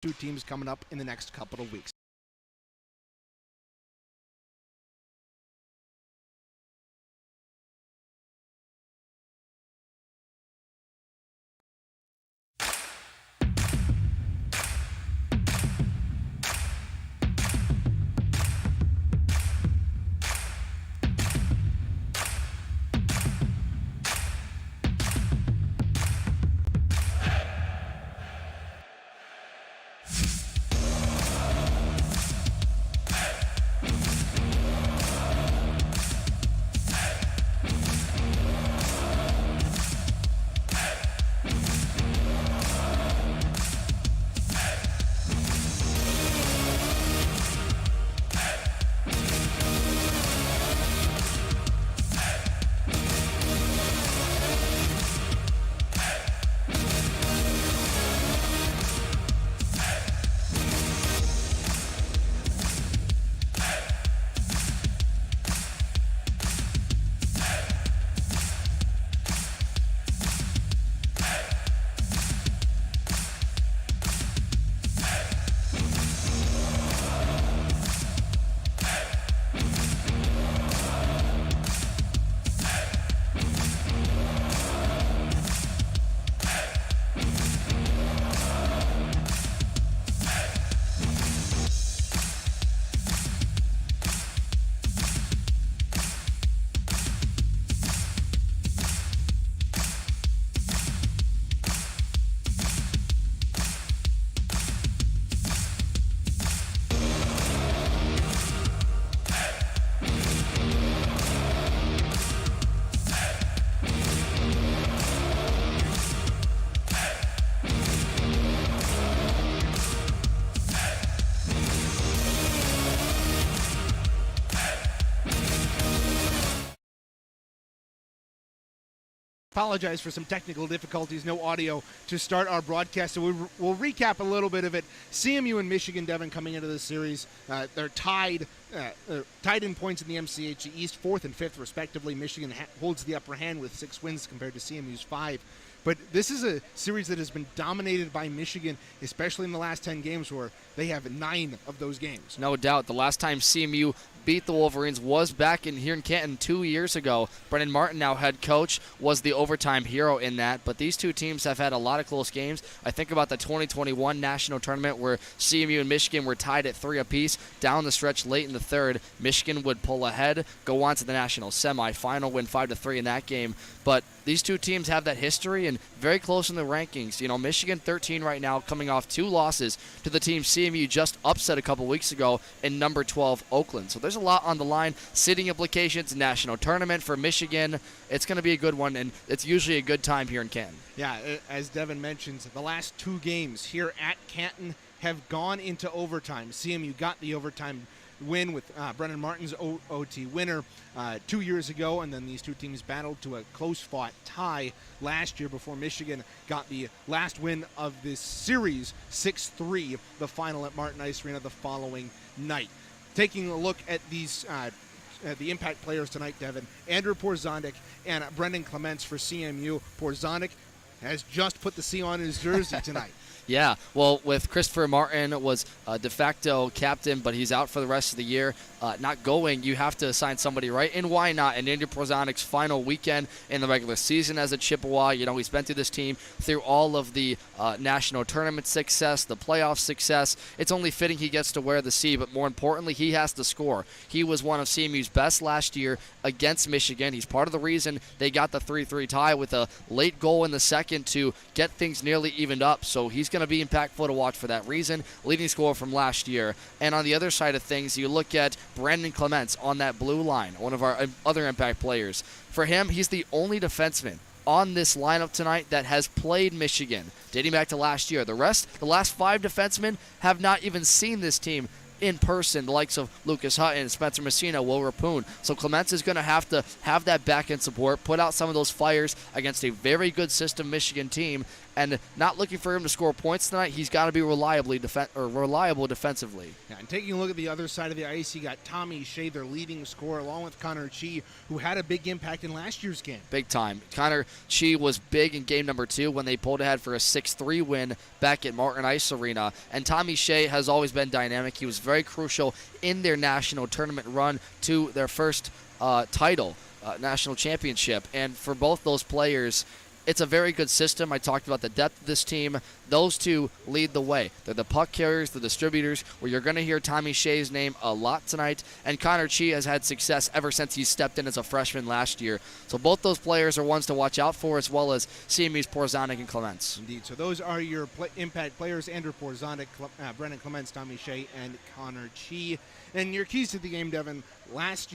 two teams coming up in the next couple of weeks. Apologize for some technical difficulties, no audio to start our broadcast, so we'll recap a little bit of it. CMU and Michigan, Devin, coming into this series, they're tied in points in the MCHE East, 4th and 5th respectively. Michigan holds the upper hand with 6 wins compared to CMU's 5. But this is a series that has been dominated by Michigan, especially in the last 10 games, where they have 9 of those games. No doubt. The last time CMU beat the Wolverines was back here in Canton 2 years ago. Brennan Martin, now head coach, was the overtime hero in that. But these two teams have had a lot of close games. I think about the 2021 national tournament where CMU and Michigan were tied at 3 apiece. Down the stretch late in the third, Michigan would pull ahead, go on to the national semifinal, win 5-3 in that game. But these two teams have that history and very close in the rankings. You know, Michigan 13 right now, coming off 2 losses to the team CMU just upset a couple weeks ago in number 12 Oakland. So there's a lot on the line. Seeding implications, national tournament for Michigan. It's going to be a good one, and it's usually a good time here in Canton. Yeah, as Devin mentions, the last 2 games here at Canton have gone into overtime. CMU got the overtime win with Brennan Martin's OT winner 2 years ago, and then these two teams battled to a close-fought tie last year before Michigan got the last win of this series, 6-3, the final at Martin Ice Arena the following night. Taking a look at these the impact players tonight, Devin, Andrew Porzondik and Brendan Clements for CMU. Porzondik has just put the C on his jersey tonight. Yeah, well, with Christopher Martin was de facto captain, but he's out for the rest of the year. Not going, you have to assign somebody, right? And why not? And Andrew Porzondik's final weekend in the regular season as a Chippewa, you know, he's been through this team through all of the national tournament success, the playoff success. It's only fitting he gets to wear the C, but more importantly, he has to score. He was one of CMU's best last year against Michigan. He's part of the reason they got the 3-3 tie with a late goal in the second to get things nearly evened up. So he's going to be impactful to watch for that reason. Leading scorer from last year. And on the other side of things, you look at Brandon Clements on that blue line, one of our other impact players. For him, he's the only defenseman on this lineup tonight that has played Michigan, dating back to last year. The last 5 defensemen have not even seen this team in person, the likes of Lucas Hutton, Spencer Messina, Will Rapoon. So Clements is going to have that back end support, put out some of those fires against a very good system Michigan team, and not looking for him to score points tonight. He's got to be reliable defensively. Yeah, and taking a look at the other side of the ice, you got Tommy Shea, their leading scorer, along with Connor Chi, who had a big impact in last year's game. Big time. Connor Chi was big in game number 2 when they pulled ahead for a 6-3 win back at Martin Ice Arena. And Tommy Shea has always been dynamic. He was very crucial in their national tournament run to their first title, national championship. And for both those players, it's a very good system. I talked about the depth of this team. Those two lead the way. They're the puck carriers, the distributors, where you're going to hear Tommy Shea's name a lot tonight. And Connor Chi has had success ever since he stepped in as a freshman last year. So both those players are ones to watch out for, as well as CMU's Porzanik and Clements. Indeed. So those are your impact players: Andrew Porzanik, Brennan Clements, Tommy Shea, and Connor Chi. And your keys to the game, Devin. Last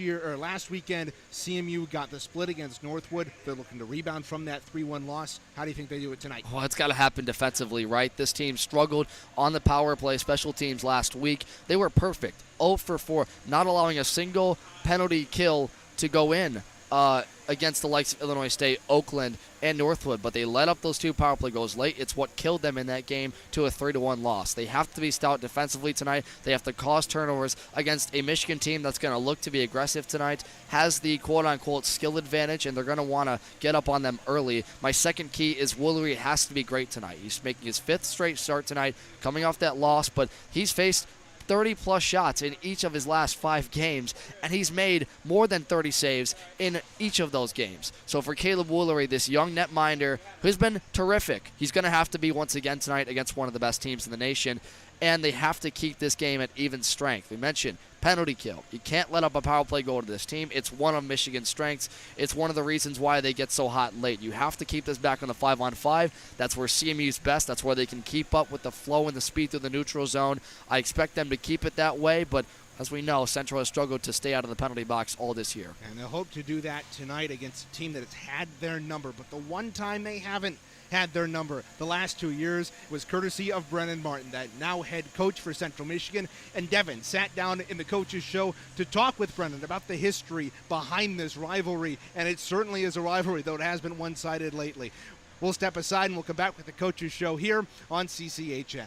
weekend, CMU got the split against Northwood. They're looking to rebound from that 3-1 loss. How do you think they do it tonight? Well, it's got to happen defensively, right? This team struggled on the power play, special teams last week. They were perfect, 0 for 4, not allowing a single penalty kill to go in against the likes of Illinois State, Oakland, and Northwood, but they let up those 2 power play goals late. It's what killed them in that game to a 3-1 loss. They have to be stout defensively tonight. They have to cause turnovers against a Michigan team that's going to look to be aggressive tonight, has the quote-unquote skill advantage, and they're going to want to get up on them early. My second key is Woolery has to be great tonight. He's making his 5th straight start tonight, coming off that loss, but he's faced 30-plus shots in each of his last 5 games, and he's made more than 30 saves in each of those games. So for Caleb Woolery, this young netminder who's been terrific, he's going to have to be once again tonight against one of the best teams in the nation, and they have to keep this game at even strength. We mentioned penalty kill. You can't let up a power play goal to this team. It's one of Michigan's strengths. It's one of the reasons why they get so hot late. You have to keep this back on the 5-on-5. That's where CMU's best. That's where they can keep up with the flow and the speed through the neutral zone. I expect them to keep it that way, but as we know, Central has struggled to stay out of the penalty box all this year. And they'll hope to do that tonight against a team that has had their number. But the one time they haven't had their number the last 2 years was courtesy of Brennan Martin, that now head coach for Central Michigan. And Devin sat down in the coach's show to talk with Brennan about the history behind this rivalry. And it certainly is a rivalry, though it has been one-sided lately. We'll step aside and we'll come back with the coach's show here on CCHN.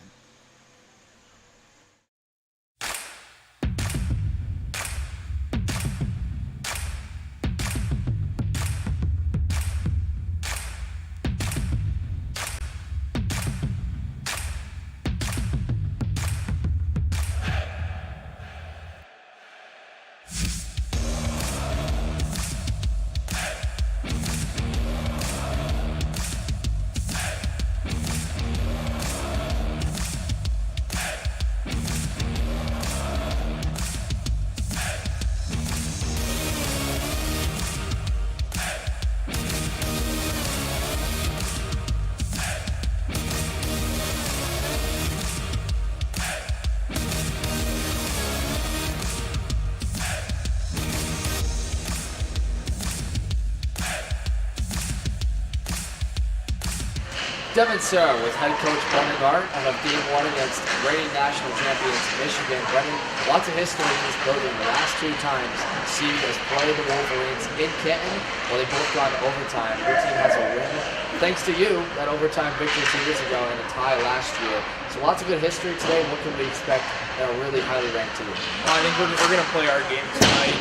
Devin Serra with head coach Brennan Martin of Game 1 against reigning national champions Michigan. Brennan, lots of history in this building. The last 2 times CMU has played the Wolverines in Canton. Well, they both gone to overtime. Your team has a win, thanks to you, that overtime victory 2 years ago and a tie last year. So lots of good history today. What can we expect in a really highly ranked team? I think we're going to play our game tonight.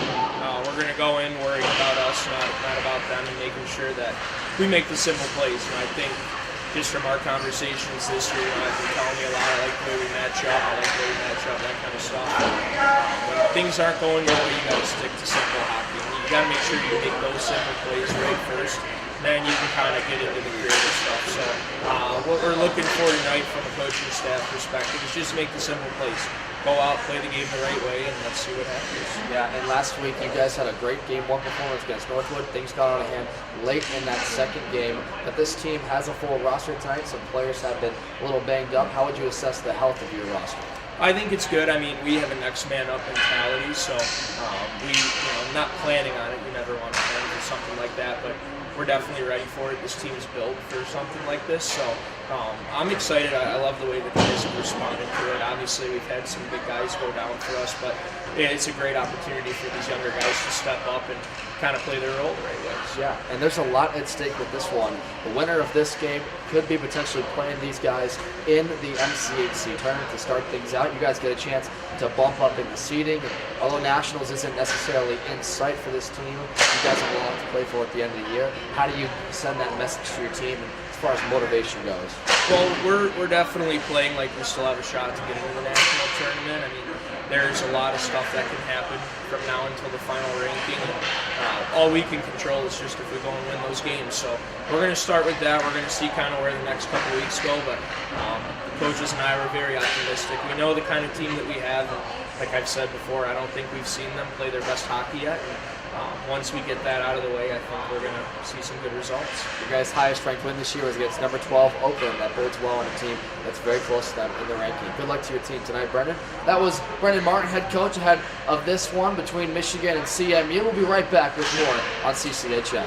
We're going to go in worrying about us, not about them, and making sure that we make the simple plays. And I think just from our conversations this year, I've been telling me a lot. I like the way we match up, that kind of stuff. When things aren't going your way, you got to stick to simple hockey. You got to make sure you make those simple plays right first, then you can kind of get into the creative stuff. So what we're looking for tonight from a coaching staff perspective is just make the simple plays. Go out, play the game the right way, and let's see what happens. Yeah, and last week you guys had a great Game 1 performance against Northwood. Things got out of hand late in that second game, but this team has a full roster tonight. Some players have been a little banged up. How would you assess the health of your roster? I think it's good. I mean, we have a next man up mentality, so we, not planning on it. You never want to plan for something like that, but we're definitely ready for it. This team is built for something like this, so I'm excited. I love the way the guys have responded to it. Obviously, we've had some big guys go down for us, but it's a great opportunity for these younger guys to step up and kind of play their role the right way. Yeah, and there's a lot at stake with this one. The winner of this game could be potentially playing these guys in the MCHC tournament to start things out. You guys get a chance to bump up in the seeding. Although Nationals isn't necessarily in sight for this team, you guys have a lot to play for at the end of the year. How do you send that message to your team as far as motivation goes? Well, we're definitely playing like we still have a shot to get into the national tournament. I mean, there's a lot of stuff that can happen from now until the final ranking. All we can control is just if we go and win those games. So we're going to start with that. We're going to see kind of where the next couple weeks go. But the coaches and I were very optimistic. We know the kind of team that we have. And like I've said before, I don't think we've seen them play their best hockey yet. And once we get that out of the way, I think we're going to see some good results. Your guys' highest ranked win this year was against number 12 Oakland. That bodes well on a team that's very close to them in the ranking. Good luck to your team tonight, Brendan. That was Brendan Martin, head coach, ahead of this one between Michigan and CMU. We'll be right back with more on CCHN.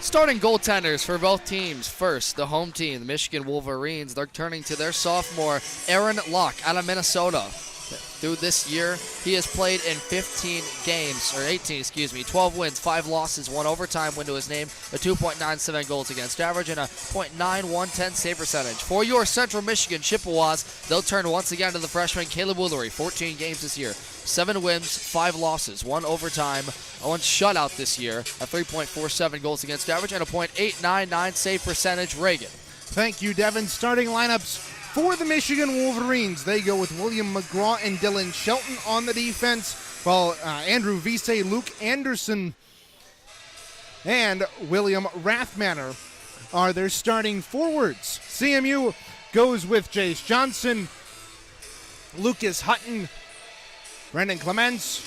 Starting goaltenders for both teams. First, the home team, the Michigan Wolverines. They're turning to their sophomore, Aaron Luck, out of Minnesota. Through this year, he has played in 15 games, or 18, 12 wins, 5 losses, 1 overtime win to his name, a 2.97 goals against average, and a .9110 save percentage. For your Central Michigan Chippewas, they'll turn once again to the freshman Caleb Woolery, 14 games this year, 7 wins, 5 losses, 1 overtime, 1 shutout this year, a 3.47 goals against average, and a .899 save percentage. Reagan. Thank you, Devin. Starting lineups for the Michigan Wolverines, they go with William McGraw and Dylan Shelton on the defense, while Andrew Vise, Luke Anderson, and William Rathmanner are their starting forwards. CMU goes with Jace Johnson, Lucas Hutton, Brendan Clements,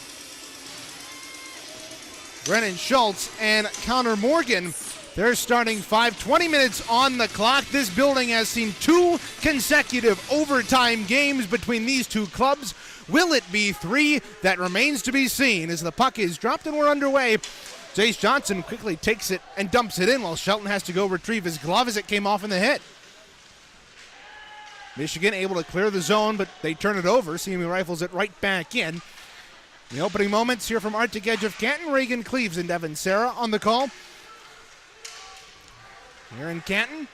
Brennan Schultz, and Connor Morgan. They're starting 5, 20 minutes on the clock. This building has seen 2 consecutive overtime games between these two clubs. Will it be 3? That remains to be seen as the puck is dropped and we're underway. Jace Johnson quickly takes it and dumps it in while Shelton has to go retrieve his glove as it came off in the hit. Michigan able to clear the zone, but they turn it over. CMU rifles it right back in. The opening moments here from Arctic Edge of Canton. Reagan Cleaves and Devin Sarah on the call. Here in Canton,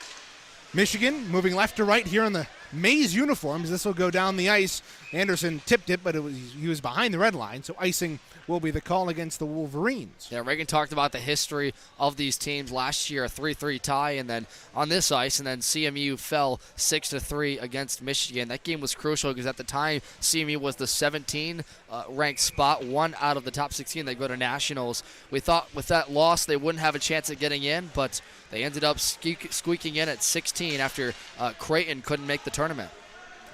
Michigan moving left to right here in the maize uniforms. This will go down the ice. Anderson tipped it, but he was behind the red line, so icing will be the call against the Wolverines. Yeah, Reagan talked about the history of these teams. Last year, a 3-3 tie, and then on this ice, and then CMU fell 6-3 against Michigan. That game was crucial because at the time, CMU was the 17 ranked spot, 1 out of the top 16. They go to nationals. We thought with that loss they wouldn't have a chance at getting in, but they ended up squeaking in at 16 after Creighton couldn't make the tournament.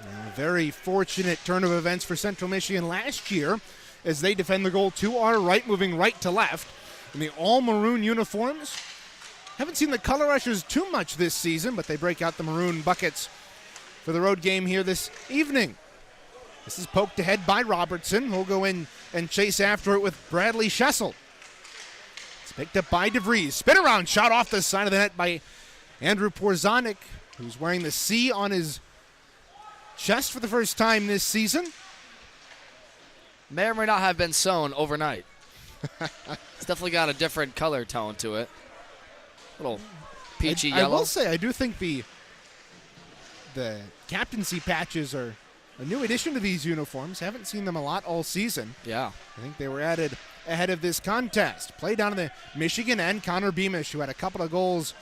A very fortunate turn of events for Central Michigan last year as they defend the goal to our right, moving right to left in the all-maroon uniforms. Haven't seen the Color Rushers too much this season, but they break out the maroon buckets for the road game here this evening. This is poked ahead by Robertson. He'll go in and chase after it with Bradley Schessel. It's picked up by DeVries. Spin around shot off the side of the net by Andrew Porzanik, who's wearing the C on his chest for the first time this season. May or may not have been sewn overnight. It's definitely got a different color tone to it. A little peachy yellow. I will say, I do think the captaincy patches are a new addition to these uniforms. Haven't seen them a lot all season. Yeah. I think they were added ahead of this contest. Play down in the Michigan end. Connor Beamish, who had a couple of goals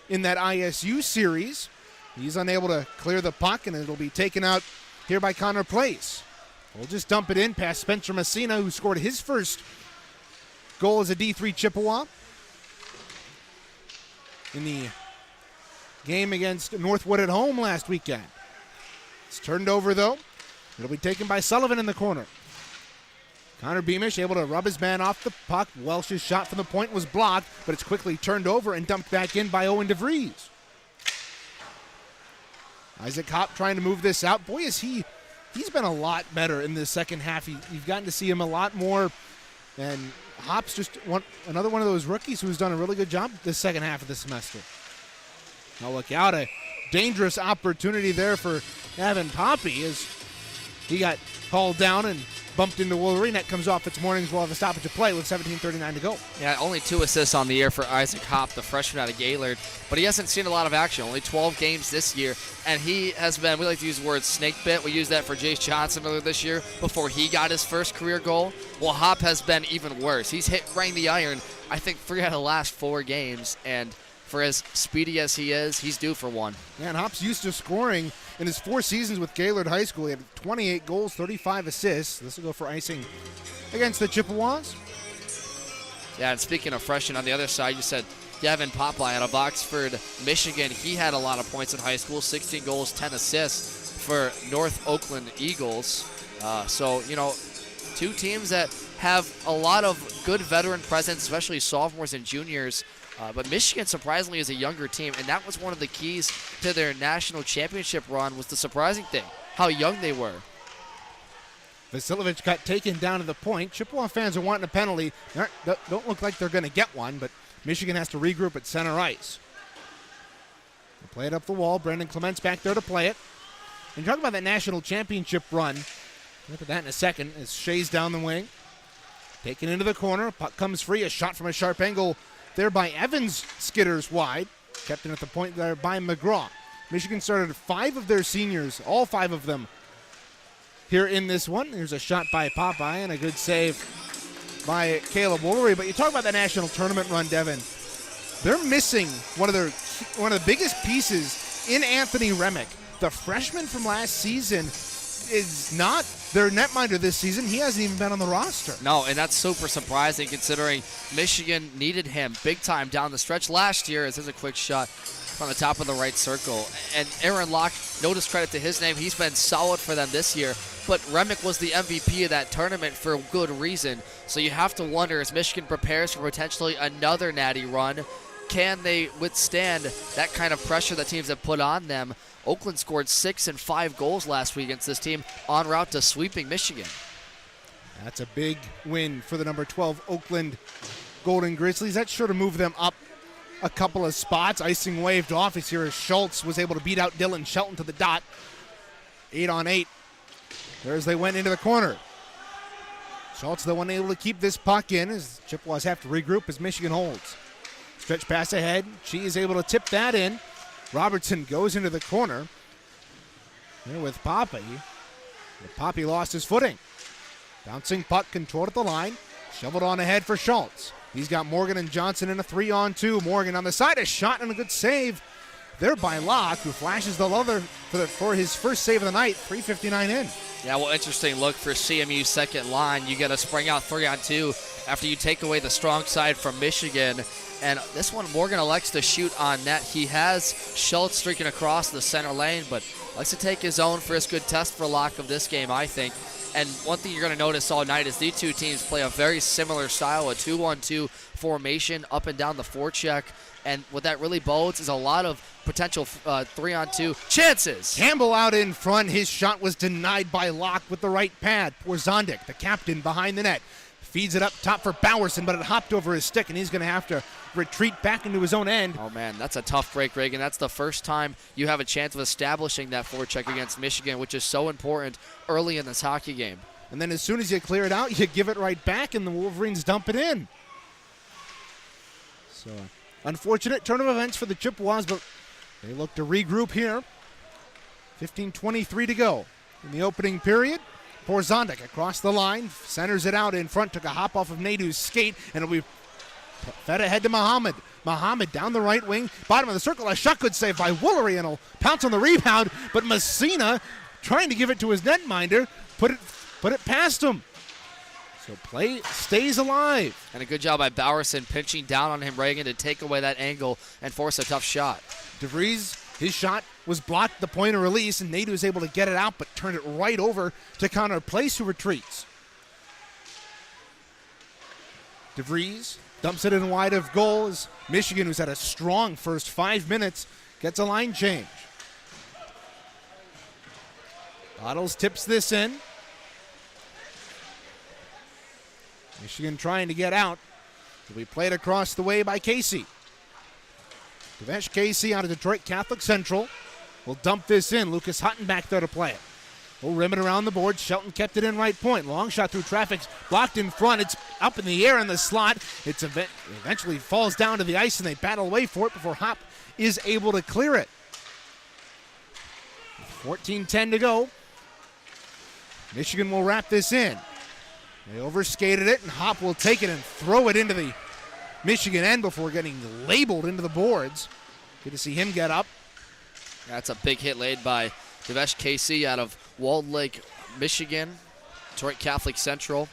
in that ISU series. He's unable to clear the puck, and it'll be taken out here by Connor Place. We'll just dump it in past Spencer Messina, who scored his first goal as a D3 Chippewa in the game against Northwood at home last weekend. It's turned over, though. It'll be taken by Sullivan in the corner. Connor Beamish able to rub his man off the puck. Welsh's shot from the point was blocked, but it's quickly turned over and dumped back in by Owen DeVries. Isaac Hopp trying to move this out. Boy, he's been a lot better in the second half. You've gotten to see him a lot more. And Hopp's just another one of those rookies who's done a really good job this second half of the semester. Now look out, a dangerous opportunity there for Evan Poppy as he got hauled down and bumped into Wolverine. That comes off. It's Mornings. We'll have a stoppage of play with 17:39 to go. Yeah, only 2 assists on the year for Isaac Hopp, the freshman out of Gaylord. But he hasn't seen a lot of action. Only 12 games this year. And he has been, we like to use the word snake bit. We used that for Jace Johnson earlier this year before he got his first career goal. Well, Hopp has been even worse. He's rang the iron, I think, 3 out of the last 4 games. And for as speedy as he is, he's due for one. Yeah, and Hopp's used to scoring in his 4 seasons with Gaylord High School. He had 28 goals, 35 assists. This will go for icing against the Chippewas. Yeah, and speaking of freshmen, on the other side, you said Gavin Popeye out of Oxford, Michigan. He had a lot of points in high school, 16 goals, 10 assists for North Oakland Eagles. So, 2 teams that have a lot of good veteran presence, especially sophomores and juniors. But Michigan, surprisingly, is a younger team, and that was one of the keys to their national championship run, was the surprising thing, how young they were. Vasilovich got taken down to the point. Chippewa fans are wanting a penalty. Don't look like they're going to get one, but Michigan has to regroup at center ice. They play it up the wall. Brendan Clement's back there to play it. And talk about that national championship run. We'll get to that in a second as Shea's down the wing. Taken into the corner. Puck comes free. A shot from a sharp angle there by Evans. Skitters wide. Kept in at the point there by McGraw. Michigan started 5 of their seniors, all 5 of them, here in this one. There's a shot by Popeye and a good save by Caleb Wolverine. But you talk about the national tournament run, Devin. They're missing one of the biggest pieces in Anthony Remick. The freshman from last season is not their netminder this season. He hasn't even been on the roster. No, and that's super surprising considering Michigan needed him big time down the stretch last year. This is a quick shot from the top of the right circle. And Aaron Locke, no discredit to his name, he's been solid for them this year. But Remick was the MVP of that tournament for good reason. So you have to wonder, as Michigan prepares for potentially another natty run, can they withstand that kind of pressure that teams have put on them? Oakland scored 6 and 5 goals last week against this team, en route to sweeping Michigan. That's a big win for the number 12 Oakland Golden Grizzlies. That sure to move them up a couple of spots. Icing waved off as here as Schultz was able to beat out Dylan Shelton to the dot. 8-on-8. There as they went into the corner. Schultz the one able to keep this puck in as Chippewas have to regroup as Michigan holds. Stretch pass ahead. She is able to tip that in. Robertson goes into the corner. There with Poppy. But Poppy lost his footing. Bouncing puck controlled at the line. Shoveled on ahead for Schultz. He's got Morgan and Johnson in a 3-on-2. Morgan on the side, a shot and a good save there by Locke, who flashes the leather for his first save of the night. 3:59 in. Yeah, well, interesting look for CMU's second line. You got to spring out 3-on-2 after you take away the strong side from Michigan. And this one, Morgan elects to shoot on net. He has Schultz streaking across the center lane, but likes to take his own first good test for Locke of this game, I think. And one thing you're going to notice all night is these two teams play a very similar style, a 2-1-2 formation up and down the forecheck. And what that really bodes is a lot of potential 3-on-2 chances. Campbell out in front. His shot was denied by Locke with the right pad. Porzondik, the captain, behind the net. Feeds it up top for Bowerson, but it hopped over his stick, and he's going to have to retreat back into his own end. Oh, man, that's a tough break, Reagan. That's the first time you have a chance of establishing that forecheck against Michigan, which is so important early in this hockey game. And then as soon as you clear it out, you give it right back, and the Wolverines dump it in. So, unfortunate turn of events for the Chippewas, but they look to regroup here. 15:23 to go in the opening period. Porzondik across the line, centers it out in front, took a hop off of Nadu's skate, and it'll be fed ahead to Muhammad. Muhammad down the right wing, bottom of the circle, a shot good save by Woolery, and he'll pounce on the rebound, but Messina, trying to give it to his netminder, put it past him. So play stays alive. And a good job by Bowerson pinching down on him, Reagan, to take away that angle and force a tough shot. DeVries, his shot was blocked at the point of release, and Nadu was able to get it out, but turned it right over to Connor Place, who retreats. DeVries dumps it in wide of goal as Michigan, who's had a strong first 5 minutes, gets a line change. Bottles tips this in. Michigan trying to get out. It'll be played across the way by Casey. Devesh Casey out of Detroit Catholic Central will dump this in. Lucas Hutton back there to play it. We'll rim it around the board. Shelton kept it in right point. Long shot through traffic. Blocked in front. It's up in the air in the slot. It eventually falls down to the ice, and they battle away for it before Hop is able to clear it. 14:10 to go. Michigan will wrap this in. They overskated it, and Hop will take it and throw it into the Michigan end before getting labeled into the boards. Good to see him get up. That's a big hit laid by Devesh KC out of Walled Lake, Michigan. Detroit Catholic Central.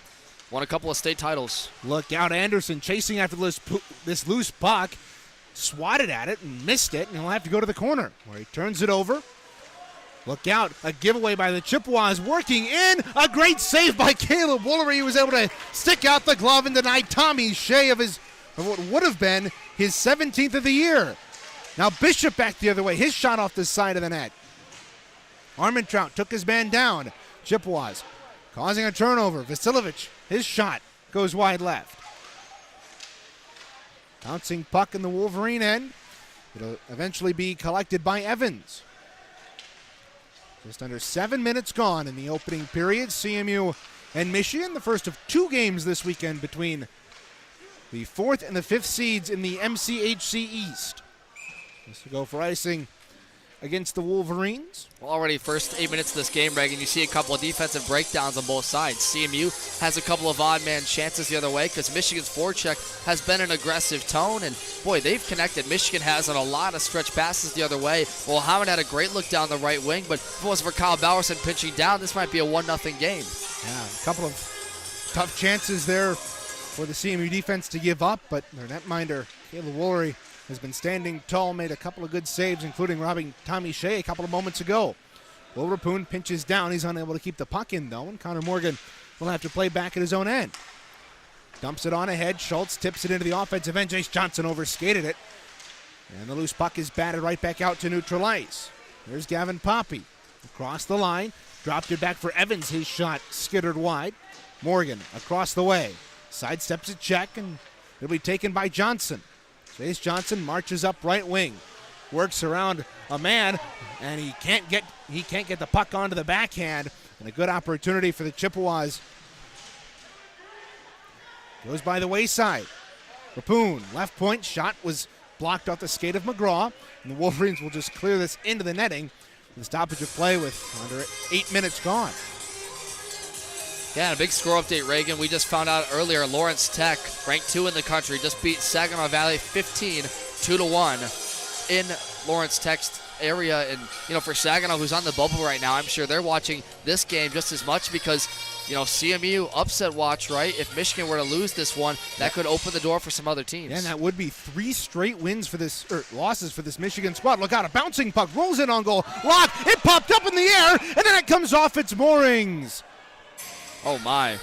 Won a couple of state titles. Look out, Anderson chasing after this loose puck. Swatted at it and missed it, and he'll have to go to the corner where he turns it over. Look out, a giveaway by the Chippewas working in. A great save by Caleb Woolery. He was able to stick out the glove and deny Tommy Shea of what would have been his 17th of the year. Now Bishop back the other way. His shot off the side of the net. Armentrout took his man down. Chippewas causing a turnover. Vasiljevic, his shot goes wide left. Bouncing puck in the Wolverine end. It'll eventually be collected by Evans. Just under 7 minutes gone in the opening period. CMU and Michigan, the first of 2 games this weekend between the 4th and the 5th seeds in the MCHC East. This will go for icing against the Wolverines. Well, already first 8 minutes of this game, Reagan, you see a couple of defensive breakdowns on both sides. CMU has a couple of odd man chances the other way because Michigan's forecheck has been an aggressive tone, and boy, they've connected. Michigan has on a lot of stretch passes the other way. Well, Howard had a great look down the right wing, but if it wasn't for Kyle Bowerson pinching down, this might be a 1-0 game. Yeah, a couple of tough chances there for the CMU defense to give up, but their netminder, Caleb Woolery, has been standing tall, made a couple of good saves, including robbing Tommy Shea a couple of moments ago. Will Rappoon pinches down. He's unable to keep the puck in, though, and Connor Morgan will have to play back at his own end. Dumps it on ahead. Schultz tips it into the offensive end. Jace Johnson overskated it. And the loose puck is batted right back out to neutral ice. There's Gavin Poppy. Across the line. Dropped it back for Evans. His shot skittered wide. Morgan across the way. Sidesteps a check, and it'll be taken by Johnson. Jace Johnson marches up right wing, works around a man, and he can't get the puck onto the backhand. And a good opportunity for the Chippewas. Goes by the wayside. Rappoon, left point, shot was blocked off the skate of McGraw, and the Wolverines will just clear this into the netting. The stoppage of play with under 8 minutes gone. Yeah, and a big score update, Reagan. We just found out earlier Lawrence Tech, ranked 2 in the country, just beat Saginaw Valley 15, 2-1 in Lawrence Tech's area. And, for Saginaw, who's on the bubble right now, I'm sure they're watching this game just as much because, CMU upset watch, right? If Michigan were to lose this one, that could open the door for some other teams. Yeah, and that would be 3 straight wins for this, or losses for this Michigan squad. Look out, a bouncing puck rolls in on goal. Lock, it popped up in the air, and then it comes off its moorings. Oh, my.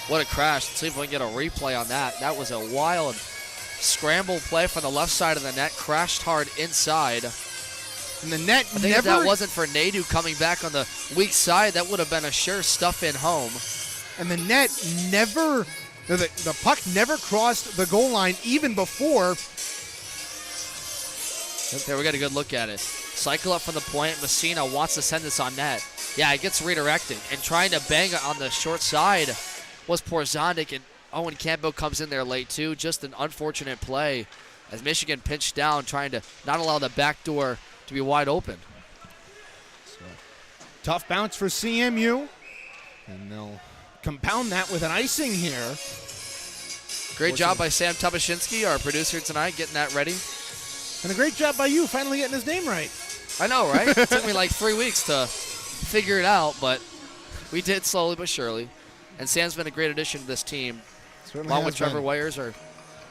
What a crash. Let's see if we can get a replay on that. That was a wild scramble play from the left side of the net. Crashed hard inside. And the net I think if that wasn't for Nadu coming back on the weak side, that would have been a sure stuff in home. And the net never, the puck never crossed the goal line even before. There, we got a good look at it. Cycle up from the point. Messina wants to send this on net. Yeah, it gets redirected. And trying to bang it on the short side was Porzondik. And Owen Campbell comes in there late, too. Just an unfortunate play as Michigan pinched down, trying to not allow the back door to be wide open. So, tough bounce for CMU. And they'll compound that with an icing here. Great job by Sam Tubashinsky, our producer tonight, getting that ready. And a great job by you finally getting his name right. I know, right? It took me like 3 weeks to figure it out, but we did slowly but surely. And Sam's been a great addition to this team. Certainly along with has Trevor been. Weyers, our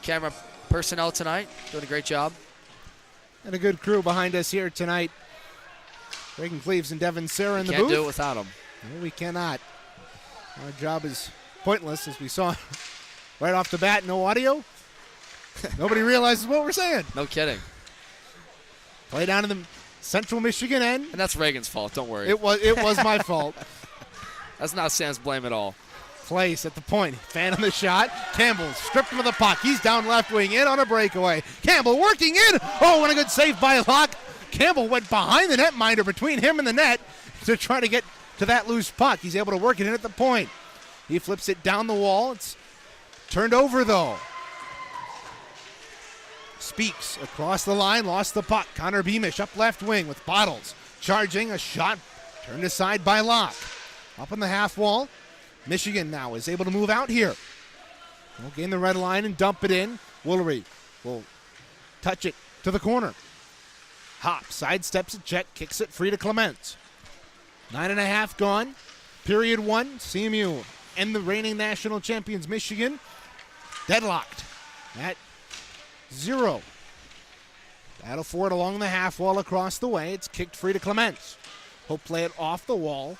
camera personnel tonight, doing a great job. And a good crew behind us here tonight. Reagan Cleaves and Devin Serra in the booth. Can't do it without them. No, we cannot. Our job is pointless, as we saw right off the bat. No audio. Nobody realizes what we're saying. No kidding. Play down in the Central Michigan end. And that's Reagan's fault, don't worry. It was my fault. That's not Sam's blame at all. Place at the point. Fan on the shot. Campbell stripped him of the puck. He's down left wing in on a breakaway. Campbell working in. Oh, what a good save by Locke. Campbell went behind the netminder between him and the net to try to get to that loose puck. He's able to work it in at the point. He flips it down the wall. It's turned over, though. Speaks across the line, lost the puck. Connor Beamish up left wing with Bottles. Charging, a shot turned aside by Locke. Up on the half wall. Michigan now is able to move out here. They'll gain the red line and dump it in. Woolery will touch it to the corner. Hop sidesteps a check, kicks it free to Clements. 9.5 gone. Period 1. CMU and the reigning national champions Michigan deadlocked at 0. Battle for it along the half wall across the way. It's kicked free to Clements. He'll play it off the wall.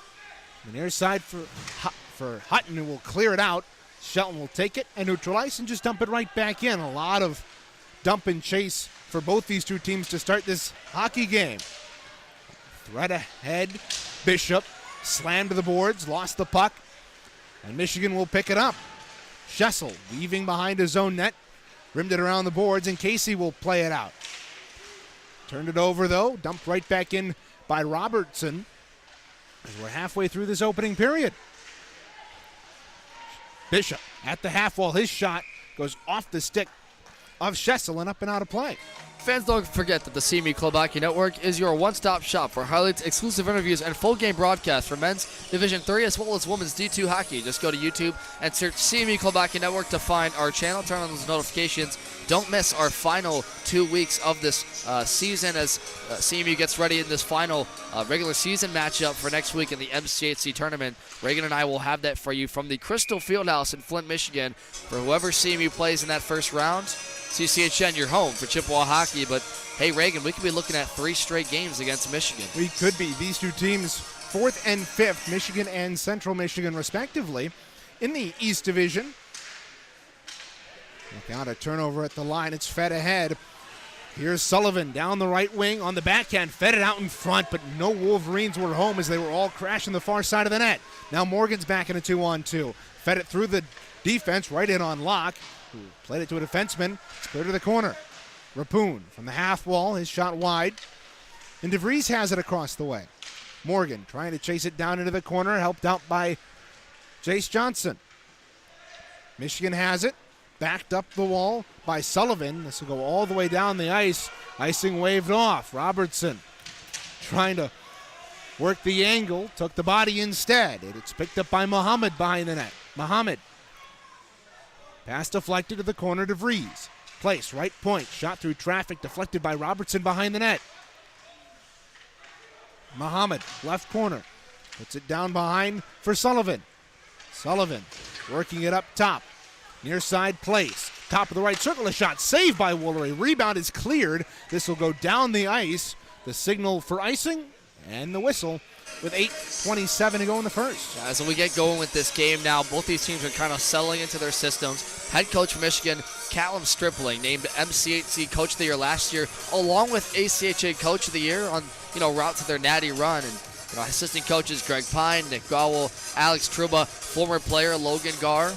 The near side for Hutton, who will clear it out. Shelton will take it and neutralize and just dump it right back in. A lot of dump and chase for both these two teams to start this hockey game. Threat ahead. Bishop slammed to the boards, lost the puck, and Michigan will pick it up. Schessel weaving behind his own net. rimmed it around the boards, and Casey will play it out. Turned it over, though, dumped right back in by Robertson as we're halfway through this opening period. Bishop at the half wall. His shot goes off the stick of Schessel and up and out of play. Fans, don't forget that the CMU Club Hockey Network is your one-stop shop for highlights, exclusive interviews, and full game broadcasts for men's Division III as well as women's D2 hockey. Just go to YouTube and search CMU Club Hockey Network to find our channel. Turn on those notifications. Don't miss our final 2 weeks of this season as CMU gets ready in this final regular season matchup for next week in the MCHC tournament. Reagan and I will have that for you from the Crystal Fieldhouse in Flint, Michigan. For whoever CMU plays in that first round, CCHN, you're home for Chippewa hockey. But, hey, Reagan, we could be looking at 3 straight games against Michigan. We could be. These two teams, 4th and 5th, Michigan and Central Michigan, respectively, in the East Division. Look out, a turnover at the line. It's fed ahead. Here's Sullivan down the right wing on the backhand. Fed it out in front, but no Wolverines were home as they were all crashing the far side of the net. Now Morgan's back in a 2-on-2. Fed it through the defense, right in on Locke, who played it to a defenseman. It's clear to the corner. Rapoon from the half wall, his shot wide. And DeVries has it across the way. Morgan trying to chase it down into the corner, helped out by Jace Johnson. Michigan has it. Backed up the wall by Sullivan. This will go all the way down the ice. Icing waved off. Robertson trying to work the angle. Took the body instead. It's picked up by Muhammad behind the net. Muhammad. Pass deflected to the corner to Vries. Place, right point. Shot through traffic. Deflected by Robertson behind the net. Muhammad, left corner. Puts it down behind for Sullivan. Sullivan working it up top. Near side place. Top of the right circle, a shot saved by Woolery. Rebound is cleared. This will go down the ice. The signal for icing and the whistle with 8:27 to go in the first. As we get going with this game now, both these teams are kind of settling into their systems. Head coach for Michigan, Callum Stripling, named MCHC Coach of the Year last year, along with ACHA Coach of the Year on route to their natty run. And assistant coaches Greg Pine, Nick Gowell, Alex Truba, former player Logan Garr.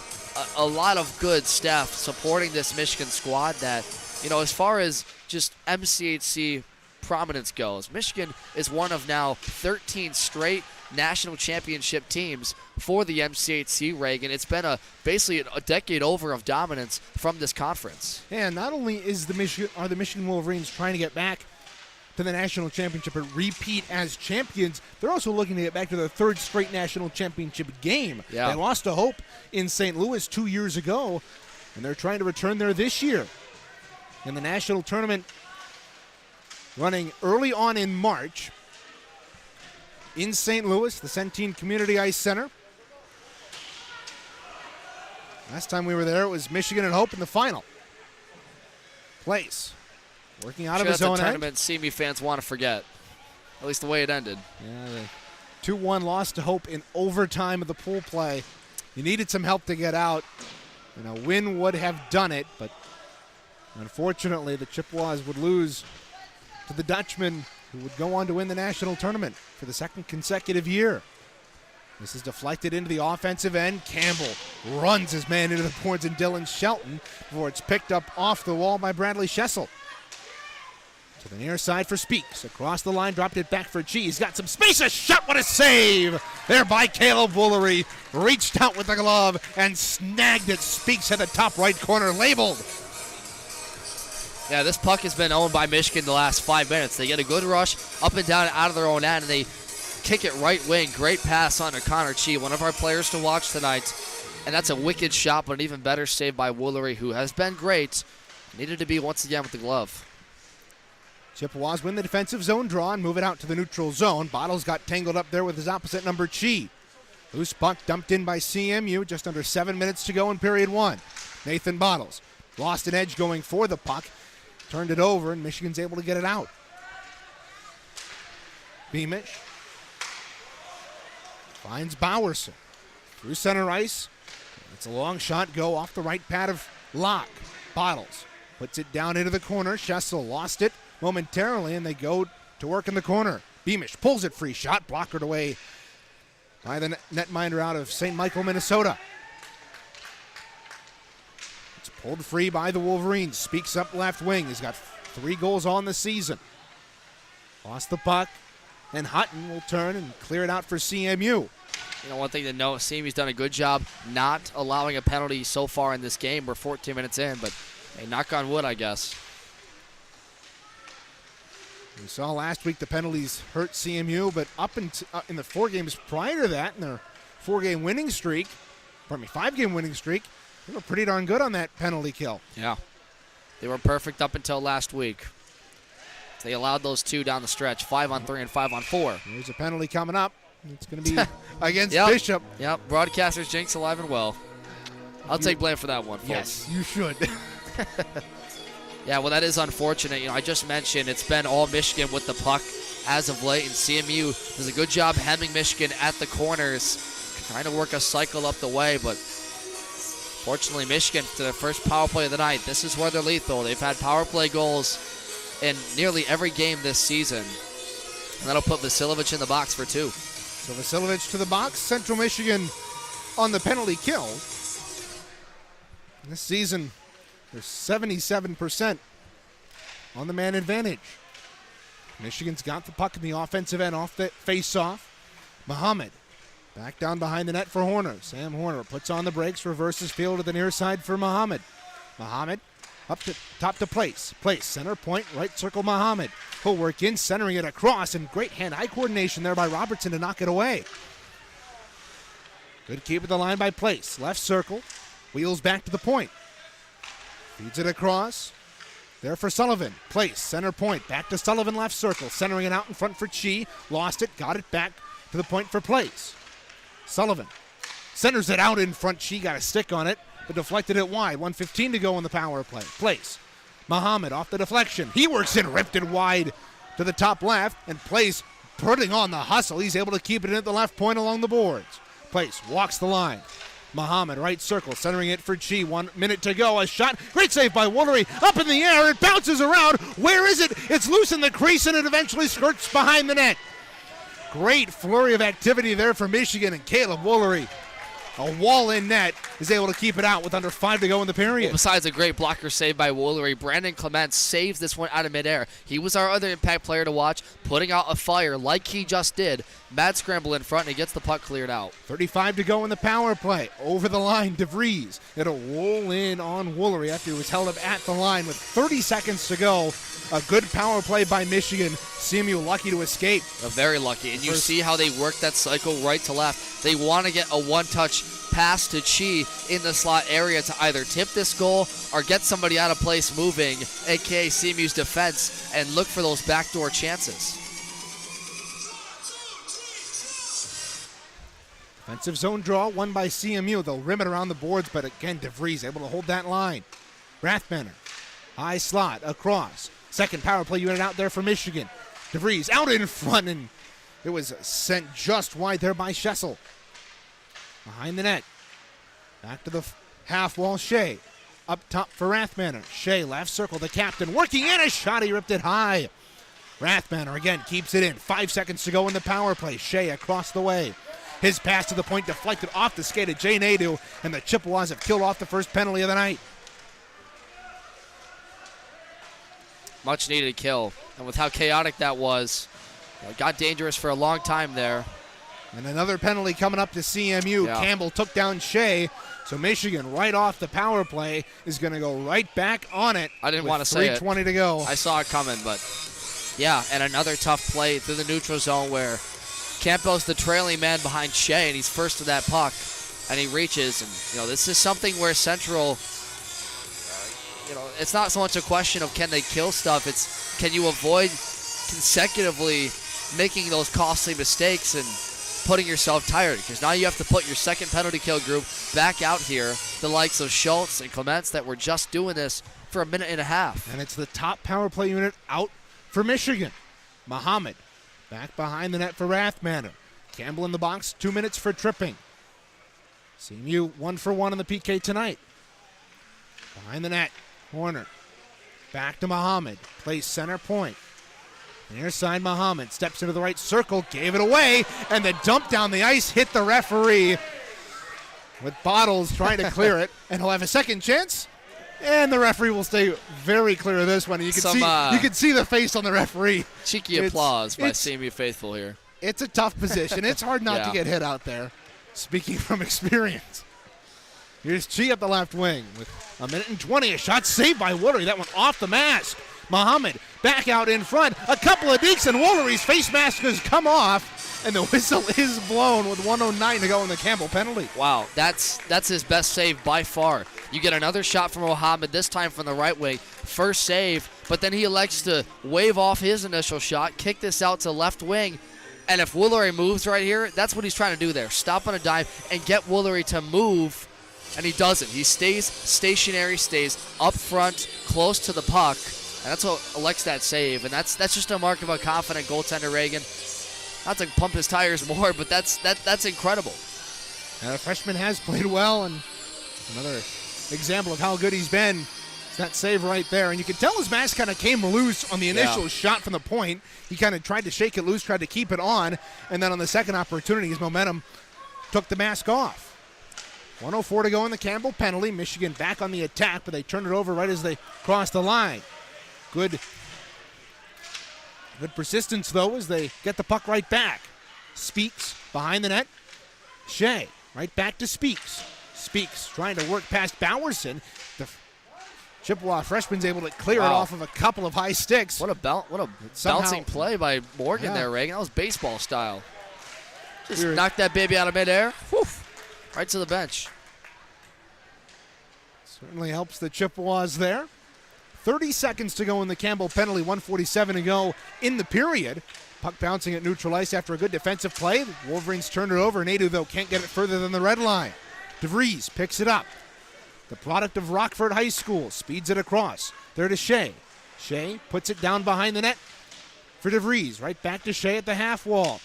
A lot of good staff supporting this Michigan squad that, as far as just MCHC prominence goes, Michigan is one of now 13 straight national championship teams for the MCHC, Reagan. It's been basically a decade over of dominance from this conference. And not only are the Michigan Wolverines trying to get back to the national championship and repeat as champions, they're also looking to get back to their 3rd straight national championship game. Yeah. They lost to Hope in St. Louis 2 years ago, and they're trying to return there this year. In the national tournament running early on in March in St. Louis, the Centene Community Ice Center. Last time we were there, it was Michigan and Hope in the final. Place. Working out of his own end. Tournament CMU fans want to forget, at least the way it ended. Yeah, the 2-1 loss to Hope in overtime of the pool play. You needed some help to get out, and a win would have done it, but unfortunately the Chippewas would lose to the Dutchman, who would go on to win the national tournament for the 2nd consecutive year. This is deflected into the offensive end. Campbell runs his man into the boards and Dylan Shelton before it's picked up off the wall by Bradley Schessel. To the near side for Speaks. Across the line, dropped it back for G. He's got some space. A shot, what a save! There by Caleb Woolery. Reached out with the glove and snagged it. Speaks at the top right corner, labeled. Yeah, this puck has been owned by Michigan the last 5 minutes. They get a good rush up and down out of their own end, and they kick it right wing. Great pass on to Connor Chi, one of our players to watch tonight. And that's a wicked shot, but an even better save by Woolery, who has been great. Needed to be once again with the glove. Chippewas win the defensive zone draw and move it out to the neutral zone. Bottles got tangled up there with his opposite number, Chi. Loose puck dumped in by CMU. Just under 7 minutes to go in period 1. Nathan Bottles lost an edge going for the puck. Turned it over, and Michigan's able to get it out. Beamish finds Bowerson. Through center ice. It's a long shot, go off the right pad of Locke. Bottles puts it down into the corner. Schessel lost it momentarily, and they go to work in the corner. Beamish pulls it free. Shot blockered away by the netminder out of St. Michael, Minnesota. It's Pulled free by the Wolverines. Speaks up left wing. He's got 3 goals on the season. Lost the puck, and Hutton will turn and clear it out for CMU. One thing to note, CMU's done a good job not allowing a penalty so far in this game. We're 14 minutes in, but hey, knock on wood, I guess. We saw last week the penalties hurt CMU, but up in the 4 games prior to that, in their 5-game winning streak, they were pretty darn good on that penalty kill. Yeah. They were perfect up until last week. They allowed those 2 down the stretch, 5-on-3 and 5-on-4. There's a penalty coming up. It's going to be against Yep. Bishop. Yep, broadcasters jinx alive and well. I'll take blame for that one, folks. Yes, you should. Yeah, well, that is unfortunate. I just mentioned it's been all Michigan with the puck as of late, and CMU does a good job hemming Michigan at the corners, trying to work a cycle up the way, but fortunately Michigan to their first power play of the night. This is where they're lethal. They've had power play goals in nearly every game this season, and that'll put Vasiljevic in the box for 2. So Vasiljevic to the box. Central Michigan on the penalty kill. This season, they're 77% on the man advantage. Michigan's got the puck in the offensive end off the face-off. Muhammad back down behind the net for Horner. Sam Horner puts on the brakes, reverses field to the near side for Muhammad. Muhammad up to top to Place. Place, center point, right circle Muhammad. He'll work in, centering it across, and great hand-eye coordination there by Robertson to knock it away. Good keep of the line by Place. Left circle, wheels back to the point. Feeds it across. There for Sullivan. Place, center point, back to Sullivan, left circle. Centering it out in front for Chi. Lost it, got it back to the point for Place. Sullivan centers it out in front. Chi got a stick on it, but deflected it wide. 1:15 to go in the power play. Place. Muhammad off the deflection. He works in, ripped it wide to the top left, and Place putting on the hustle. He's able to keep it in at the left point along the boards. Place walks the line. Muhammad, right circle, centering it for Chi. 1 minute to go. A shot. Great save by Woolery. Up in the air. It bounces around. Where is it? It's loose in the crease, and it eventually skirts behind the net. Great flurry of activity there for Michigan, and Caleb Woolery, a wall-in net, is able to keep it out with under 5 to go in the period. Well, besides a great blocker save by Woolery, Brandon Clement saves this one out of midair. He was our other impact player to watch, putting out a fire like he just did. Mad scramble in front, and he gets the puck cleared out. 35 to go in the power play. Over the line, DeVries. It'll roll in on Woolery after he was held up at the line with 30 seconds to go. A good power play by Michigan. CMU lucky to escape. Very lucky. And you see how they work that cycle right to left. They want to get a one-touch pass to Chi in the slot area to either tip this goal or get somebody out of place moving, a.k.a. CMU's defense, and look for those backdoor chances. Defensive zone draw, won by CMU. They'll rim it around the boards, but again, DeVries able to hold that line. Rathbanner, high slot, across. Second power play unit out there for Michigan. DeVries out in front, and it was sent just wide there by Schessel. Behind the net. Back to the half wall, Shea. Up top for Rathbanner. Shea, left circle, the captain, working in a shot. He ripped it high. Rathbanner again keeps it in. 5 seconds to go in the power play. Shea across the way. His pass to the point deflected off the skate of Jay Nadeau, and the Chippewas have killed off the first penalty of the night. Much needed kill. And with how chaotic that was, it got dangerous for a long time there. And another penalty coming up to CMU. Yeah. Campbell took down Shea. So Michigan, right off the power play, is going to go right back on it. I didn't want to say it. 3:20 to go. I saw it coming, but yeah, and another tough play through the neutral zone where Campbell's the trailing man behind Shea, and he's first to that puck, and he reaches. And, this is something where Central, it's not so much a question of can they kill stuff, it's can you avoid consecutively making those costly mistakes and putting yourself tired, because now you have to put your second penalty kill group back out here, the likes of Schultz and Clements that were just doing this for a minute and a half. And it's the top power play unit out for Michigan. Muhammad back behind the net for Rathmanner. Campbell in the box, 2 minutes for tripping. CMU 1 for 1 on the PK tonight. Behind the net, Horner. Back to Muhammad. Plays center point. Near side, Muhammad steps into the right circle, gave it away, and the dump down the ice hit the referee with Bottles trying to clear it, and he'll have a second chance And the referee will stay very clear of this one. You can see the face on the referee. Cheeky applause by CMU faithful here. It's a tough position. It's hard not Yeah. to get hit out there. Speaking from experience. Here's Chi up the left wing with 1:20. A shot saved by Woolery. That one off the mask. Muhammad back out in front. A couple of dekes and Wolverines face mask has come off, and the whistle is blown with 1:09 to go in the Campbell penalty. Wow, that's his best save by far. You get another shot from Muhammad, this time from the right wing. First save, but then he elects to wave off his initial shot, kick this out to left wing. And if Woolery moves right here, that's what he's trying to do there. Stop on a dive and get Woolery to move, and he doesn't. He stays stationary, stays up front, close to the puck, and that's what elects that save. And that's just a mark of a confident goaltender, Reagan. Not to pump his tires more, but that's incredible. The freshman has played well, and another example of how good he's been. It's that save right there. And you can tell his mask kind of came loose on the initial shot from the point. He kind of tried to shake it loose, tried to keep it on, and then on the second opportunity, his momentum took the mask off. 1:04 to go in the Campbell penalty. Michigan back on the attack, but they turn it over right as they cross the line. Good persistence, though, as they get the puck right back. Speaks behind the net. Shea right back to Speaks. Speaks trying to work past Bowerson. The Chippewa freshman's able to clear it off of a couple of high sticks. What a bouncing play by Morgan there, Reagan. That was baseball style. Just knocked that baby out of midair. Whew. Right to the bench. Certainly helps the Chippewas there. 30 seconds to go in the Campbell penalty, 1:47 to go in the period. Puck bouncing at neutral ice after a good defensive play. The Wolverines turned it over. Nadeau, though, can't get it further than the red line. DeVries picks it up. The product of Rockford High School speeds it across. There to Shea. Shea puts it down behind the net for DeVries. Right back to Shea at the half wall.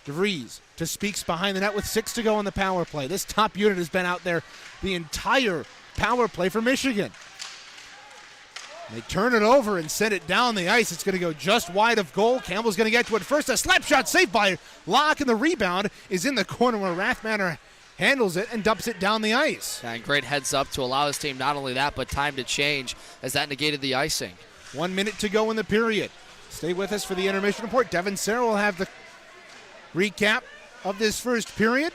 DeVries to Speaks behind the net with 6 to go on the power play. This top unit has been out there the entire power play for Michigan. They turn it over and send it down the ice. It's going to go just wide of goal. Campbell's going to get to it first. A slap shot saved by Locke, and the rebound is in the corner where Rathmanner handles it and dumps it down the ice. And great heads up to allow his team not only that, but time to change as that negated the icing. 1 minute to go in the period. Stay with us for the intermission report. Devin Sarah will have the recap of this first period.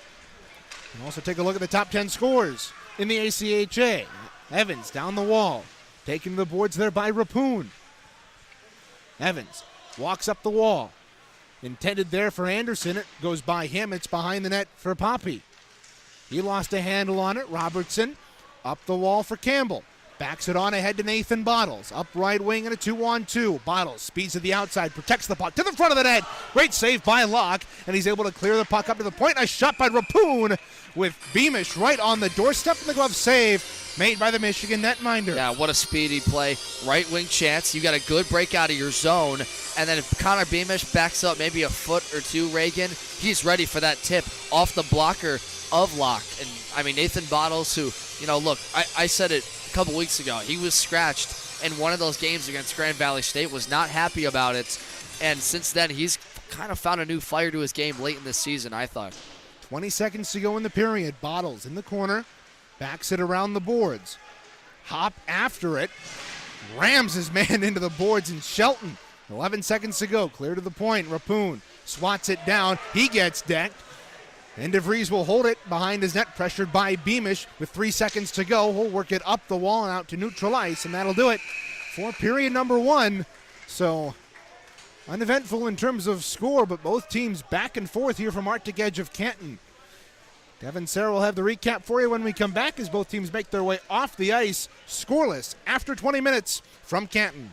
And also take a look at the top 10 scores in the ACHA. Evans down the wall. Taken to the boards there by Rapoon. Evans walks up the wall. Intended there for Anderson. It goes by him. It's behind the net for Poppy. He lost a handle on it. Robertson up the wall for Campbell. Backs it on ahead to Nathan Bottles. Up right wing and a 2-on-2. Bottles speeds to the outside. Protects the puck to the front of the net. Great save by Locke. And he's able to clear the puck up to the point. A shot by Rapoon with Beamish right on the doorstep, and the glove save made by the Michigan netminder. Yeah, what a speedy play. Right wing chance. You got a good break out of your zone. And then if Connor Beamish backs up maybe a foot or two, Reagan, he's ready for that tip off the blocker of Locke. And, I mean, Nathan Bottles, who, look, I said it a couple weeks ago. He was scratched in one of those games against Grand Valley State, was not happy about it. And since then, he's kind of found a new fire to his game late in this season, I thought. 20 seconds to go in the period. Bottles in the corner. Backs it around the boards. Hop after it. Rams his man into the boards, and Shelton. 11 seconds to go. Clear to the point. Rapoon swats it down. He gets decked. And DeVries will hold it behind his net, pressured by Beamish. With 3 seconds to go, he'll work it up the wall and out to neutral ice, and that'll do it for period number 1. So, uneventful in terms of score, but both teams back and forth here from Arctic Edge of Canton. Devin Sarah will have the recap for you when we come back as both teams make their way off the ice, scoreless after 20 minutes from Canton.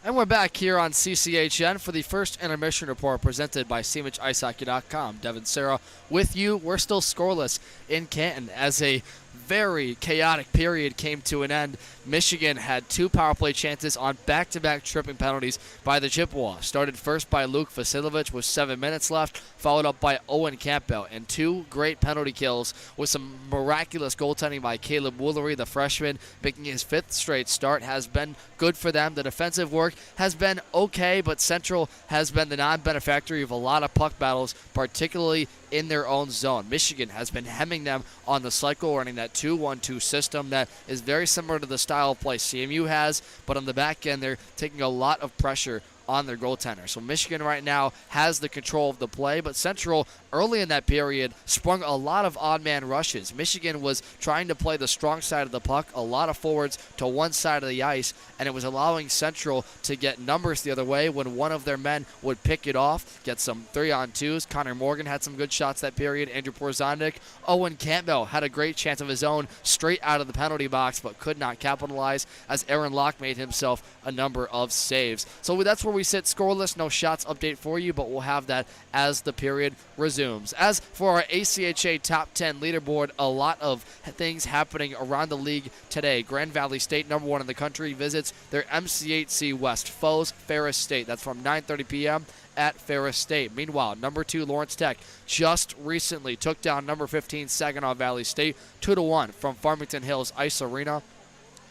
And we're back here on CCHN for the first intermission report presented by SeamanchIceHockey.com. Devin Sarah with you. We're still scoreless in Canton as a very chaotic period came to an end. Michigan had 2 power play chances on back-to-back tripping penalties by the Chippewas. Started first by Luke Vasilovich with 7 minutes left, followed up by Owen Campbell, and 2 great penalty kills with some miraculous goaltending by Caleb Woolery, the freshman, making his 5th straight start. Has been good for them. The defensive work has been okay, but Central has been the non-beneficiary of a lot of puck battles, particularly in their own zone. Michigan has been hemming them on the cycle, running that 2-1-2 system that is very similar to the style of play CMU has, but on the back end, they're taking a lot of pressure on their goaltender. So Michigan right now has the control of the play, but Central early in that period sprung a lot of odd man rushes. Michigan was trying to play the strong side of the puck, a lot of forwards to one side of the ice, and it was allowing Central to get numbers the other way when one of their men would pick it off, get some 3-on-2s. Connor Morgan had some good shots that period. Andrew Porzondik. Owen Campbell had a great chance of his own straight out of the penalty box, but could not capitalize as Aaron Locke made himself a number of saves. So that's where we sit scoreless. No shots update for you, but we'll have that as the period resumes. As for our ACHA Top 10 leaderboard, a lot of things happening around the league today. Grand Valley State, number 1 in the country, visits their MC8C West foes, Ferris State. That's from 9:30 p.m. at Ferris State. Meanwhile, number 2 Lawrence Tech just recently took down number 15 Saginaw Valley State 2-1 from Farmington Hills Ice Arena.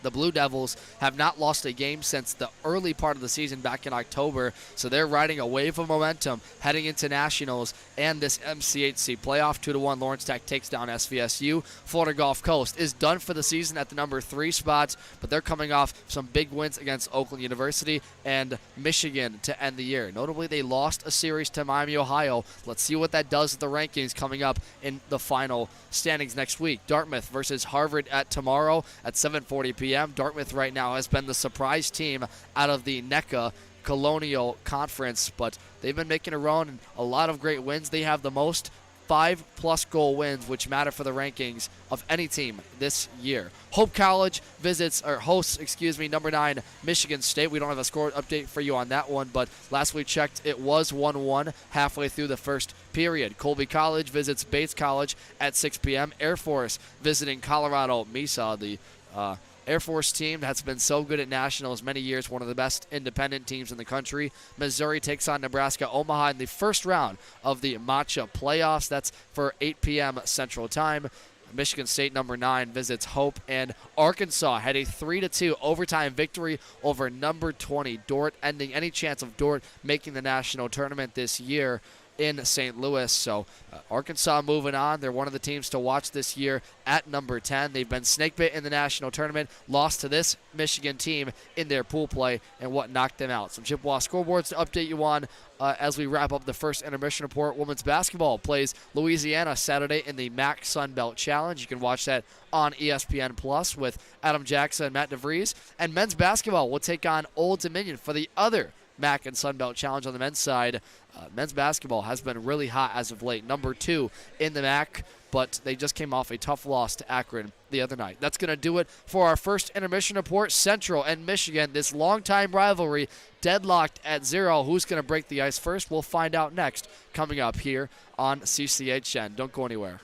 The Blue Devils have not lost a game since the early part of the season back in October, so they're riding a wave of momentum heading into Nationals and this MCHC playoff. 2-1 Lawrence Tech takes down SVSU. Florida Gulf Coast is done for the season at the number 3 spot, but they're coming off some big wins against Oakland University and Michigan to end the year. Notably, they lost a series to Miami, Ohio. Let's see what that does with the rankings coming up in the final standings next week. Dartmouth versus Harvard at tomorrow at 7:40 p.m. Dartmouth right now has been the surprise team out of the NECA Colonial Conference, but they've been making a run and a lot of great wins. They have the most 5+ goal wins, which matter for the rankings of any team this year. Hope College hosts number 9 Michigan State. We don't have a score update for you on that one, but last we checked, it was 1-1 halfway through the first period. Colby College visits Bates College at 6 p.m. Air Force visiting Colorado Mesa, the Air Force team that's been so good at nationals many years, one of the best independent teams in the country. Missouri takes on Nebraska Omaha in the first round of the Matcha playoffs. That's for 8 p.m. Central Time. Michigan State, number 9, visits Hope, and Arkansas had a 3-2 overtime victory over number 20 Dordt, ending any chance of Dordt making the national tournament this year in St. Louis. So Arkansas moving on. They're one of the teams to watch this year at number 10. They've been snakebit in the national tournament, lost to this Michigan team in their pool play, and what knocked them out. Some Chippewa scoreboards to update you on as we wrap up the first intermission report. Women's basketball plays Louisiana Saturday in the MAC Sun Belt Challenge. You can watch that on ESPN Plus with Adam Jackson and Matt DeVries. And men's basketball will take on Old Dominion for the other MAC and Sun Belt Challenge on the men's side. Men's basketball has been really hot as of late, number 2 in the MAC, but they just came off a tough loss to Akron the other night. That's going to do it for our first intermission report. Central and Michigan, this longtime rivalry, deadlocked at 0. Who's going to break the ice first? We'll find out next, coming up here on CCHN. Don't go anywhere.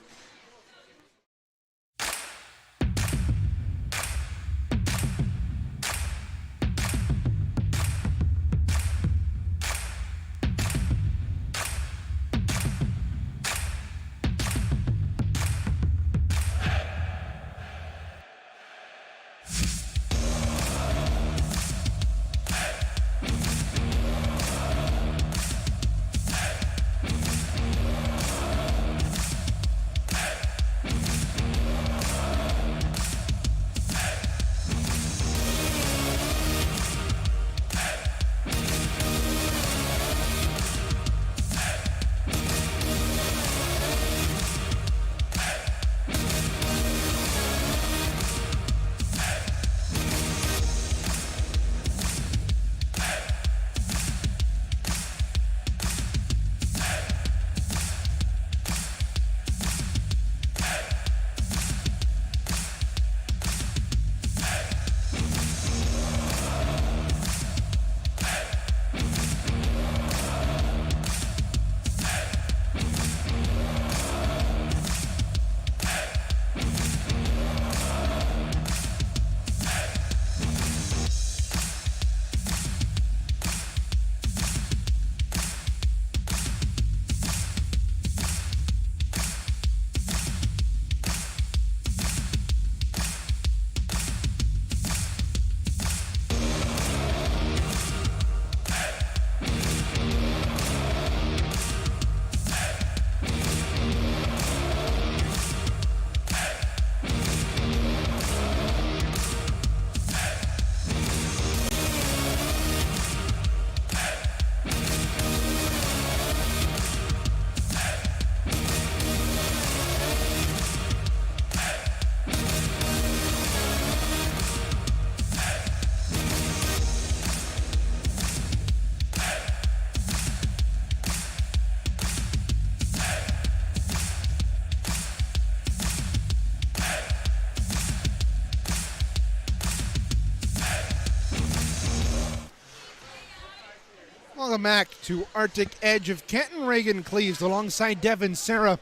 Welcome back to Arctic Edge of Kenton Reagan Cleves alongside Devin Sarah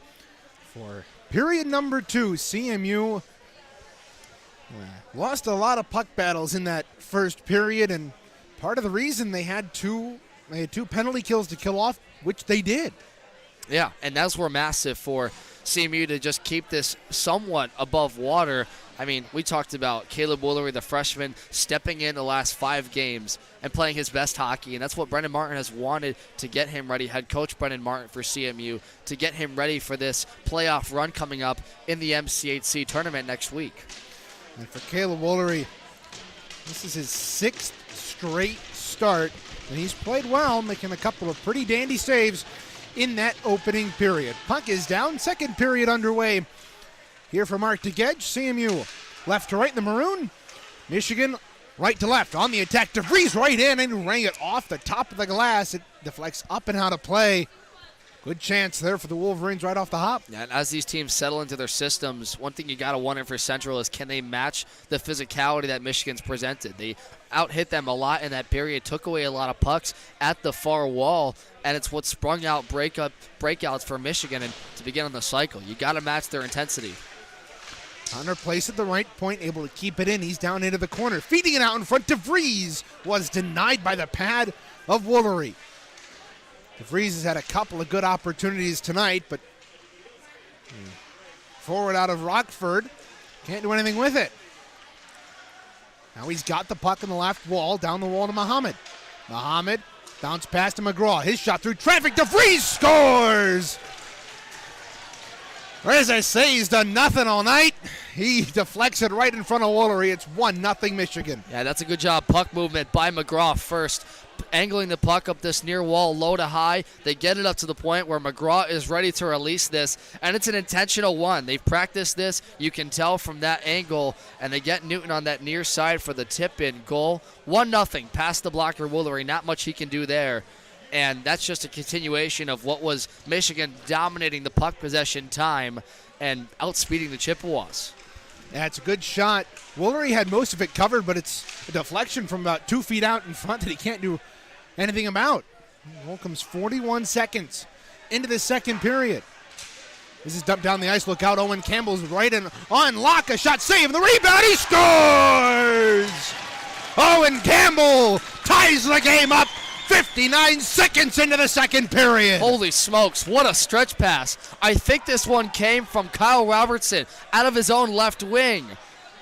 for period number 2. CMU lost a lot of puck battles in that first period, and part of the reason they had two penalty kills to kill off, which they did. Yeah, and those were massive for CMU to just keep this somewhat above water. I mean, we talked about Caleb Woolery, the freshman, stepping in the last 5 games and playing his best hockey, and that's what Brendan Martin has wanted to get him ready, head coach Brendan Martin for CMU, to get him ready for this playoff run coming up in the MCHC tournament next week. And for Caleb Woolery, this is his 6th straight start, and he's played well, making a couple of pretty dandy saves in that opening period. Puck is down, second period underway. Here for Mark DeGedge, CMU left to right in the maroon. Michigan right to left on the attack. DeVries right in and rang it off the top of the glass. It deflects up and out of play. Good chance there for the Wolverines right off the hop. Yeah, and as these teams settle into their systems, one thing you got to wonder for Central is can they match the physicality that Michigan's presented? They out-hit them a lot in that period, took away a lot of pucks at the far wall, and it's what sprung out breakouts for Michigan and to begin on the cycle. You got to match their intensity. Hunter placed at the right point, able to keep it in. He's down into the corner. Feeding it out in front. DeVries was denied by the pad of Woolery. DeVries has had a couple of good opportunities tonight, but forward out of Rockford can't do anything with it. Now he's got the puck in the left wall, down the wall to Muhammad. Muhammad bounce pass to McGraw. His shot through traffic. DeVries scores! Or as I say, he's done nothing all night. He deflects it right in front of Woolery. It's 1-0 Michigan. Yeah, that's a good job. Puck movement by McGraw first. Angling the puck up this near wall, low to high. They get it up to the point where McGraw is ready to release this, and it's an intentional one. They've practiced this. You can tell from that angle, and they get Newton on that near side for the tip-in goal. 1-0 past the blocker Woolery. Not much he can do there. And that's just a continuation of what was Michigan dominating the puck possession time and outspeeding the Chippewas. Yeah, it's a good shot. Woolery had most of it covered, but it's a deflection from about 2 feet out in front that he can't do anything about. Goal comes 41 seconds into the second period. This is dumped down the ice. Look out. Owen Campbell's right in on lock. A shot save. And the rebound. He scores! Owen Campbell ties the game up. 59 seconds into the second period. Holy smokes, what a stretch pass. I think this one came from Kyle Robertson out of his own left wing.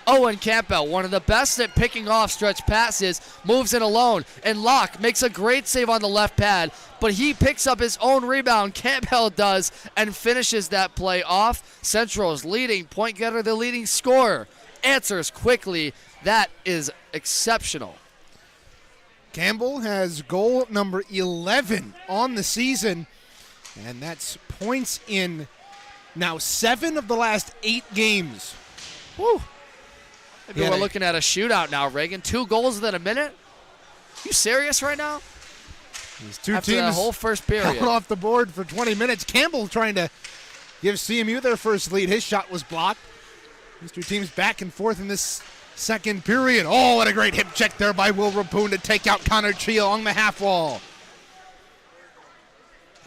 Owen Campbell, one of the best at picking off stretch passes, moves in alone. And Locke makes a great save on the left pad, but he picks up his own rebound, Campbell does, and finishes that play off. Central's leading point getter, the leading scorer, answers quickly. That is exceptional. Campbell has goal number 11 on the season, and that's points in now 7 of the last 8 games. Woo. Maybe we're looking at a shootout now, Reagan. 2 goals within a minute? You serious right now? These two After teams that whole first period. held off the board for 20 minutes. Campbell trying to give CMU their first lead. His shot was blocked. These two teams back and forth in this second period. Oh, what a great hip check there by Will Rapoon to take out Connor Chee along the half wall.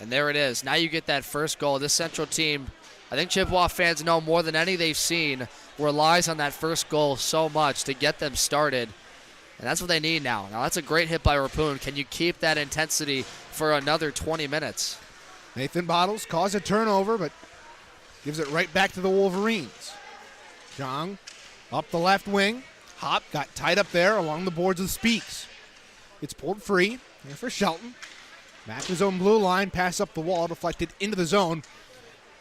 And there it is. Now you get that first goal. This Central team, I think Chippewa fans know more than any they've seen, relies on that first goal so much to get them started. And that's what they need now. Now that's a great hit by Rapoon. Can you keep that intensity for another 20 minutes? Nathan Bottles caused a turnover, but gives it right back to the Wolverines. Zhang up the left wing. Hop got tied up there along the boards of Speaks. It's pulled free here for Shelton. Back to his own blue line. Pass up the wall. Deflected into the zone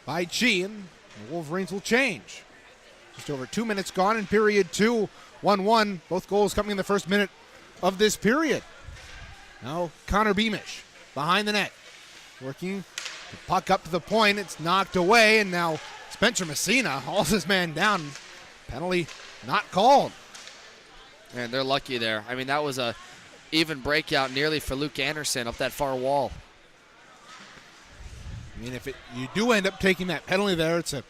by Chi. And the Wolverines will change. Just over 2 minutes gone in period 2. 1-1. Both goals coming in the first minute of this period. Now Connor Beamish behind the net. Working the puck up to the point. It's knocked away. And now Spencer Messina hauls his man down. Penalty not called. And they're lucky there. I mean, that was a even breakout nearly for Luke Anderson up that far wall. I mean, if you do end up taking that penalty there, it's a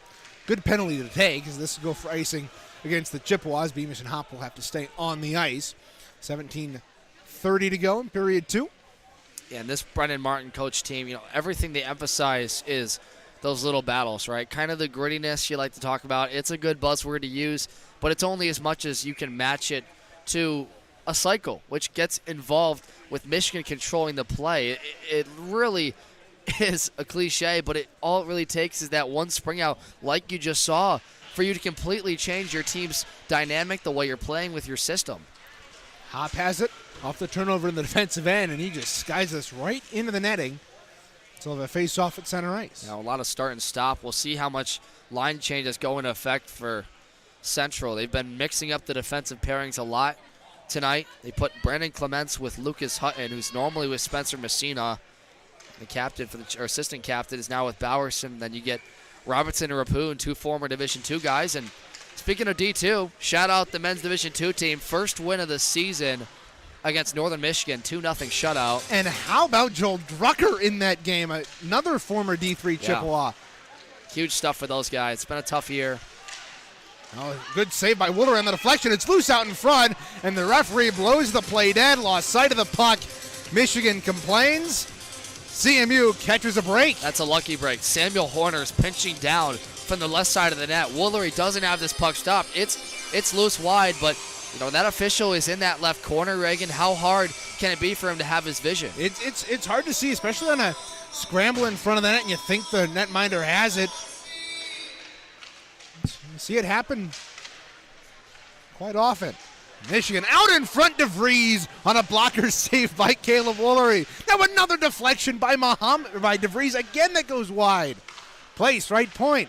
good penalty to take, because this will go for icing against the Chippewas. Beamish and Hop will have to stay on the ice. 17:30 to go in period 2. Yeah, and this Brendan Martin coach team, everything they emphasize is those little battles, right? Kind of the grittiness you like to talk about. It's a good buzzword to use, but it's only as much as you can match it to a cycle, which gets involved with Michigan controlling the play. It really is a cliche, but all it really takes is that one spring out, like you just saw, for you to completely change your team's dynamic, the way you're playing with your system. Hop has it off the turnover in the defensive end, and he just skies us right into the netting. So we'll have a face-off at center ice. Now, a lot of start and stop. We'll see how much line changes go into effect for Central. They've been mixing up the defensive pairings a lot tonight. They put Brandon Clements with Lucas Hutton, who's normally with Spencer Messina. The captain or assistant captain is now with Bowerson. Then you get Robertson and Rappoon, 2 former Division II guys. And speaking of D2, shout out the men's Division II team. First win of the season against Northern Michigan, 2-0 shutout. And how about Joel Drucker in that game, another former D3 Chippewa. Huge stuff for those guys. It's been a tough year. Oh, good save by Wooler on the deflection. It's loose out in front, and the referee blows the play dead. Lost sight of the puck. Michigan complains. CMU catches a break. That's a lucky break. Samuel Horner's pinching down from the left side of the net. Woolery doesn't have this puck stopped. It's loose wide, but that official is in that left corner, Reagan. How hard can it be for him to have his vision? It's hard to see, especially on a scramble in front of the net, and you think the netminder has it. You see it happen quite often. Michigan out in front, DeVries on a blocker save by Caleb Woolery. Now another deflection by DeVries again that goes wide. Place, right point.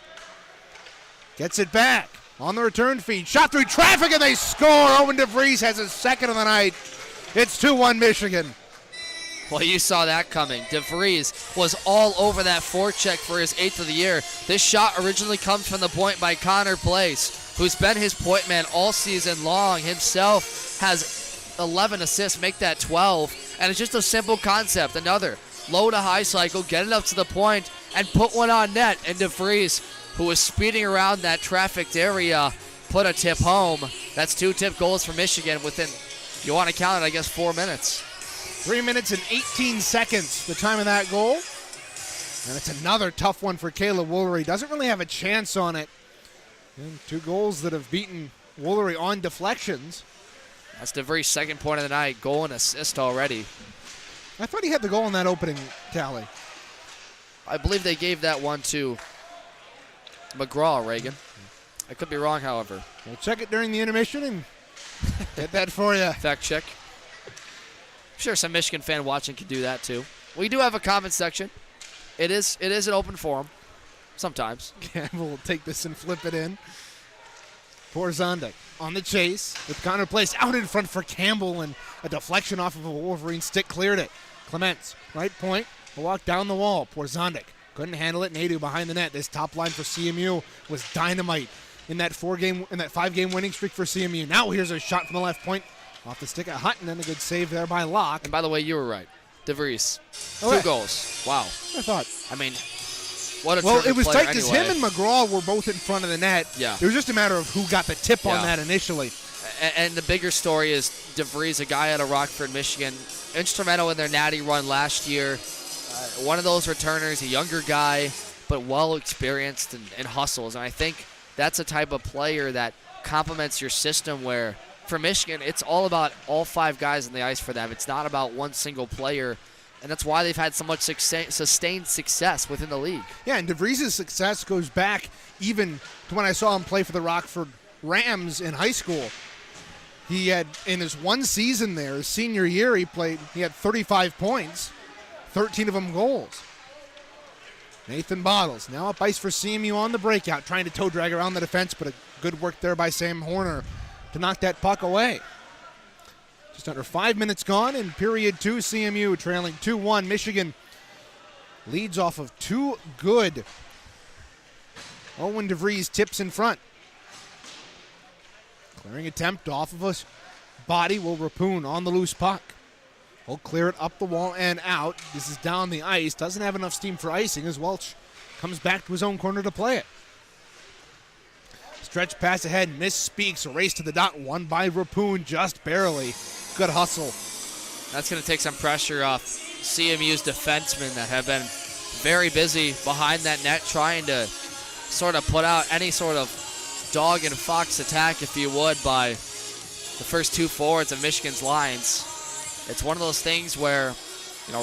Gets it back on the return feed. Shot through traffic and they score. Owen DeVries has his second of the night. It's 2-1 Michigan. Well, you saw that coming. DeVries was all over that forecheck for his 8th of the year. This shot originally comes from the point by Connor Place, who's been his point man all season long. Himself has 11 assists, make that 12. And it's just a simple concept. Another low to high cycle, get it up to the point, and put one on net. And DeVries, who was speeding around that trafficked area, put a tip home. That's 2 tip goals for Michigan within, you want to count it, I guess, 4 minutes. 3 minutes and 18 seconds, the time of that goal. And it's another tough one for Caleb Woolery. Doesn't really have a chance on it. And 2 goals that have beaten Woolery on deflections. That's DeVries' second point of the night, goal and assist already. I thought he had the goal in that opening tally. I believe they gave that one to McGraw, Reagan. I could be wrong, however. We'll check it during the intermission and get that for you. Fact check. I'm sure some Michigan fan watching could do that too. We do have a comment section. It is an open forum. Sometimes. Campbell will take this and flip it in. For Zondik on the chase with Connor Place out in front for Campbell, and a deflection off of a Wolverine stick cleared it. Clements, right point, a walk down the wall. Porzondik couldn't handle it. Nadu behind the net. This top line for CMU was dynamite in that 5-game winning streak for CMU. Now here's a shot from the left point off the stick of Hutton, and a good save there by Locke. And by the way, you were right. DeVries, 2 goals. Wow. I thought. I mean, what a well, terrific it was player tight because anyway. him and McGraw were both in front of the net. Yeah. It was just a matter of who got the tip on that initially. And the bigger story is DeVries, a guy out of Rockford, Michigan, instrumental in their natty run last year. One of those returners, a younger guy, but well experienced and hustles. And I think that's a type of player that complements your system where, for Michigan, it's all about all 5 guys on the ice for them. It's not about one single player. And that's why they've had so much sustained success within the league. Yeah, and DeVries' success goes back even to when I saw him play for the Rockford Rams in high school. He had, in his one season there, his senior year, he had 35 points, 13 of them goals. Nathan Bottles now up ice for CMU on the breakout, trying to toe drag around the defense, but a good work there by Sam Horner to knock that puck away. Just under 5 minutes gone in period 2. CMU trailing 2-1. Michigan leads off of 2 good Owen DeVries tips in front. Clearing attempt off of a body. Will Rappoon on the loose puck. Will clear it up the wall and out. This is down the ice. Doesn't have enough steam for icing as Welch comes back to his own corner to play it. Stretch pass ahead. Misspeaks. A race to the dot. Won by Rappoon just barely. Good hustle. That's going to take some pressure off CMU's defensemen that have been very busy behind that net trying to sort of put out any sort of dog and fox attack, if you would, by the first 2 forwards of Michigan's lines. It's one of those things where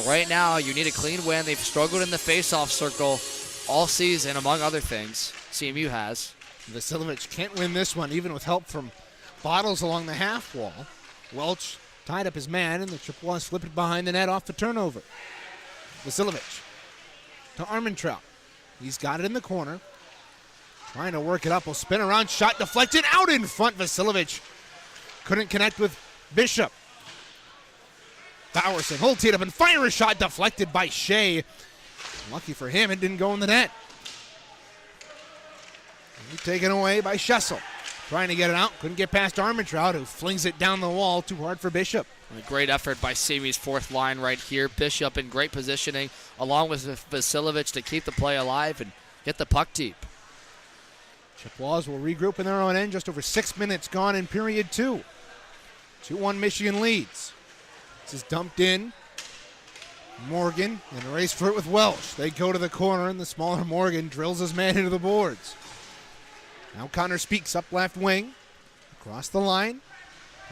right now you need a clean win. They've struggled in the face-off circle all season, among other things. CMU has. Vasiljevic can't win this one, even with help from Bottles along the half wall. Welch tied up his man, and the Chippewas slip it behind the net off the turnover. Vasiljevic to Armentrout. He's got it in the corner. Trying to work it up. Will spin around. Shot deflected. Out in front. Vasiljevic couldn't connect with Bishop. Bowerson holds it up and fire a shot deflected by Shea. Lucky for him, it didn't go in the net. Taken away by Schessel. Trying to get it out. Couldn't get past Armentrout, who flings it down the wall. Too hard for Bishop. A great effort by CMU's fourth line right here. Bishop in great positioning, along with Vasiljevic, to keep the play alive and get the puck deep. Chippewas will regroup in their own end. Just over 6 minutes gone in period 2. 2-1 Michigan leads. This is dumped in. Morgan in a race for it with Welsh. They go to the corner, and the smaller Morgan drills his man into the boards. Now Connor Speaks up left wing. Across the line.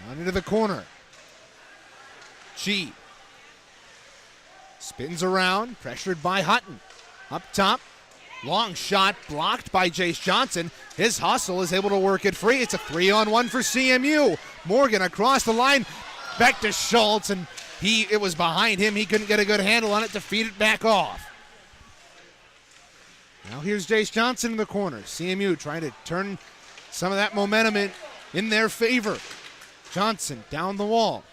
On into the corner. G. Spins around. Pressured by Hutton. Up top. Long shot blocked by Jace Johnson. His hustle is able to work it free. It's a 3-on-1 for CMU. Morgan across the line. Back to Schultz, and it was behind him. He couldn't get a good handle on it to feed it back off. Now here's Jace Johnson in the corner. CMU trying to turn some of that momentum in their favor. Johnson down the wall.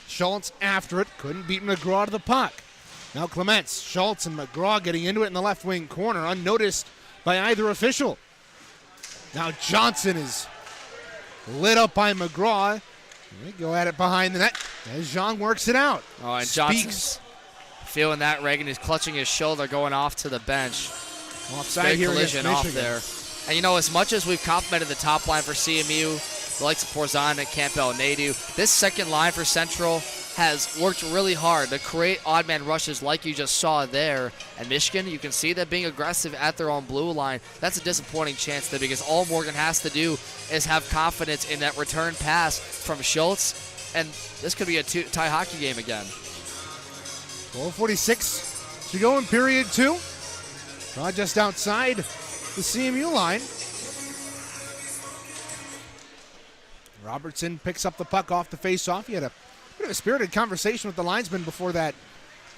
Schultz after it. Couldn't beat McGraw to the puck. Now Clements, Schultz, and McGraw getting into it in the left wing corner, unnoticed by either official. Now Johnson is lit up by McGraw. They go at it behind the net as Jean works it out. Oh, and Johnson's feeling that. Reagan is clutching his shoulder, going off to the bench. Offside here collision off there. And as much as we've complimented the top line for CMU, the likes of Porzanic, Campbell, Nadu, this second line for Central has worked really hard to create odd man rushes like you just saw there. And Michigan, you can see them being aggressive at their own blue line. That's a disappointing chance there, because all Morgan has to do is have confidence in that return pass from Schultz, and this could be a tie hockey game again. 12:46 to go in period 2. Draw just outside the CMU line. Robertson picks up the puck off the faceoff. He had a bit of a spirited conversation with the linesman before that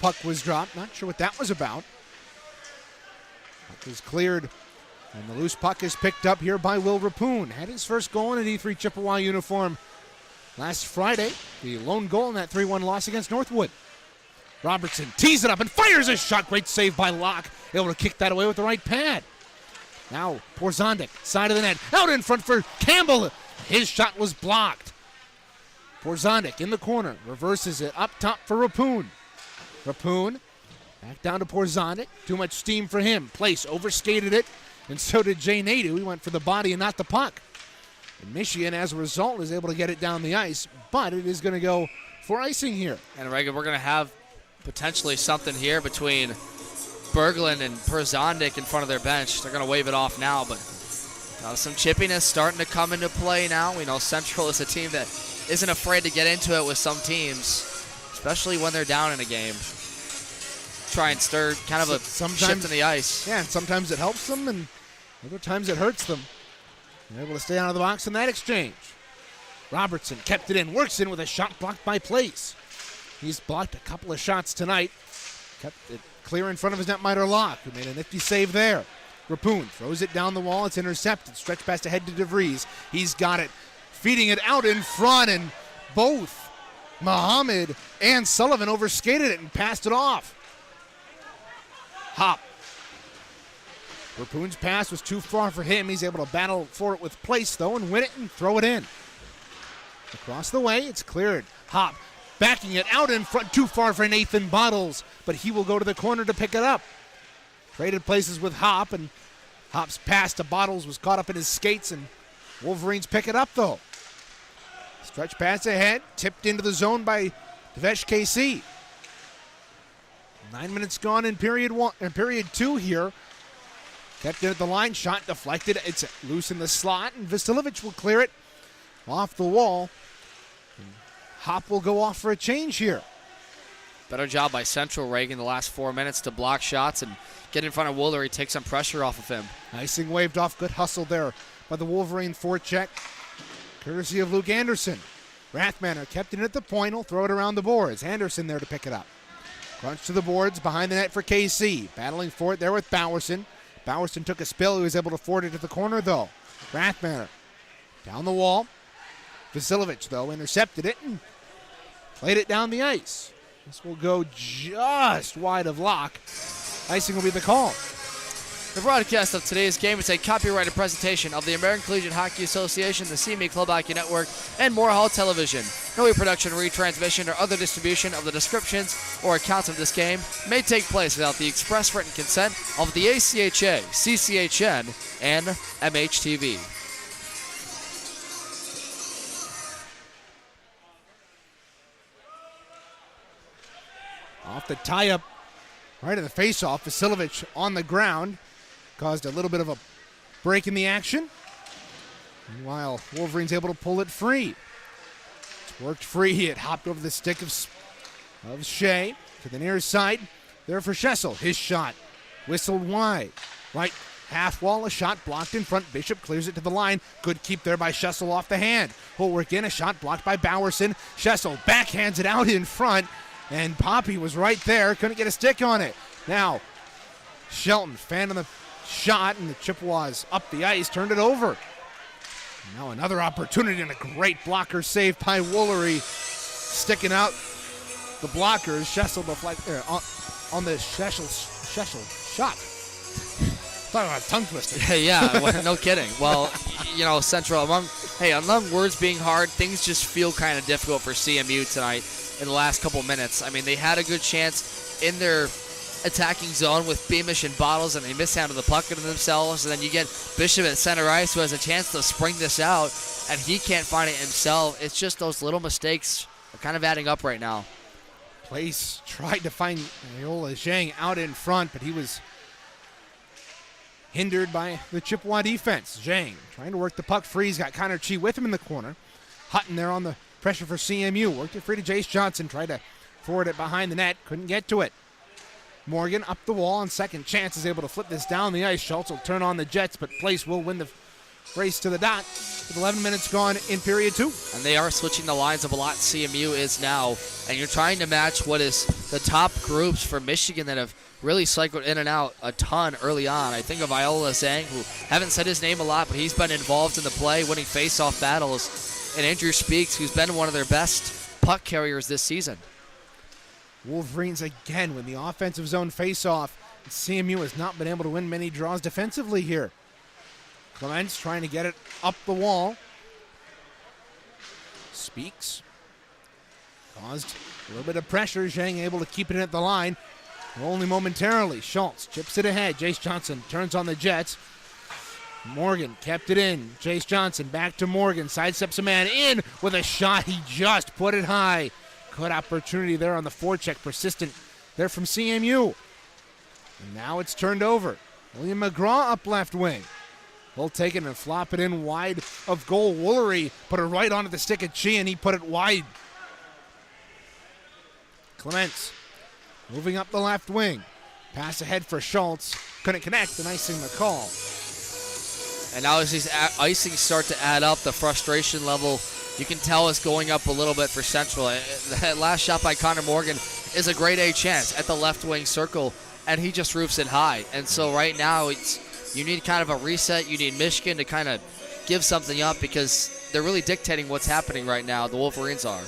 puck was dropped. Not sure what that was about. Puck is cleared, and the loose puck is picked up here by Will Rapoon. Had his first goal in an E3 Chippewa uniform last Friday. The lone goal in that 3-1 loss against Northwood. Robertson tees it up and fires a shot. Great save by Locke. Able to kick that away with the right pad. Now Porzanic, side of the net. Out in front for Campbell. His shot was blocked. Porzanic in the corner. Reverses it up top for Rapoon. Rapoon back down to Porzanic. Too much steam for him. Place overskated it. And so did Jay Nadu. He went for the body and not the puck. And Michigan, as a result, is able to get it down the ice. But it is going to go for icing here. And Reagan, we're going to have potentially something here between Berglund and Porzanic in front of their bench. They're going to wave it off now, but some chippiness starting to come into play now. We know Central is a team that isn't afraid to get into it with some teams, especially when they're down in a game. Try and stir kind of a shift in the ice. Yeah, and sometimes it helps them, and other times it hurts them. They're able to stay out of the box in that exchange. Robertson kept it in, works in with a shot blocked by Place. He's blocked a couple of shots tonight. Kept it clear in front of his netminder Locke, who made a nifty save there. Rapoon throws it down the wall. It's intercepted. Stretch pass ahead to DeVries. He's got it. Feeding it out in front, and both Muhammad and Sullivan overskated it and passed it off. Hop. Rapoon's pass was too far for him. He's able to battle for it with Place, though, and win it and throw it in. Across the way, it's cleared. Hop backing it out in front, too far for Nathan Bottles, but he will go to the corner to pick it up. Traded places with Hop, and Hop's pass to Bottles was caught up in his skates, and Wolverines pick it up, though. Stretch pass ahead, tipped into the zone by Devesh KC. 9 minutes gone in period 2 here. Kept it at the line, shot deflected. It's loose in the slot, and Vasiljevic will clear it off the wall. And Hop will go off for a change here. Better job by Central, Reagan, the last 4 minutes to block shots and get in front of Woolery, take some pressure off of him. Icing waved off. Good hustle there by the Wolverine forecheck, courtesy of Luke Anderson. Rathmanner kept it at the point. He'll throw it around the boards. Anderson there to pick it up. Crunch to the boards behind the net for KC. Battling for it there with Bowerson. Bowerson took a spill. He was able to forward it to the corner, though. Rathmanner down the wall. Vasilovich, though, intercepted it and played it down the ice. This will go just wide of Locke. Icing will be the call. The broadcast of today's game is a copyrighted presentation of the American Collegiate Hockey Association, the CME Club Hockey Network, and Moore Hall Television. No reproduction, retransmission, or other distribution of the descriptions or accounts of this game may take place without the express written consent of the ACHA, CCHN, and MHTV. Off the tie-up, right in the face-off, Vasilovich on the ground. Caused a little bit of a break in the action. Meanwhile, Wolverines able to pull it free. It's worked free. It hopped over the stick of Shea to the near side. There for Schessel. His shot whistled wide. Right half wall, a shot blocked in front. Bishop clears it to the line. Good keep there by Schessel off the hand. Holwork in, a shot blocked by Bowerson. Schessel backhands it out in front. And Poppy was right there. Couldn't get a stick on it. Now, Shelton fanning the shot, and the Chippewas up the ice, turned it over. Now another opportunity and a great blocker save by Woolery, sticking out the blockers. Schessel on the Schessel shot. Talking about a tongue twister. Yeah, well, no kidding. Well, Central, among words being hard, things just feel kind of difficult for CMU tonight in the last couple minutes. I mean, they had a good chance in their attacking zone with Beamish and Bottles, and they mishandled the puck into themselves. And then you get Bishop at center ice, who has a chance to spring this out, and he can't find it himself. It's just those little mistakes are kind of adding up right now. Place tried to find Iola Zhang out in front, but he was hindered by the Chippewa defense. Zhang trying to work the puck free. He's got Connor Chi with him in the corner. Hutton there on the pressure for CMU. Worked it free to Jace Johnson. Tried to forward it behind the net. Couldn't get to it. Morgan up the wall on second chance is able to flip this down the ice. Schultz will turn on the Jets, but Place will win the race to the dot with 11 minutes gone in period 2. And they are switching the lines up a lot. CMU is now, and you're trying to match what is the top groups for Michigan that have really cycled in and out a ton early on. I think of Iola Zhang, who haven't said his name a lot, but he's been involved in the play, winning face-off battles. And Andrew Speaks, who's been one of their best puck carriers this season. Wolverines again win the offensive zone face-off. CMU has not been able to win many draws defensively here. Clements trying to get it up the wall. Speaks. Caused a little bit of pressure. Zhang able to keep it at the line. Only momentarily. Schultz chips it ahead. Jace Johnson turns on the Jets. Morgan kept it in. Jace Johnson back to Morgan. Sidesteps a man in with a shot. He just put it high. Good opportunity there on the forecheck. Persistent there from CMU. And now it's turned over. William McGraw up left wing. He'll take it and flop it in wide of goal. Woolery put it right onto the stick of Chi, and he put it wide. Clements moving up the left wing. Pass ahead for Schultz. Couldn't connect, and icing the call. And now as these icings start to add up, the frustration level, you can tell, is going up a little bit for Central. That last shot by Connor Morgan is a grade A chance at the left wing circle, and he just roofs it high. And so right now, you need kind of a reset. You need Michigan to kind of give something up, because they're really dictating what's happening right now. The Wolverines are.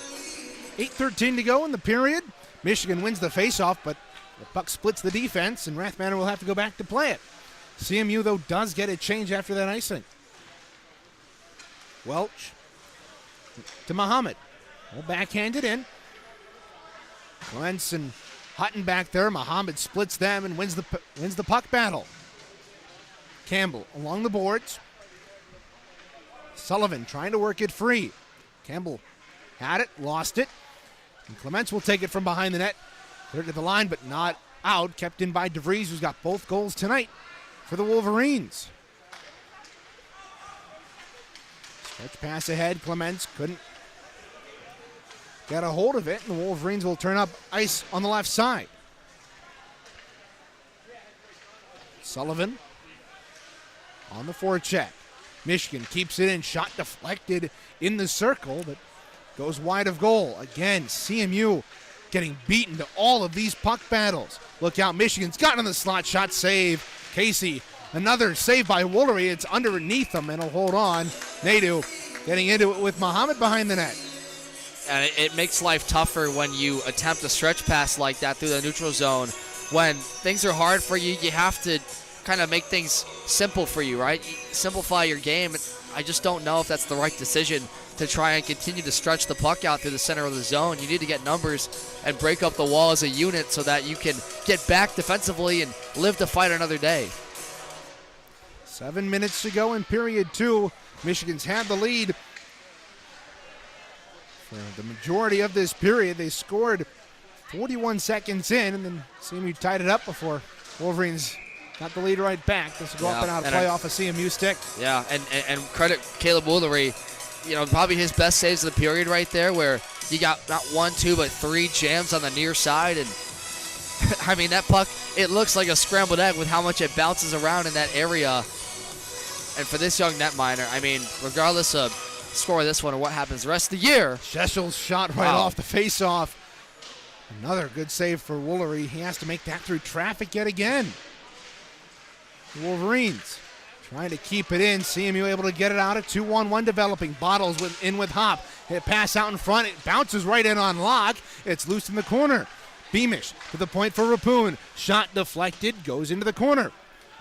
8:13 to go in the period. Michigan wins the faceoff, but the puck splits the defense, and Rathmanner will have to go back to play it. CMU, though, does get a change after that icing. Welch to Muhammad. Well, backhanded in. Clements and Hutton back there. Muhammad splits them and wins the puck battle. Campbell along the boards. Sullivan trying to work it free. Campbell had it, lost it. And Clements will take it from behind the net. Cleared to the line, but not out. Kept in by DeVries, who's got both goals tonight for the Wolverines. Stretch pass ahead. Clements couldn't get a hold of it, and the Wolverines will turn up ice on the left side. Sullivan on the forecheck. Michigan keeps it in, shot deflected in the circle, but goes wide of goal. Again, CMU getting beaten to all of these puck battles. Look out, Michigan's gotten in the slot, shot save. Casey, another save by Woolery. It's underneath them, and he'll hold on. Nadu getting into it with Muhammad behind the net. And it makes life tougher when you attempt a stretch pass like that through the neutral zone. When things are hard for you, you have to kind of make things simple for you, right? Simplify your game. I just don't know if that's the right decision to try and continue to stretch the puck out through the center of the zone. You need to get numbers and break up the wall as a unit so that you can get back defensively and live to fight another day. 7 minutes to go in period 2. Michigan's had the lead for the majority of this period. They scored 41 seconds in, and then CMU tied it up before Wolverines got the lead right back. This will go up and out of play off a CMU stick. Yeah, and credit Caleb Woolery. Probably his best saves of the period right there, where you got not 1, 2, but 3 jams on the near side. And I mean, that puck, it looks like a scrambled egg with how much it bounces around in that area. And for this young netminer, I mean, regardless of score of this one or what happens the rest of the year. Scheschel's shot right off the face-off. Another good save for Woolery. He has to make that through traffic yet again. The Wolverines trying to keep it in. CMU able to get it out. A 2-1-1 developing. Bottles in with Hop. Hit pass out in front. It bounces right in on Locke. It's loose in the corner. Beamish to the point for Rapoon. Shot deflected. Goes into the corner.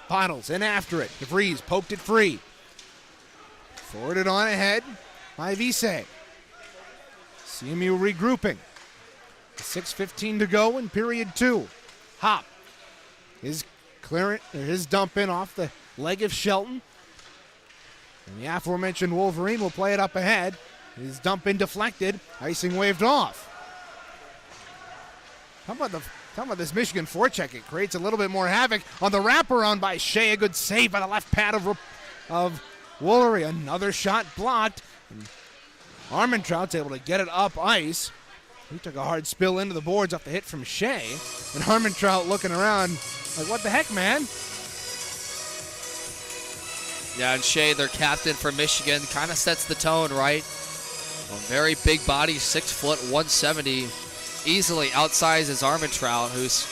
Bottles in after it. DeVries poked it free. Forwarded on ahead by Vise. CMU regrouping. 6:15 to go in period 2. Hop. His dump in off the leg of Shelton. And the aforementioned Wolverine will play it up ahead. His dump in deflected. Icing waved off. How about this Michigan forecheck? It creates a little bit more havoc on the wraparound by Shea. A good save by the left pad of Woolery. Another shot blocked. And Armentrout's able to get it up ice. He took a hard spill into the boards off the hit from Shea. And Armentrout looking around like, what the heck, man? Yeah, and Shea, their captain for Michigan, kind of sets the tone, right? A very big body, 6 foot, 170. Easily outsizes Armentrout, who's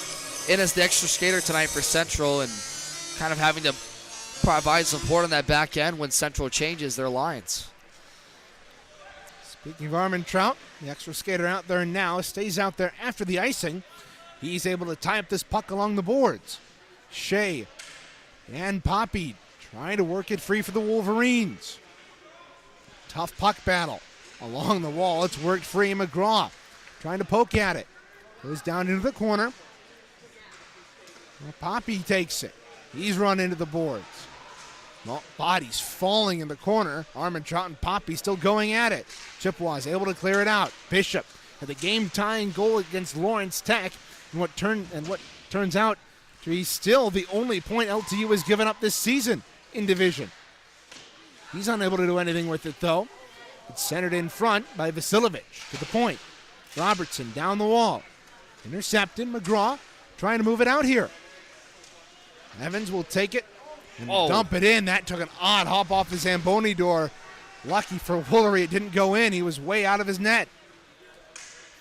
in as the extra skater tonight for Central and kind of having to provide support on that back end when Central changes their lines. Speaking of Armentrout, the extra skater out there now, stays out there after the icing. He's able to tie up this puck along the boards. Shea and Poppy trying to work it free for the Wolverines. Tough puck battle along the wall. It's worked free. McGraw trying to poke at it. Goes down into the corner. Well, Poppy takes it. He's run into the boards. Well, bodies falling in the corner. Armentrout and Poppy still going at it. Chippewas able to clear it out. Bishop had the game-tying goal against Lawrence Tech, and what turns out to be still the only point LTU has given up this season in division. He's unable to do anything with it, though. It's centered in front by Vasilevich to the point. Robertson down the wall. Intercepted. McGraw trying to move it out here. Evans will take it and dump it in. That took an odd hop off the Zamboni door. Lucky for Woolery, it didn't go in. He was way out of his net.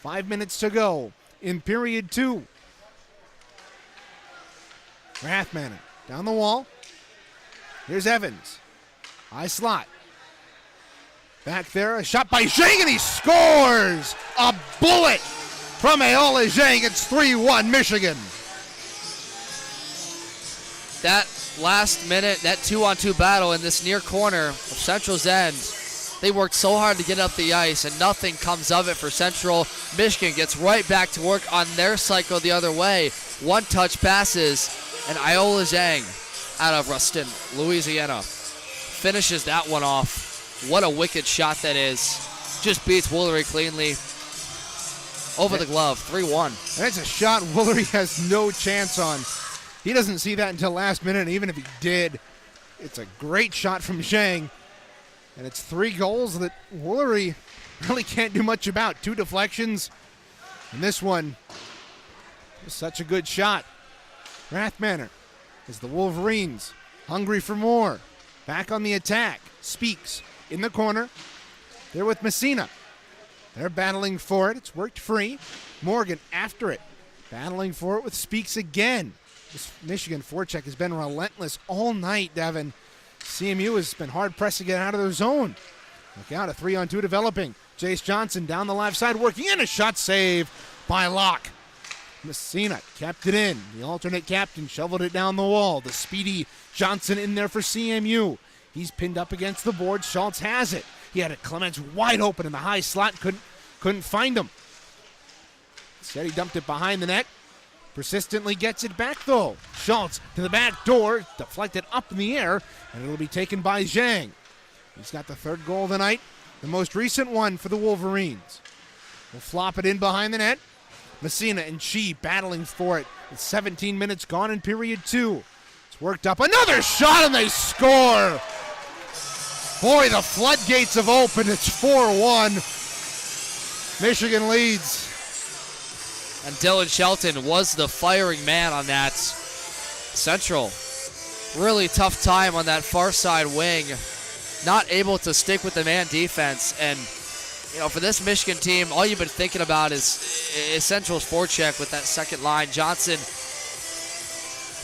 5 minutes to go in period 2. Rathmann down the wall. Here's Evans. High slot. Back there, a shot by Zhang, and he scores! A bullet from Aola Zhang. It's 3-1 Michigan. That last minute, that 2-on-2 battle in this near corner of Central's end, they worked so hard to get up the ice, and nothing comes of it for Central. Michigan gets right back to work on their cycle the other way. One-touch passes, and Aola Zhang out of Ruston, Louisiana, finishes that one off. What a wicked shot that is. Just beats Woolery cleanly. Over the glove, 3-1. That's a shot Woolery has no chance on. He doesn't see that until last minute, and even if he did, it's a great shot from Zhang. And it's 3 goals that Woolery really can't do much about. 2 deflections. And this one was such a good shot. Rathmanner, as the Wolverines, hungry for more. Back on the attack. Speaks in the corner. They're with Messina. They're battling for it. It's worked free. Morgan after it. Battling for it with Speaks again. This Michigan forecheck has been relentless all night, Devin. CMU has been hard-pressed to get out of their zone. Look out, a 3-on-2 developing. Jace Johnson down the left side working in. A shot save by Locke. Messina kept it in. The alternate captain shoveled it down the wall. The speedy Johnson in there for CMU. He's pinned up against the board. Schultz has it. He had a Clements wide open in the high slot. Couldn't find him. Instead, he dumped it behind the net. Persistently gets it back, though. Schultz to the back door. Deflected up in the air, and it'll be taken by Zhang. He's got the 3rd goal of the night. The most recent one for the Wolverines. We'll flop it in behind the net. Messina and Chi battling for it. With 17 minutes gone in period 2. It's worked up. Another shot, and they score! Boy, the floodgates have opened. It's 4-1. Michigan leads. And Dylan Shelton was the firing man on that. Central, really tough time on that far side wing. Not able to stick with the man defense. And, for this Michigan team, all you've been thinking about is Central's forecheck with that second line. Johnson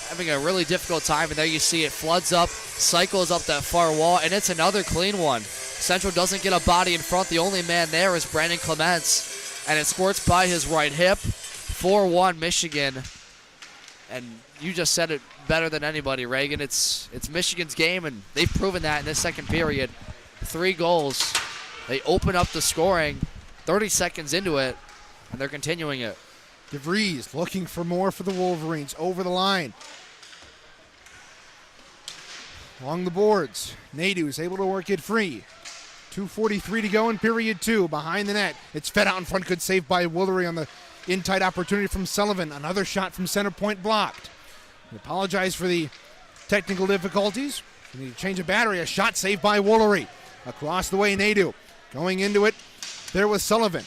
having a really difficult time, and there you see it floods up, cycles up that far wall, and it's another clean one. Central doesn't get a body in front. The only man there is Brandon Clements, and it squirts by his right hip. 4-1 Michigan, and you just said it better than anybody, Reagan. It's Michigan's game, and they've proven that in this second period. 3 goals. They open up the scoring 30 seconds into it, and they're continuing it. DeVries looking for more for the Wolverines. Over the line. Along the boards. Nadu is able to work it free. 2:43 to go in period 2. Behind the net. It's fed out in front. Good save by Woolery on the in-tight opportunity from Sullivan. Another shot from center point blocked. We apologize for the technical difficulties. We need to change a battery. A shot saved by Woolery. Across the way, Nadu. Going into it. There was Sullivan.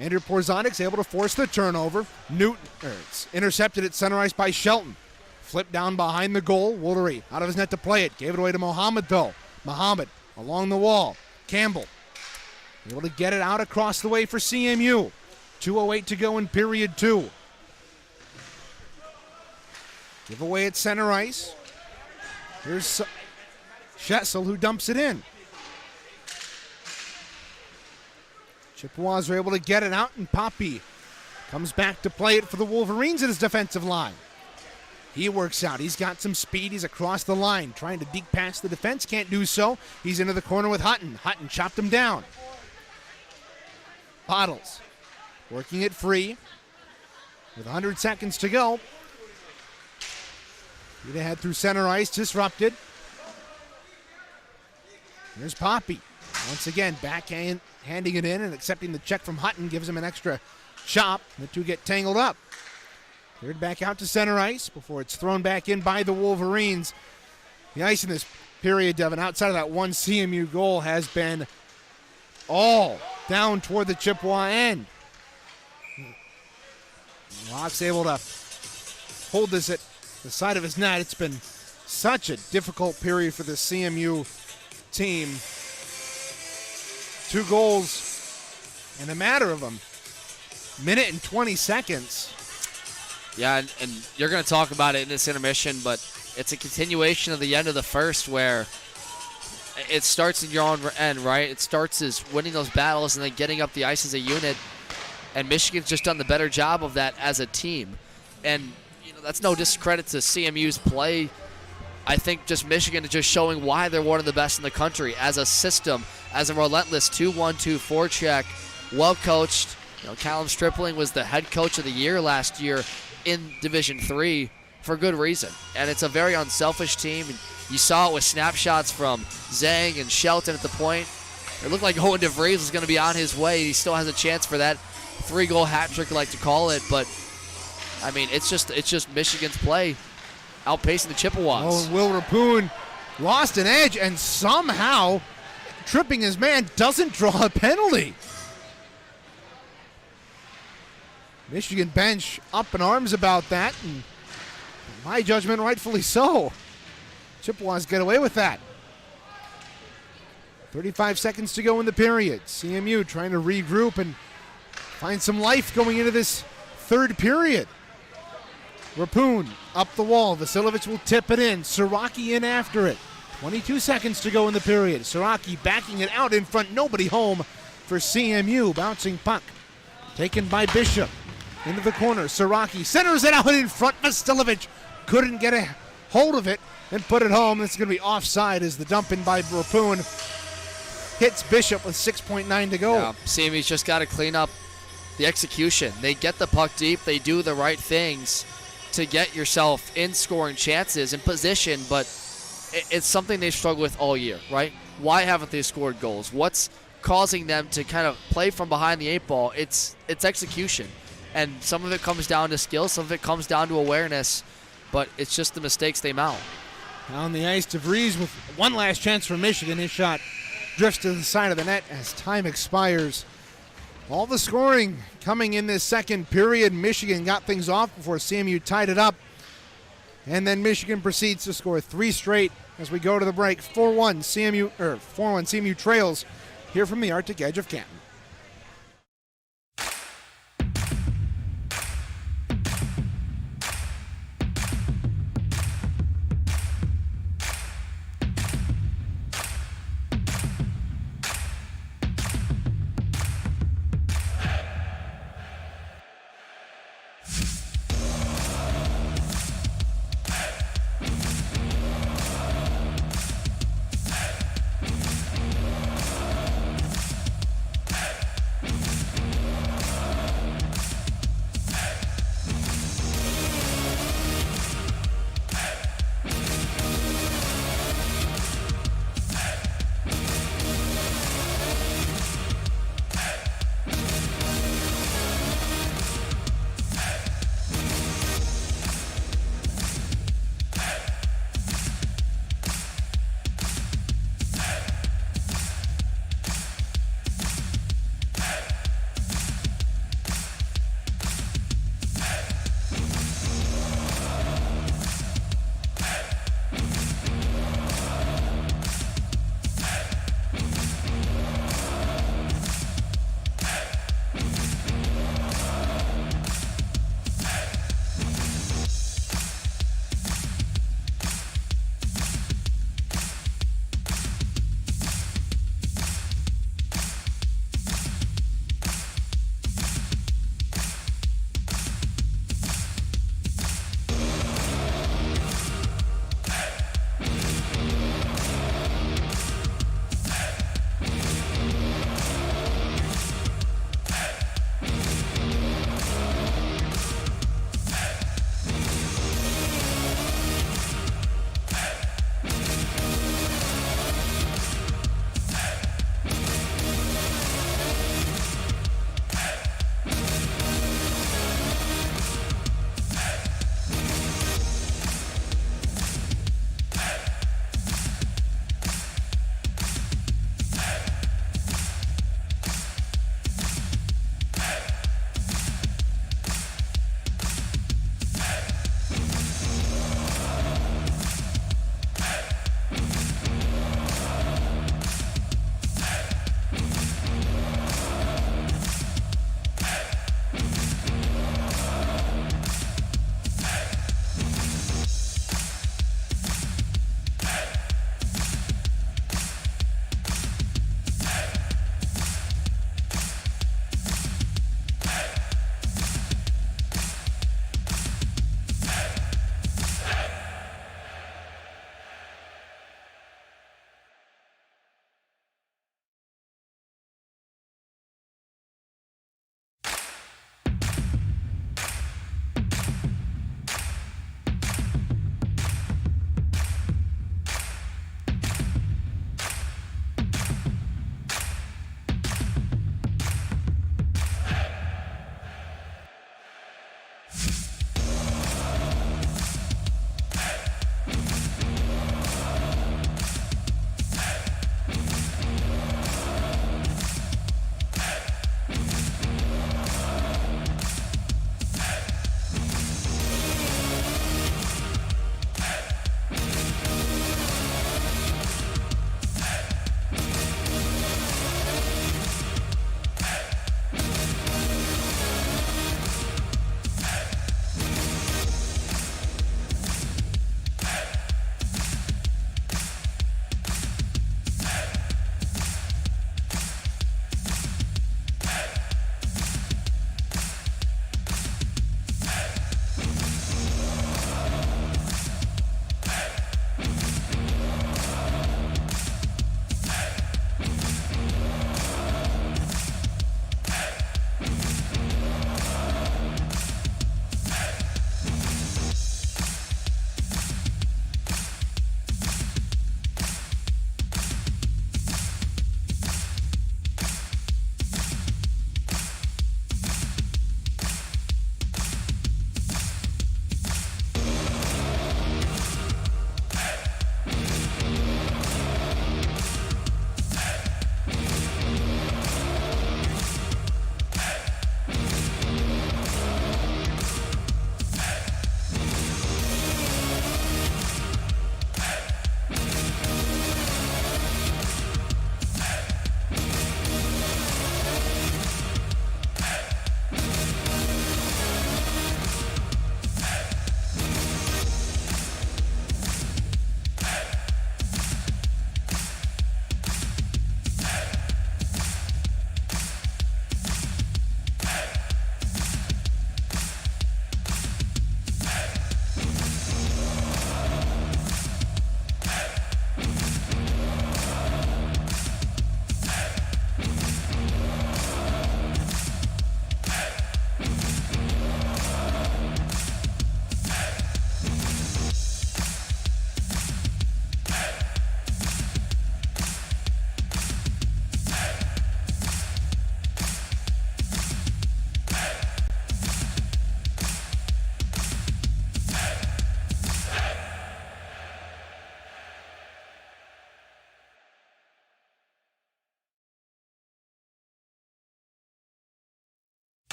Andrew Porzanick's able to force the turnover. It's intercepted at center ice by Shelton. Flipped down behind the goal. Woolery out of his net to play it. Gave it away to Mohammed, though. Mohammed along the wall. Campbell able to get it out across the way for CMU. 2:08 to go in period 2. Give away at center ice. Here's Schessel who dumps it in. Chippewas are able to get it out, and Poppy comes back to play it for the Wolverines at his defensive line. He works out. He's got some speed. He's across the line, trying to deke past the defense. Can't do so. He's into the corner with Hutton. Hutton chopped him down. Bottles working it free with 100 seconds to go. Feed ahead through center ice, disrupted. Here's Poppy. Once again, handing it in and accepting the check from Hutton gives him an extra chop. The two get tangled up. Cleared back out to center ice before it's thrown back in by the Wolverines. The ice in this period, Devin, outside of that one CMU goal, has been all down toward the Chippewa end. Locke's able to hold this at the side of his net. It's been such a difficult period for the CMU team. 2 goals in a matter of a minute and 20 seconds. Yeah, and you're going to talk about it in this intermission, but it's a continuation of the end of the first where it starts in your own end, right? It starts as winning those battles and then getting up the ice as a unit, and Michigan's just done the better job of that as a team. And that's no discredit to CMU's play. I think just Michigan is just showing why they're one of the best in the country as a system, as a relentless 2-1-2 forecheck, well coached. Callum Stripling was the head coach of the year last year in Division III for good reason. And it's a very unselfish team. And you saw it with snapshots from Zhang and Shelton at the point. It looked like Owen DeVries was going to be on his way. He still has a chance for that 3-goal hat trick, I like to call it. But, I mean, it's just Michigan's play outpacing the Chippewas. Oh, Will Rapoon lost an edge and somehow tripping his man, doesn't draw a penalty. Michigan bench up in arms about that, and in my judgment, rightfully so. Chippewas get away with that. 35 seconds to go in the period. CMU trying to regroup and find some life going into this third period. Rapoon up the wall. Vasilovic will tip it in. Siraki in after it. 22 seconds to go in the period. Siraki backing it out in front. Nobody home for CMU. Bouncing puck taken by Bishop. Into the corner. Siraki centers it out in front. Vasilovic couldn't get a hold of it and put it home. This is going to be offside as the dump in by Rapoon hits Bishop with 6.9 to go. Yeah, CMU's just got to clean up the execution. They get the puck deep. They do the right things to get yourself in scoring chances and position, but it's something they struggle with all year, right? Why haven't they scored goals? What's causing them to kind of play from behind the 8 ball? It's execution. And some of it comes down to skill, some of it comes down to awareness, but it's just the mistakes they mount. On the ice, DeVries with one last chance for Michigan. His shot drifts to the side of the net as time expires. All the scoring coming in this second period. Michigan got things off before CMU tied it up. And then Michigan proceeds to score 3 straight as we go to the break. 4-1 CMU trails here from the Arctic Edge of Canton.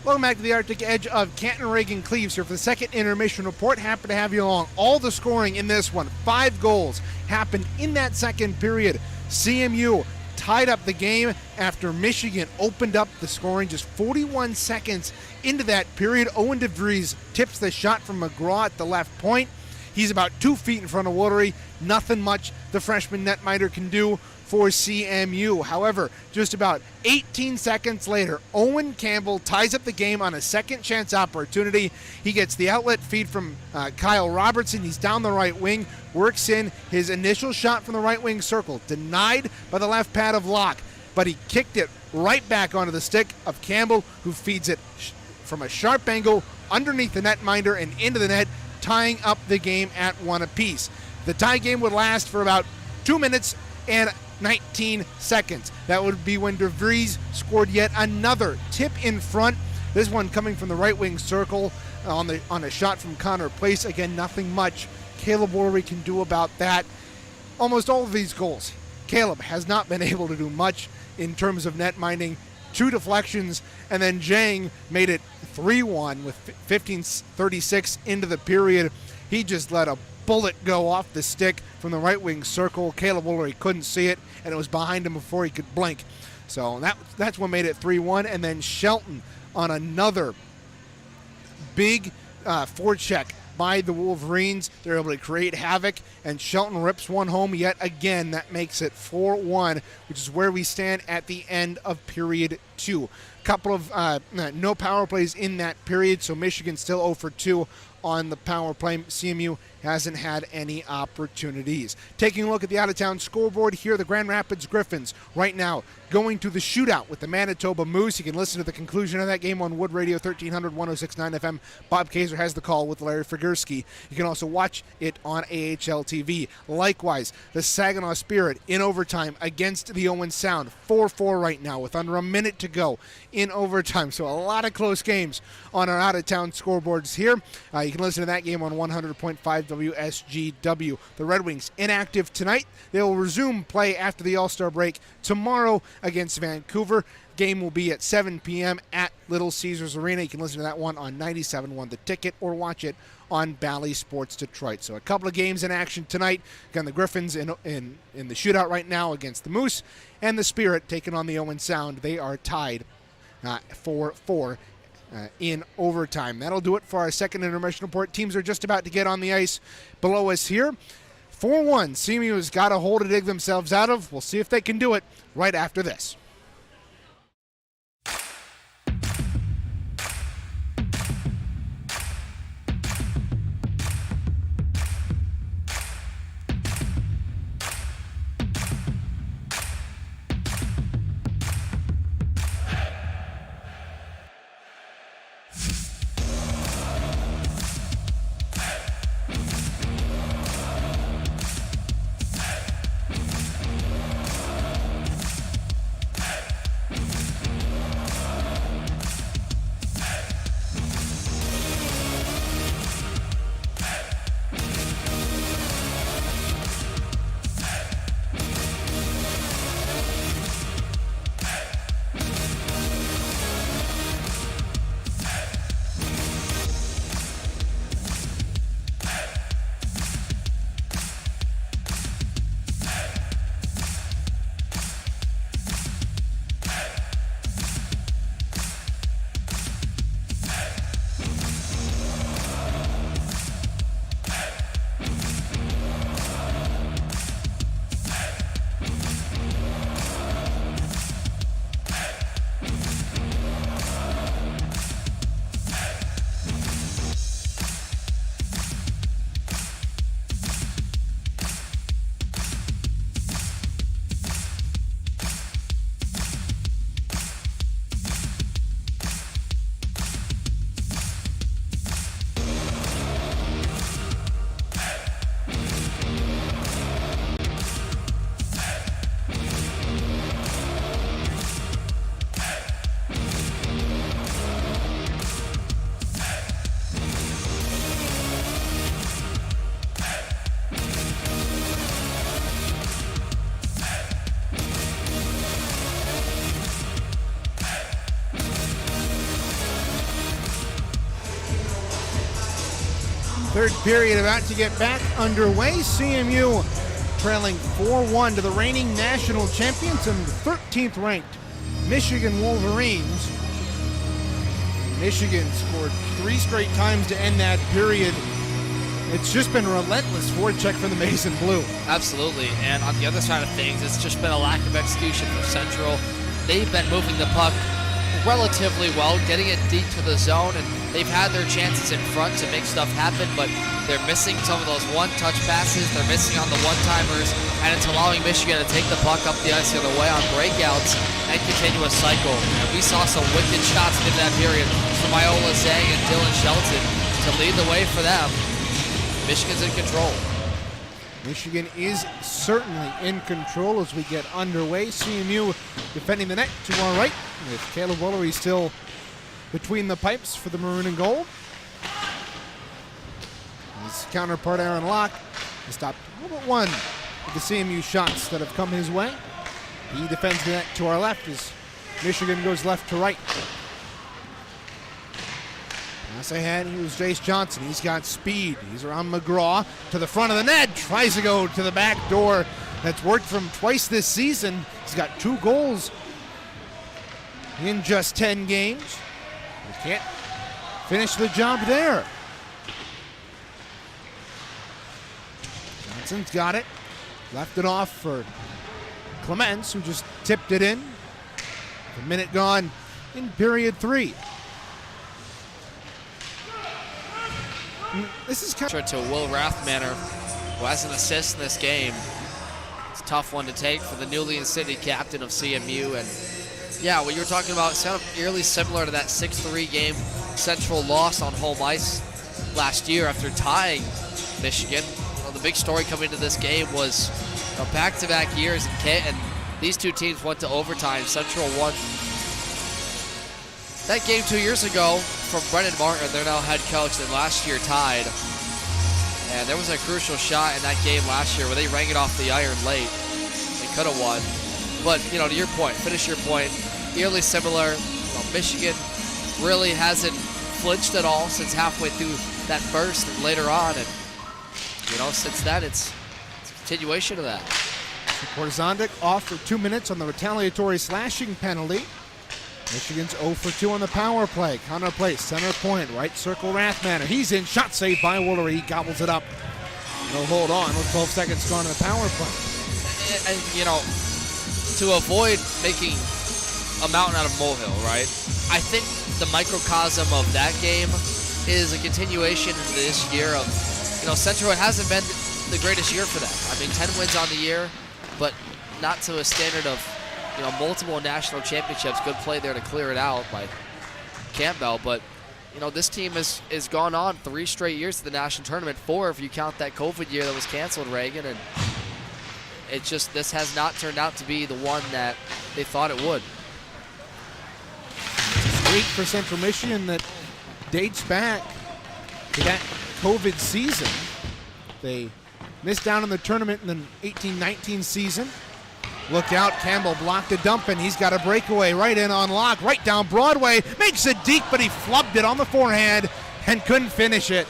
Welcome back to the Arctic Edge of Canton, Reagan, Cleves here for the second intermission report. Happy to have you along. All the scoring in this one, 5 goals, happened in that second period. CMU tied up the game after Michigan opened up the scoring just 41 seconds into that period. Owen DeVries tips the shot from McGraw at the left point. He's about 2 feet in front of Wolverine. Nothing much the freshman netminder can do for CMU. However, just about 18 seconds later, Owen Campbell ties up the game on a second chance opportunity. He gets the outlet feed from Kyle Robertson. He's down the right wing, works in his initial shot from the right wing circle, denied by the left pad of Locke, but he kicked it right back onto the stick of Campbell, who feeds it from a sharp angle underneath the netminder and into the net, tying up the game at 1 apiece. The tie game would last for about 2 minutes and 19 seconds. That would be when DeVries scored yet another tip in front. This one coming from the right wing circle on a shot from Connor Place. Again, nothing much Caleb Worley can do about that. Almost all of these goals, Caleb has not been able to do much in terms of net minding. 2 deflections, and then Jang made it 3-1 with 15:36 into the period. He just let a bullet go off the stick from the right wing circle. Caleb Woolery couldn't see it, and it was behind him before he could blink. So that's what made it 3-1. And then Shelton on another big forecheck by the Wolverines. They're able to create havoc, and Shelton rips one home yet again. That makes it 4-1, which is where we stand at the end of period 2. Couple of no power plays in that period, so Michigan still 0 for 2 on the power play. CMU hasn't had any opportunities. Taking a look at the out-of-town scoreboard here, the Grand Rapids Griffins right now going to the shootout with the Manitoba Moose. You can listen to the conclusion of that game on Wood Radio 1300, 106.9 FM. Bob Kaiser has the call with Larry Frigurski. You can also watch it on AHL TV. Likewise, the Saginaw Spirit in overtime against the Owen Sound. 4-4 right now with under a minute to go in overtime. So a lot of close games on our out-of-town scoreboards here. You can listen to that game on 100.5 WSGW. The Red Wings inactive tonight. They will resume play after the All-Star break tomorrow against Vancouver. Game will be at 7 p.m. at Little Caesars Arena. You can listen to that one on 97.1 The Ticket or watch it on Bally Sports Detroit. So a couple of games in action tonight. Again, the Griffins in the shootout right now against the Moose, and the Spirit taking on the Owen Sound. They are tied 4-4 in overtime. That'll do it for our second intermission report. Teams are just about to get on the ice below us here. 4-1. CMU has got a hole to dig themselves out of. We'll see if they can do it right after this. Third period about to get back underway. CMU trailing 4-1 to the reigning national champions and the 13th ranked Michigan Wolverines. Michigan scored 3 straight times to end that period. It's just been relentless forecheck from the Mason Blue. Absolutely, and on the other side of things, it's just been a lack of execution for Central. They've been moving the puck relatively well, getting it deep to the zone, and they've had their chances in front to make stuff happen, but they're missing some of those one-touch passes, they're missing on the one-timers, and it's allowing Michigan to take the puck up the ice the other way on breakouts and continue a cycle. And we saw some wicked shots in that period from Iola Zhang and Dylan Shelton to lead the way for them. Michigan's in control. Michigan is certainly in control as we get underway. CMU defending the net to our right, with Caleb Woolery still between the pipes for the maroon and gold. His counterpart Aaron Locke has stopped all but one of the CMU shots that have come his way. He defends the net to our left as Michigan goes left to right. Pass ahead, here's Jace Johnson. He's got speed. He's around McGraw to the front of the net. Tries to go to the back door. That's worked for him twice this season. He's got 2 goals in just 10 games. He can't finish the job there. Johnson's got it. Left it off for Clements, who just tipped it in. A minute gone in period 3. This is kind of To Will Rathmanner, who has an assist in this game. It's a tough one to take for the newly instated captain of CMU. And yeah, what you were talking about sounded eerily similar to that 6-3 game Central loss on home ice last year after tying Michigan. You know, the big story coming into this game was back-to-back years, and these two teams went to overtime. Central won that game 2 years ago from Brendan Martin, their now head coach, and last year tied. And there was a crucial shot in that game last year where they rang it off the iron late. They could have won. But, you know, to your point, finish your point, eerily similar. Michigan really hasn't flinched at all since halfway through that first and later on. And, you know, since then, it's a continuation of that. Porzondik off for 2 minutes on the retaliatory slashing penalty. Michigan's 0 for 2 on the power play. Counter play, center point, right circle Rathmanner. He's in, shot saved by Woolery. He gobbles it up. No hold on with 12 seconds gone in the power play. And, you know, to avoid making a mountain out of molehill, right? I think the microcosm of that game is a continuation of this year of, you know, Central hasn't been the greatest year for them. I mean, 10 wins on the year, but not to a standard of, you know, multiple national championships. Good play there to clear it out by Campbell. But, you know, this team has gone on 3 straight years to the national tournament, 4 if you count that COVID year that was canceled, Reagan. And it's just, this has not turned out to be the one that they thought it would. Streak for Central Michigan that dates back to that COVID season. They missed out on the tournament in the 18-19 season. Look out, Campbell blocked a dump, and he's got a breakaway right in on Locke, right down Broadway. Makes it deep, but he flubbed it on the forehand and couldn't finish it.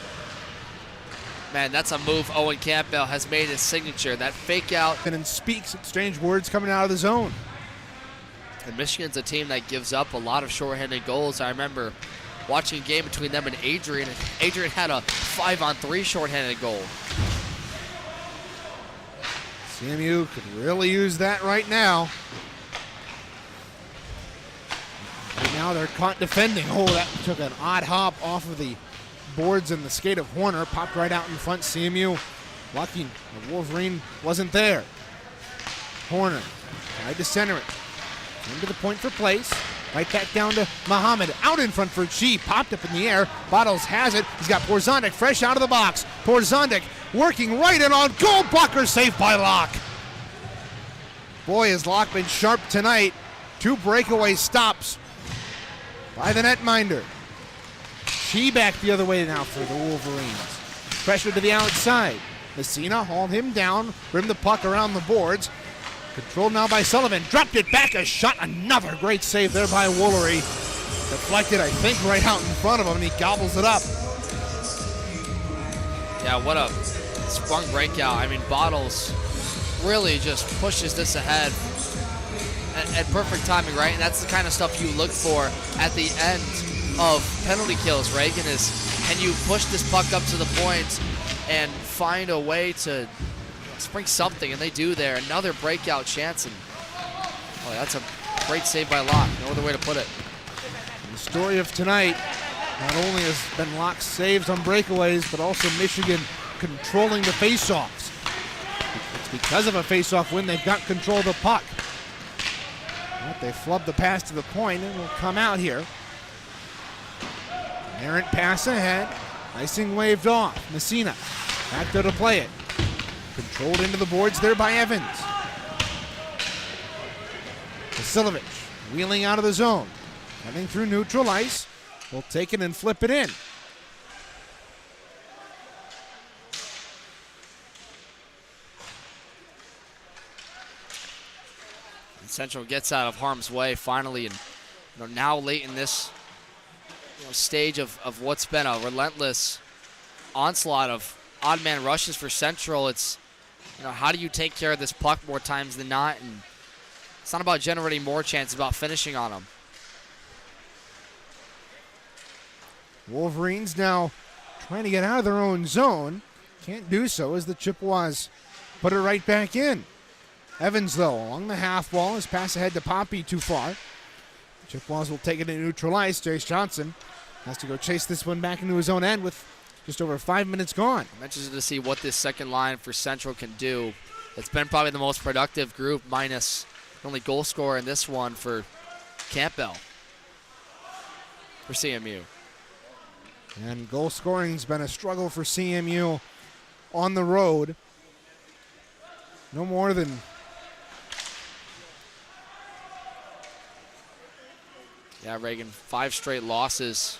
Man, that's a move Owen Campbell has made his signature. That fake out. And then speaks strange words coming out of the zone. And Michigan's a team that gives up a lot of shorthanded goals. I remember watching a game between them and Adrian. Adrian had a 5-on-3 shorthanded goal. CMU could really use that right now. Right now they're caught defending. Oh, that took an odd hop off of the boards and the skate of Horner. Popped right out in front. CMU lucky the Wolverine wasn't there. Horner tried to center it. Into the point for place. Right back down to Muhammad. Out in front for Chi. Popped up in the air. Bottles has it. He's got Porzondik fresh out of the box. Porzondik working right in on goal. Blocker saved by Locke. Boy, has Locke been sharp tonight. 2 breakaway stops by the netminder. Chi back the other way now for the Wolverines. Pressure to the outside. Messina hauled him down. Rimmed the puck around the boards. Controlled now by Sullivan. Dropped it back. A shot. Another great save there by Woolery. Deflected, I think, right out in front of him, and he gobbles it up. Yeah, what a sprung breakout. I mean, Bottles really just pushes this ahead at perfect timing, right? And that's the kind of stuff you look for at the end of penalty kills, Reagan, is can you push this puck up to the point and find a way to spring something, and they do there. Another breakout chance, and oh, that's a great save by Locke. No other way to put it. The story of tonight not only has been Locke's saves on breakaways, but also Michigan controlling the faceoffs. It's because of a faceoff win they've got control of the puck. But they flubbed the pass to the point and will come out here. An errant pass ahead. Icing waved off. Messina back there to play it. Controlled into the boards there by Evans. Vasilovic wheeling out of the zone. Heading through neutral ice. Will take it and flip it in. Central gets out of harm's way finally, and now late in this stage of what's been a relentless onslaught of odd man rushes for Central. It's how do you take care of this puck more times than not, and it's not about generating more chances, it's about finishing on them. Wolverines now trying to get out of their own zone. Can't do so as the Chippewas put it right back in. Evans, though, along the half wall. His pass ahead to Poppy too far. Chippewas will take it to neutral ice. Jace Johnson has to go chase this one back into his own end with just over 5 minutes gone. I'm interested to see what this second line for Central can do. It's been probably the most productive group, minus the only goal scorer in this one for Campbell for CMU. And goal scoring's been a struggle for CMU on the road. No more than Reagan, 5 straight losses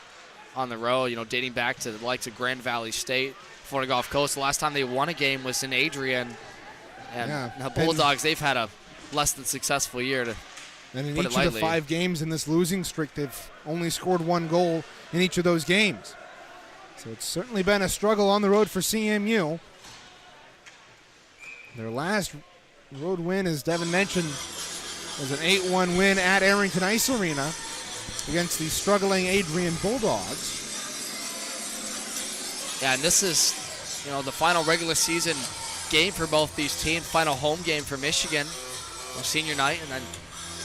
on the road, dating back to the likes of Grand Valley State, Florida Gulf Coast. The last time they won a game was in Adrian. And the Bulldogs, they've had a less than successful year to And in put each it lightly. of the 5 games in this losing streak, they've only scored 1 goal in each of those games. So it's certainly been a struggle on the road for CMU. Their last road win, as Devin mentioned, was an 8-1 win at Arrington Ice Arena against the struggling Adrian Bulldogs. Yeah, and this is, the final regular season game for both these teams, final home game for Michigan on senior night, and then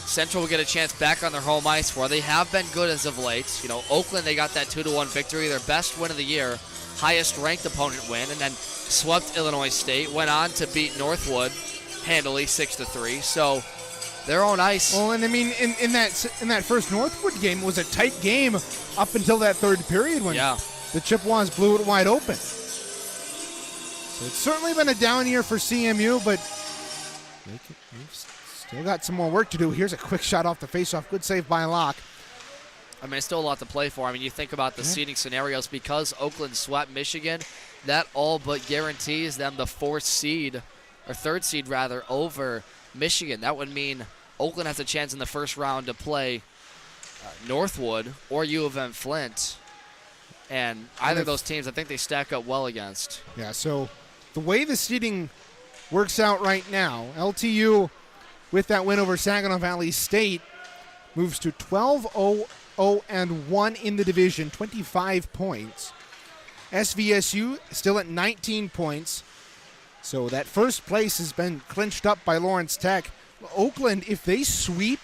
Central will get a chance back on their home ice where they have been good as of late. Oakland, they got that 2-1 victory, their best win of the year, highest ranked opponent win, and then swept Illinois State, went on to beat Northwood handily 6-3. So their own ice. Well, and I mean, in that first Northwood game, it was a tight game up until that third period when the Chippewas blew it wide open. So it's certainly been a down year for CMU, but they've still got some more work to do. Here's a quick shot off the faceoff. Good save by Locke. I mean, it's still a lot to play for. I mean, you think about the seeding scenarios. Because Oakland swept Michigan, that all but guarantees them the 4th seed, or 3rd seed rather, over Michigan. That would mean Oakland has a chance in the first round to play Northwood or U of M Flint. And either of those teams, I think they stack up well against. Yeah, so the way the seeding works out right now, LTU, with that win over Saginaw Valley State, moves to 12-0-1 in the division, 25 points. SVSU still at 19 points. So that first place has been clinched up by Lawrence Tech. Oakland, if they sweep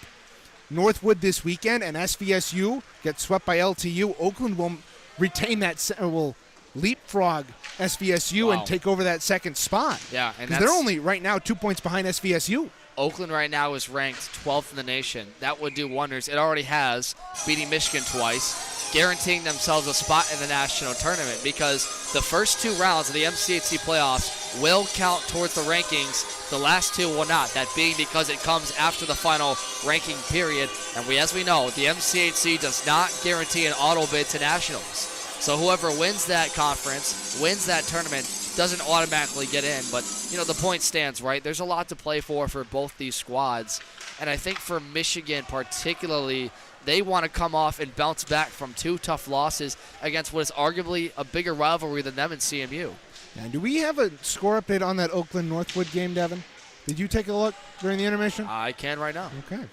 Northwood this weekend and SVSU gets swept by LTU, Oakland will retain that, will leapfrog SVSU and take over that second spot. Yeah, and they're only right now 2 points behind SVSU. Oakland right now is ranked 12th in the nation. That would do wonders. It already has, beating Michigan twice, guaranteeing themselves a spot in the national tournament, because the first 2 rounds of the MCHC playoffs will count towards the rankings. The last 2 will not. That being because it comes after the final ranking period. And as we know, the MCHC does not guarantee an auto bid to nationals. So whoever wins that conference, wins that tournament, doesn't automatically get in. But, the point stands, right? There's a lot to play for both these squads. And I think for Michigan particularly, they want to come off and bounce back from 2 tough losses against what is arguably a bigger rivalry than them and CMU. And do we have a score update on that Oakland-Northwood game, Devin? Did you take a look during the intermission? I can right now. Okay.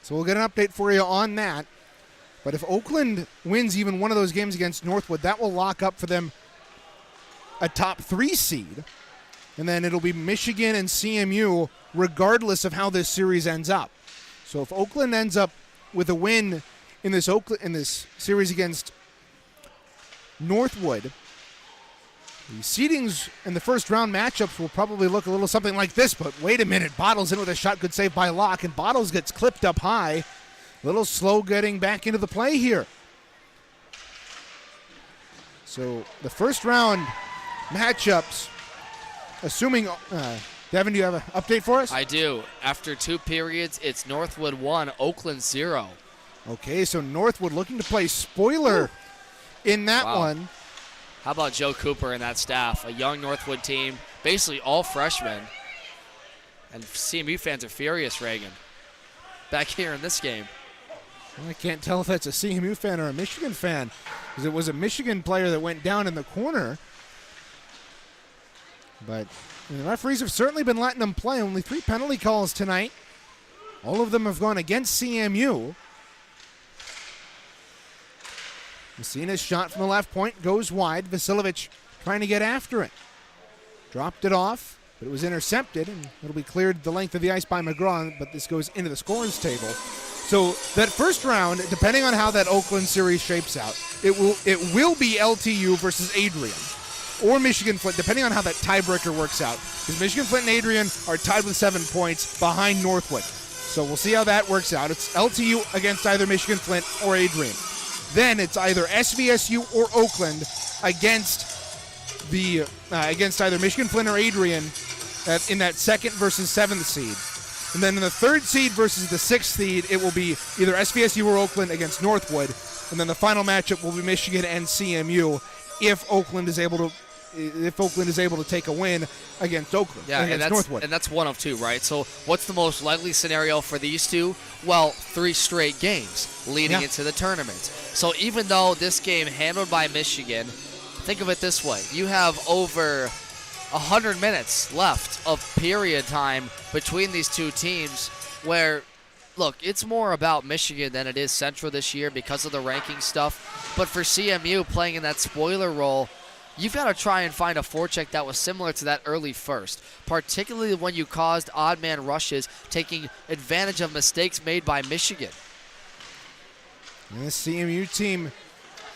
So we'll get an update for you on that. But if Oakland wins even one of those games against Northwood, that will lock up for them a top 3 seed. And then it'll be Michigan and CMU regardless of how this series ends up. So if Oakland ends up with a win in this series against Northwood, the seedings in the first round matchups will probably look a little something like this. But wait a minute, Bottles in with a shot, good save by Locke, and Bottles gets clipped up high. A little slow getting back into the play here. So the first round matchups, assuming, Devin, do you have an update for us? I do. After 2 periods, it's Northwood 1, Oakland 0. Okay, so Northwood looking to play spoiler in that one. How about Joe Cooper and that staff? A young Northwood team, basically all freshmen. And CMU fans are furious, Reagan. Back here in this game. Well, I can't tell if that's a CMU fan or a Michigan fan, because it was a Michigan player that went down in the corner. But the referees have certainly been letting them play. Only 3 penalty calls tonight. All of them have gone against CMU. Messina's shot from the left point goes wide. Vasiljevic trying to get after it. Dropped it off, but it was intercepted, and it'll be cleared the length of the ice by McGraw, but this goes into the scorers table. So that first round, depending on how that Oakland series shapes out, it will be LTU versus Adrian or Michigan Flint, depending on how that tiebreaker works out. Because Michigan Flint and Adrian are tied with 7 points behind Northwood. So we'll see how that works out. It's LTU against either Michigan Flint or Adrian. Then it's either SVSU or Oakland against either Michigan Flint or Adrian in that 2nd versus 7th seed. And then in the 3rd seed versus the 6th seed, it will be either SVSU or Oakland against Northwood. And then the final matchup will be Michigan and CMU if Oakland is able to take a win against Oakland. Yeah, against Northwood. And that's one of 2, right? So what's the most likely scenario for these two? Well, 3 straight games leading into the tournament. So even though this game handled by Michigan, think of it this way. You have over 100 minutes left of period time between these 2 teams where, look, it's more about Michigan than it is Central this year because of the ranking stuff. But for CMU playing in that spoiler role, you've got to try and find a forecheck that was similar to that early first, particularly when you caused odd man rushes, taking advantage of mistakes made by Michigan. And this CMU team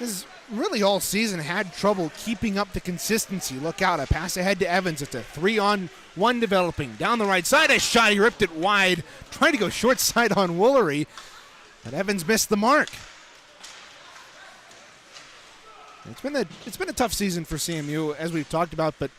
has really all season had trouble keeping up the consistency. Look out, a pass ahead to Evans. It's a 3-on-1 developing. Down the right side, a shot. He ripped it wide, trying to go short side on Woolery, but Evans missed the mark. It's been a tough season for CMU, as we've talked about, but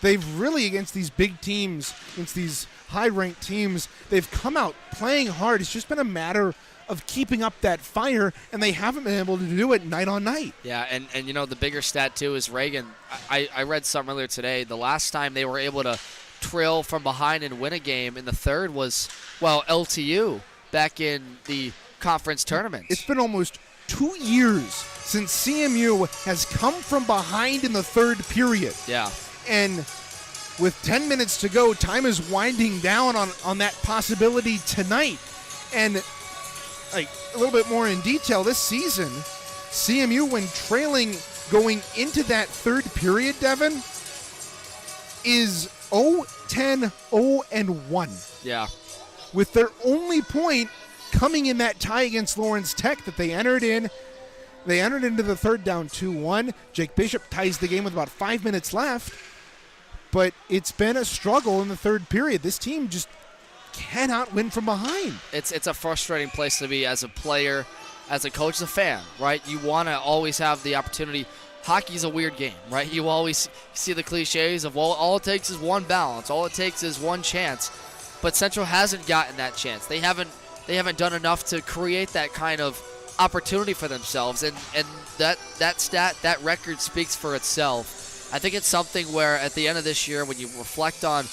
they've really, against these big teams, against these high-ranked teams, they've come out playing hard. It's just been a matter of keeping up that fire, and they haven't been able to do it night on night. Yeah, and you know, the bigger stat, too, is Reagan. I read something earlier today. The last time they were able to trail from behind and win a game in the 3rd was, well, LTU back in the conference tournament. It's been almost 2 years since CMU has come from behind in the 3rd period. Yeah. And with 10 minutes to go, time is winding down on that possibility tonight. And like a little bit more in detail, this season, CMU, when trailing going into that 3rd period, Devin, is 0-10, 0-1. Yeah. With their only point coming in that tie against Lawrence Tech that they entered in. They entered into the 3rd down 2-1. Jake Bishop ties the game with about 5 minutes left. But it's been a struggle in the 3rd period. This team just cannot win from behind. It's a frustrating place to be as a player, as a coach, as a fan, right? You want to always have the opportunity. Hockey's a weird game, right? You always see the cliches of, well, all it takes is one balance. All it takes is one chance. But Central hasn't gotten that chance. They haven't done enough to create that kind of opportunity for themselves, and that stat, that record speaks for itself. I think it's something where at the end of this year, when you reflect on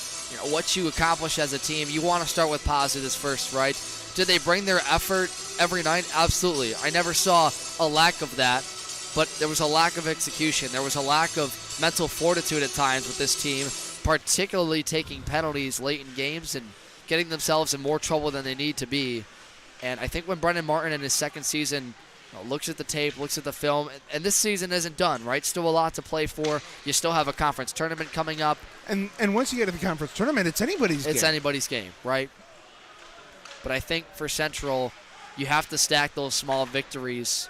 what you accomplish as a team, you want to start with positives first, right? Did they bring their effort every night? Absolutely. I never saw a lack of that, but there was a lack of execution. There was a lack of mental fortitude at times with this team, particularly taking penalties late in games and getting themselves in more trouble than they need to be. And I think when Brendan Martin in his second season looks at the tape, looks at the film, and this season isn't done, right? Still a lot to play for. You still have a conference tournament coming up. And once you get to the conference tournament, it's anybody's game. It's anybody's game, right? But I think for Central, you have to stack those small victories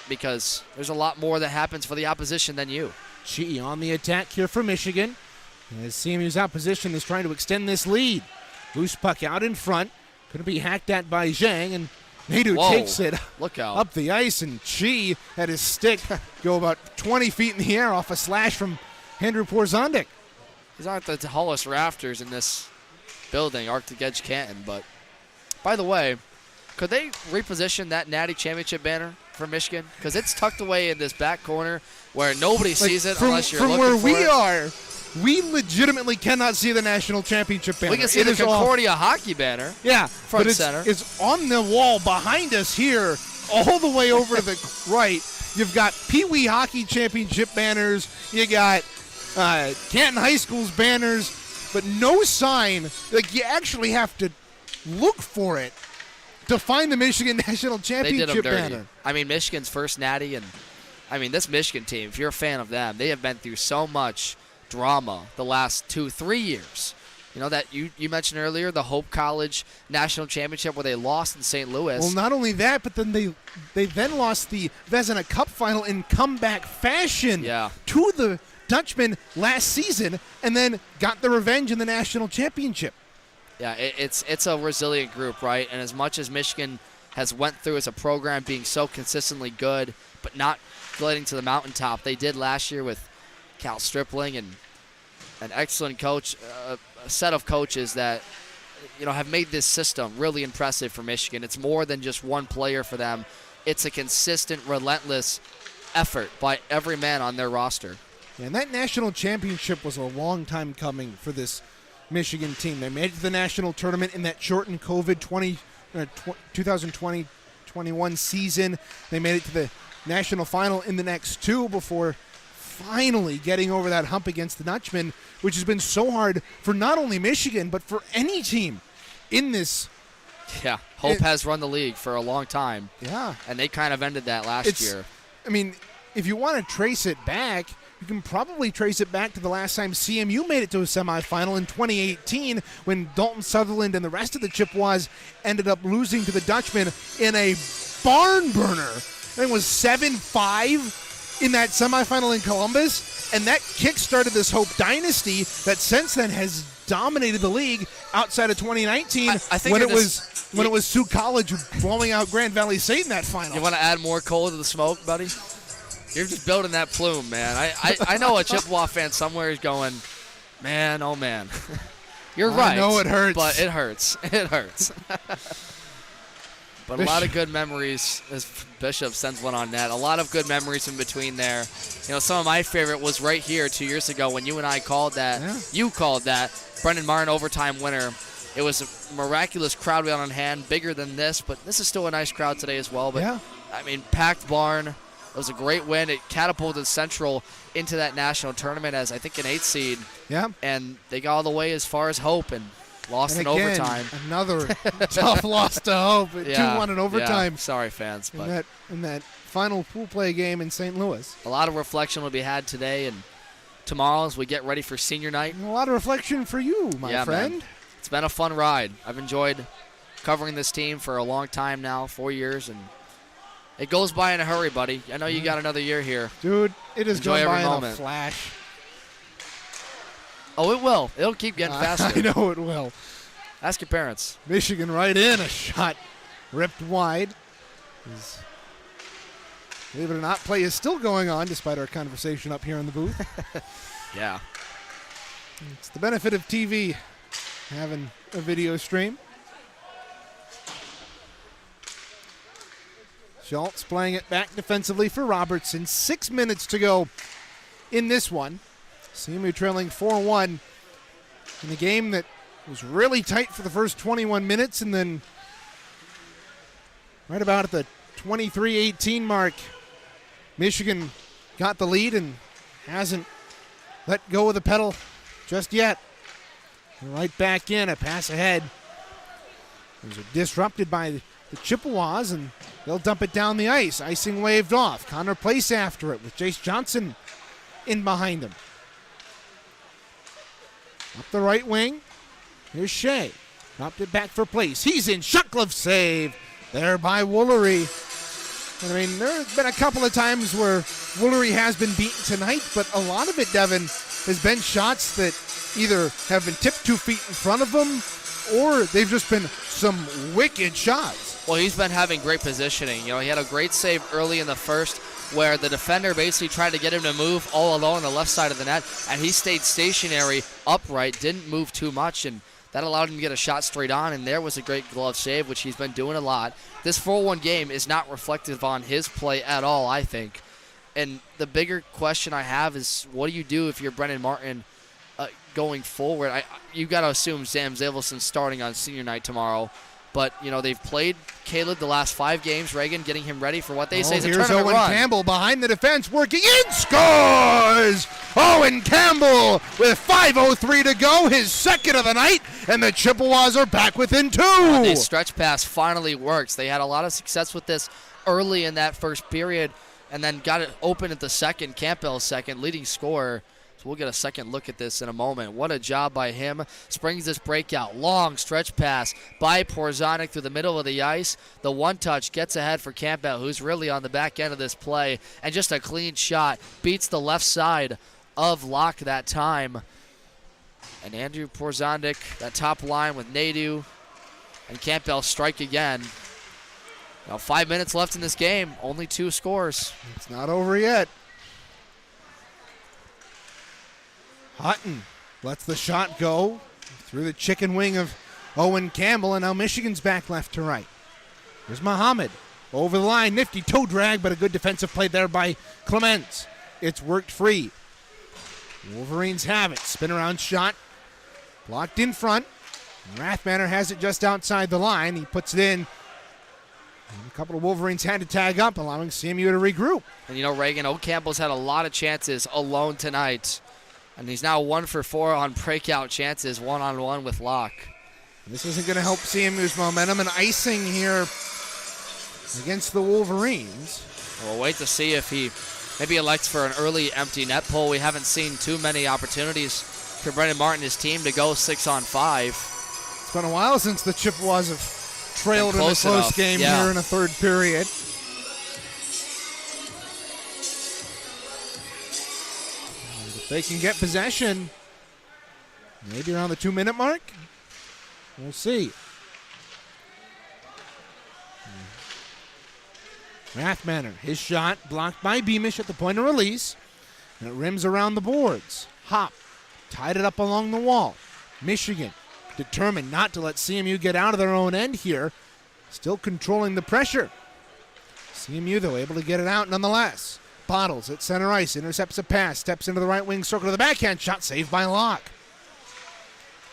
because there's a lot more that happens for the opposition than you. Chi on the attack here for Michigan. As CMU's opposition is trying to extend this lead. Loose puck out in front. Going to be hacked at by Zhang, and Nadu takes it Look out. up the ice, and Chi had his stick go about 20 feet in the air off a slash from Andrew Porzondik. These aren't the tallest rafters in this building, Arctic Edge Canton, but by the way, could they reposition that Natty Championship banner for Michigan? Because it's tucked away in this back corner where nobody sees it unless you're looking for it. From where we are, we legitimately cannot see the national championship banner. We can see the Concordia hockey banner. Yeah, front but center. It's on the wall behind us here, all the way over to the right. You've got Pee Wee Hockey Championship banners. You got Canton High School's banners, but no sign. Like, you actually have to look for it to find the Michigan National Championship they did them dirty. banner. I mean, Michigan's first natty, and I mean, this Michigan team, if you're a fan of them, they have been through so much drama the last 2-3 years. You know that you mentioned earlier, the Hope College National Championship where they lost in St. Louis. Well, not only that, but then they then lost the Vezina Cup final in comeback fashion to the Dutchmen last season, and then got the revenge in the national championship. Yeah, it's a resilient group, right? And as much as Michigan has went through as a program being so consistently good, but not getting to the mountaintop, they did last year with Cal Stripling and an excellent coach, a set of coaches that have made this system really impressive for Michigan. It's more than just one player for them. It's a consistent, relentless effort by every man on their roster. Yeah, and that national championship was a long time coming for this Michigan team. They made it to the national tournament in that shortened COVID 2020-21 season. They made it to the national final in the next two before finally getting over that hump against the Dutchmen, which has been so hard for not only Michigan, but for any team in this. Yeah, Hope has run the league for a long time. Yeah. And they kind of ended that last year. I mean, if you want to trace it back, you can probably trace it back to the last time CMU made it to a semifinal in 2018 when Dalton Sutherland and the rest of the Chippewas ended up losing to the Dutchmen in a barn burner. I think it was 7-5 in that semifinal in Columbus, and that kick-started this Hope dynasty that since then has dominated the league outside of 2019 I think when it was Sioux College blowing out Grand Valley State in that final. You want to add more coal to the smoke, buddy? You're just building that plume, man. I know a Chippewa fan somewhere is going, man, oh man. You're right. I know it hurts. But it hurts. It hurts. But a lot of good memories, as Bishop sends one on net. A lot of good memories in between there. Some of my favorite was right here 2 years ago when you and I called that. Yeah. You called that Brendan Martin overtime winner. It was a miraculous crowd we had on hand, bigger than this, but this is still a nice crowd today as well. But yeah. I mean, packed barn. It was a great win. It catapulted Central into that national tournament as, I think, an 8th seed. Yeah. And they got all the way as far as Hope and lost in overtime. Another tough loss to Hope. 2-1 in overtime. Yeah. Sorry, fans. But in that final pool play game in St. Louis. A lot of reflection will be had today and tomorrow as we get ready for senior night. And a lot of reflection for you, my friend. Man. It's been a fun ride. I've enjoyed covering this team for a long time now, 4 years, and it goes by in a hurry, buddy. I know you got another year here. Dude, it is going by moment. in a flash. Oh, it will. It'll keep getting faster. I know it will. Ask your parents. Michigan right in. A shot ripped wide. Believe it or not, play is still going on despite our conversation up here in the booth. Yeah. It's the benefit of TV, having a video stream. Schultz playing it back defensively for Robertson. 6 minutes to go in this one. CMU trailing 4-1 in a game that was really tight for the first 21 minutes, and then right about at the 23-18 mark, Michigan got the lead and hasn't let go of the pedal just yet. Right back in, a pass ahead. Those are disrupted by the Chippewas, and they'll dump it down the ice. Icing waved off. Connor Place after it with Jace Johnson in behind him. Up the right wing. Here's Shea. Dropped it back for Place. He's in. Shot glove save there by Woolery. I mean, there have been a couple of times where Woolery has been beaten tonight, but a lot of it, Devin, has been shots that either have been tipped 2 feet in front of them or they've just been some wicked shots. Well, he's been having great positioning. You know, he had a great save early in the first where the defender basically tried to get him to move all alone on the left side of the net, and he stayed stationary, upright, didn't move too much, and that allowed him to get a shot straight on, and there was a great glove save, which he's been doing a lot. This 4-1 game is not reflective on his play at all, I think. And the bigger question I have is, what do you do if you're Brendan Martin going forward? You got to assume Sam Zavelson starting on senior night tomorrow. But, you know, they've played Caleb the last 5 games. Reagan getting him ready for what they say is a tournament run. Here's Owen Campbell behind the defense, working in, scores! Owen Campbell with 5:03 to go, his second of the night, and the Chippewas are back within 2. The stretch pass finally works. They had a lot of success with this early in that first period, and then got it open at the second. Campbell's second, leading scorer. We'll get a second look at this in a moment. What a job by him. Springs this breakout. Long stretch pass by Porzonik through the middle of the ice. The one-touch gets ahead for Campbell, who's really on the back end of this play. And just a clean shot. Beats the left side of Locke that time. And Andrew Porzonik, that top line with Nadu and Campbell strike again. Now 5 minutes left in this game. Only 2 scores. It's not over yet. Hutton lets the shot go through the chicken wing of Owen Campbell, and now Michigan's back left to right. Here's Muhammad over the line. Nifty toe drag, but a good defensive play there by Clements. It's worked free. Wolverines have it. Spin around shot. Blocked in front. Rathmanner has it just outside the line. He puts it in. And a couple of Wolverines had to tag up, allowing CMU to regroup. And you know, Reagan, Campbell's had a lot of chances alone tonight. And he's now 1 for 4 on breakout chances, one-on-one with Locke. This isn't going to help CMU's momentum, and icing here against the Wolverines. We'll wait to see if he maybe elects for an early empty net pull. We haven't seen too many opportunities for Brendan Martin and his team to go 6-on-5. It's been a while since the Chippewas have trailed in a close game here in a third period. If they can get possession, maybe around the 2-minute mark, we'll see. Rathmanner, his shot blocked by Beamish at the point of release, and it rims around the boards. Hop tied it up along the wall. Michigan determined not to let CMU get out of their own end here, still controlling the pressure. CMU, though, able to get it out nonetheless. Bottles at center ice, intercepts a pass, steps into the right wing circle to the backhand shot, saved by Locke.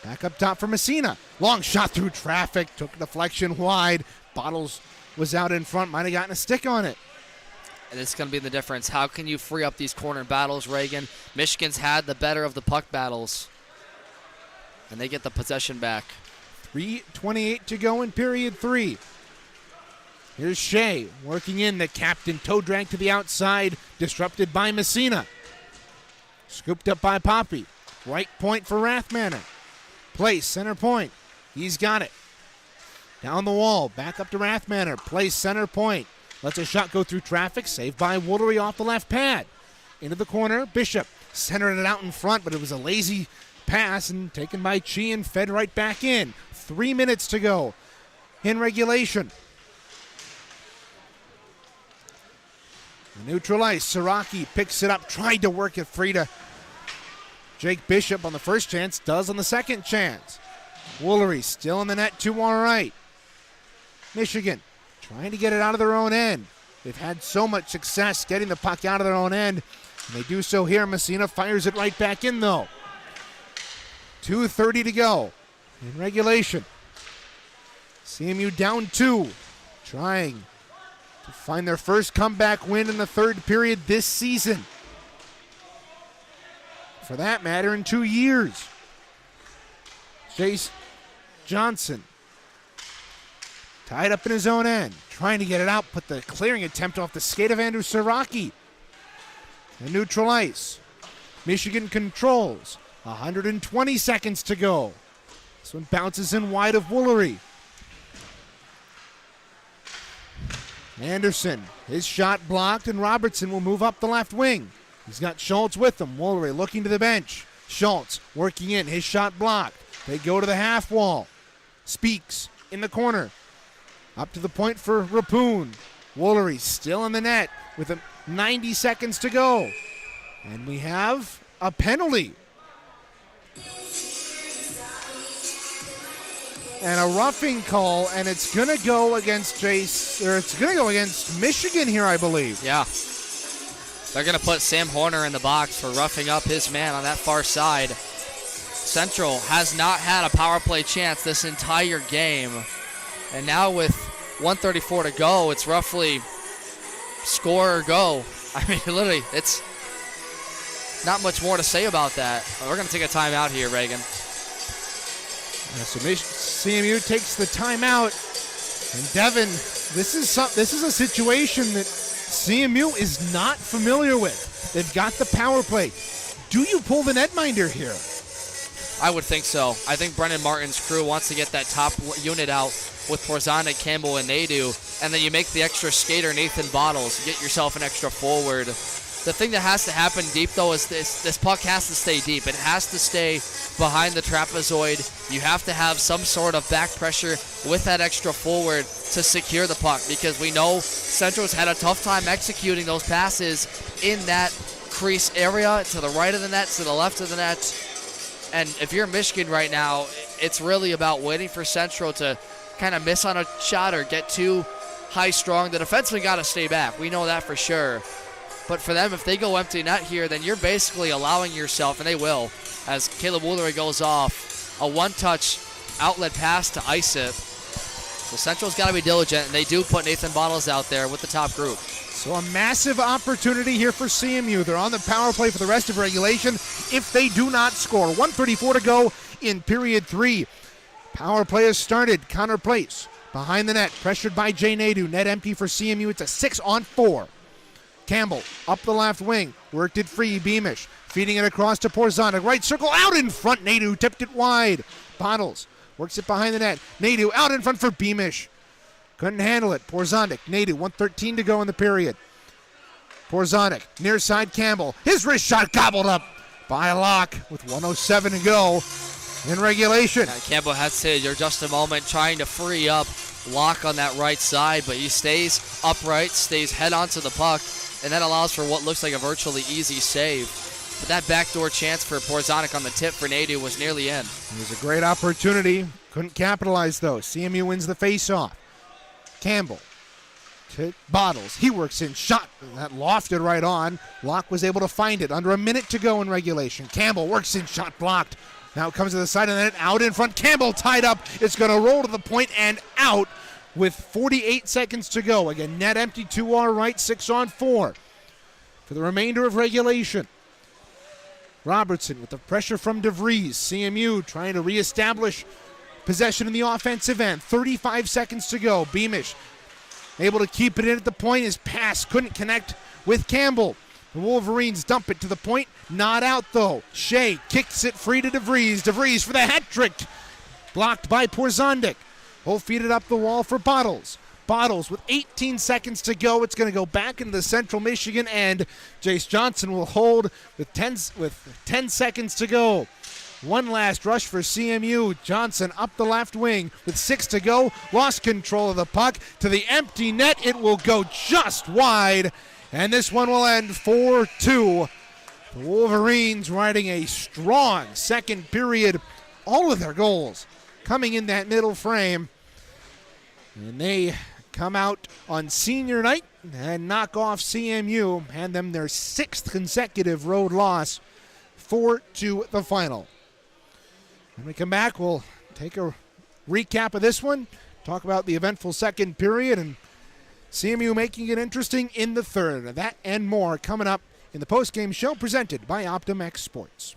Back up top for Messina. Long shot through traffic, took a deflection wide. Bottles was out in front, might have gotten a stick on it. And it's going to be the difference. How can you free up these corner battles, Reagan? Michigan's had the better of the puck battles. And they get the possession back. 3:28 to go in period 3. Here's Shea working in the captain. Toe drag to the outside, disrupted by Messina. Scooped up by Poppy. Right point for Rathmanner. Place, center point. He's got it. Down the wall, back up to Rathmanner. Place, center point. Lets a shot go through traffic. Saved by Woolery off the left pad. Into the corner, Bishop centered it out in front, but it was a lazy pass and taken by Chi and fed right back in. 3 minutes to go in regulation. Neutral ice, Siraki picks it up, tried to work it free to Jake Bishop on the first chance, does on the second chance. Woolery still in the net, 2 on right. Michigan trying to get it out of their own end. They've had so much success getting the puck out of their own end, and they do so here. Messina fires it right back in, though. 2:30 to go in regulation. CMU down 2, trying find their first comeback win in the third period this season. For that matter, in 2 years. Chase Johnson tied up in his own end, trying to get it out, put the clearing attempt off the skate of Andrew Siraki. And neutral ice. Michigan controls. 120 seconds to go. This one bounces in wide of Woolery. Anderson, his shot blocked, and Robertson will move up the left wing. He's got Schultz with him. Woolery looking to the bench. Schultz working in, his shot blocked. They go to the half wall. Speaks in the corner. Up to the point for Rapoon. Woolery still in the net with 90 seconds to go. And we have a penalty. And a roughing call, and it's going to go against it's going to go against Michigan here, I believe. Yeah. They're going to put Sam Horner in the box for roughing up his man on that far side. Central has not had a power play chance this entire game. And now with 1:34 to go, it's roughly score or go. I mean, literally, it's not much more to say about that. We're going to take a timeout here, Reagan. So CMU takes the timeout. And Devin, this is a situation that CMU is not familiar with. They've got the power play. Do you pull the netminder here? I would think so. I think Brendan Martin's crew wants to get that top unit out with Porzonik, Campbell, and Nadeau, and then you make the extra skater Nathan Bottles. You get yourself an extra forward. The thing that has to happen deep, though, is this puck has to stay deep. It has to stay behind the trapezoid. You have to have some sort of back pressure with that extra forward to secure the puck, because we know Central's had a tough time executing those passes in that crease area, to the right of the net, to the left of the net. And if you're Michigan right now, it's really about waiting for Central to kind of miss on a shot or get too high strong. The defenseman got to stay back. We know that for sure. But for them, if they go empty net here, then you're basically allowing yourself, and they will, as Caleb Woolery goes off, a one-touch outlet pass to ice it. So Central's got to be diligent, and they do put Nathan Bottles out there with the top group. So a massive opportunity here for CMU. They're on the power play for the rest of regulation if they do not score. 1:34 to go in period 3. Power play has started. Counter plays behind the net. Pressured by Jay Nadeau. Net empty for CMU. It's a 6-on-4. Campbell up the left wing. Worked it free. Beamish feeding it across to Porzonik. Right circle out in front. Nadeau tipped it wide. Bottles works it behind the net. Nadeau out in front for Beamish. Couldn't handle it. Porzonik, Nadeau, 1:13 to go in the period. Porzonik, near side Campbell. His wrist shot gobbled up by Locke with 1:07 to go in regulation. Yeah, Campbell has to just a moment trying to free up Locke on that right side, but he stays upright, stays head on to the puck, and that allows for what looks like a virtually easy save. But that backdoor chance for Porzonik on the tip for Nadeau was nearly in. It was a great opportunity. Couldn't capitalize, though. CMU wins the faceoff. Campbell to Bottles. He works in shot. That lofted right on. Locke was able to find it. Under a minute to go in regulation. Campbell works in shot blocked. Now it comes to the side of the net. Out in front. Campbell tied up. It's going to roll to the point and out with 48 seconds to go. Again, net empty to our right. 6-on-4 for the remainder of regulation. Robertson with the pressure from DeVries. CMU trying to reestablish possession in the offensive end. 35 seconds to go. Beamish able to keep it in at the point. His pass couldn't connect with Campbell. The Wolverines dump it to the point. Not out, though. Shea kicks it free to DeVries. DeVries for the hat trick. Blocked by Porzonik. He'll feed it up the wall for Bottles. Bottles with 18 seconds to go. It's going to go back into the Central Michigan end. Jace Johnson will hold with 10 seconds to go. One last rush for CMU. Johnson up the left wing with 6 to go. Lost control of the puck to the empty net. It will go just wide. And this one will end 4-2. The Wolverines riding a strong second period. All of their goals coming in that middle frame. And they come out on senior night and knock off CMU. Hand them their 6th consecutive road loss. 4-2 the final. When we come back, we'll take a recap of this one, talk about the eventful second period, and CMU making it interesting in the third. That and more coming up in the postgame show presented by OptimX Sports.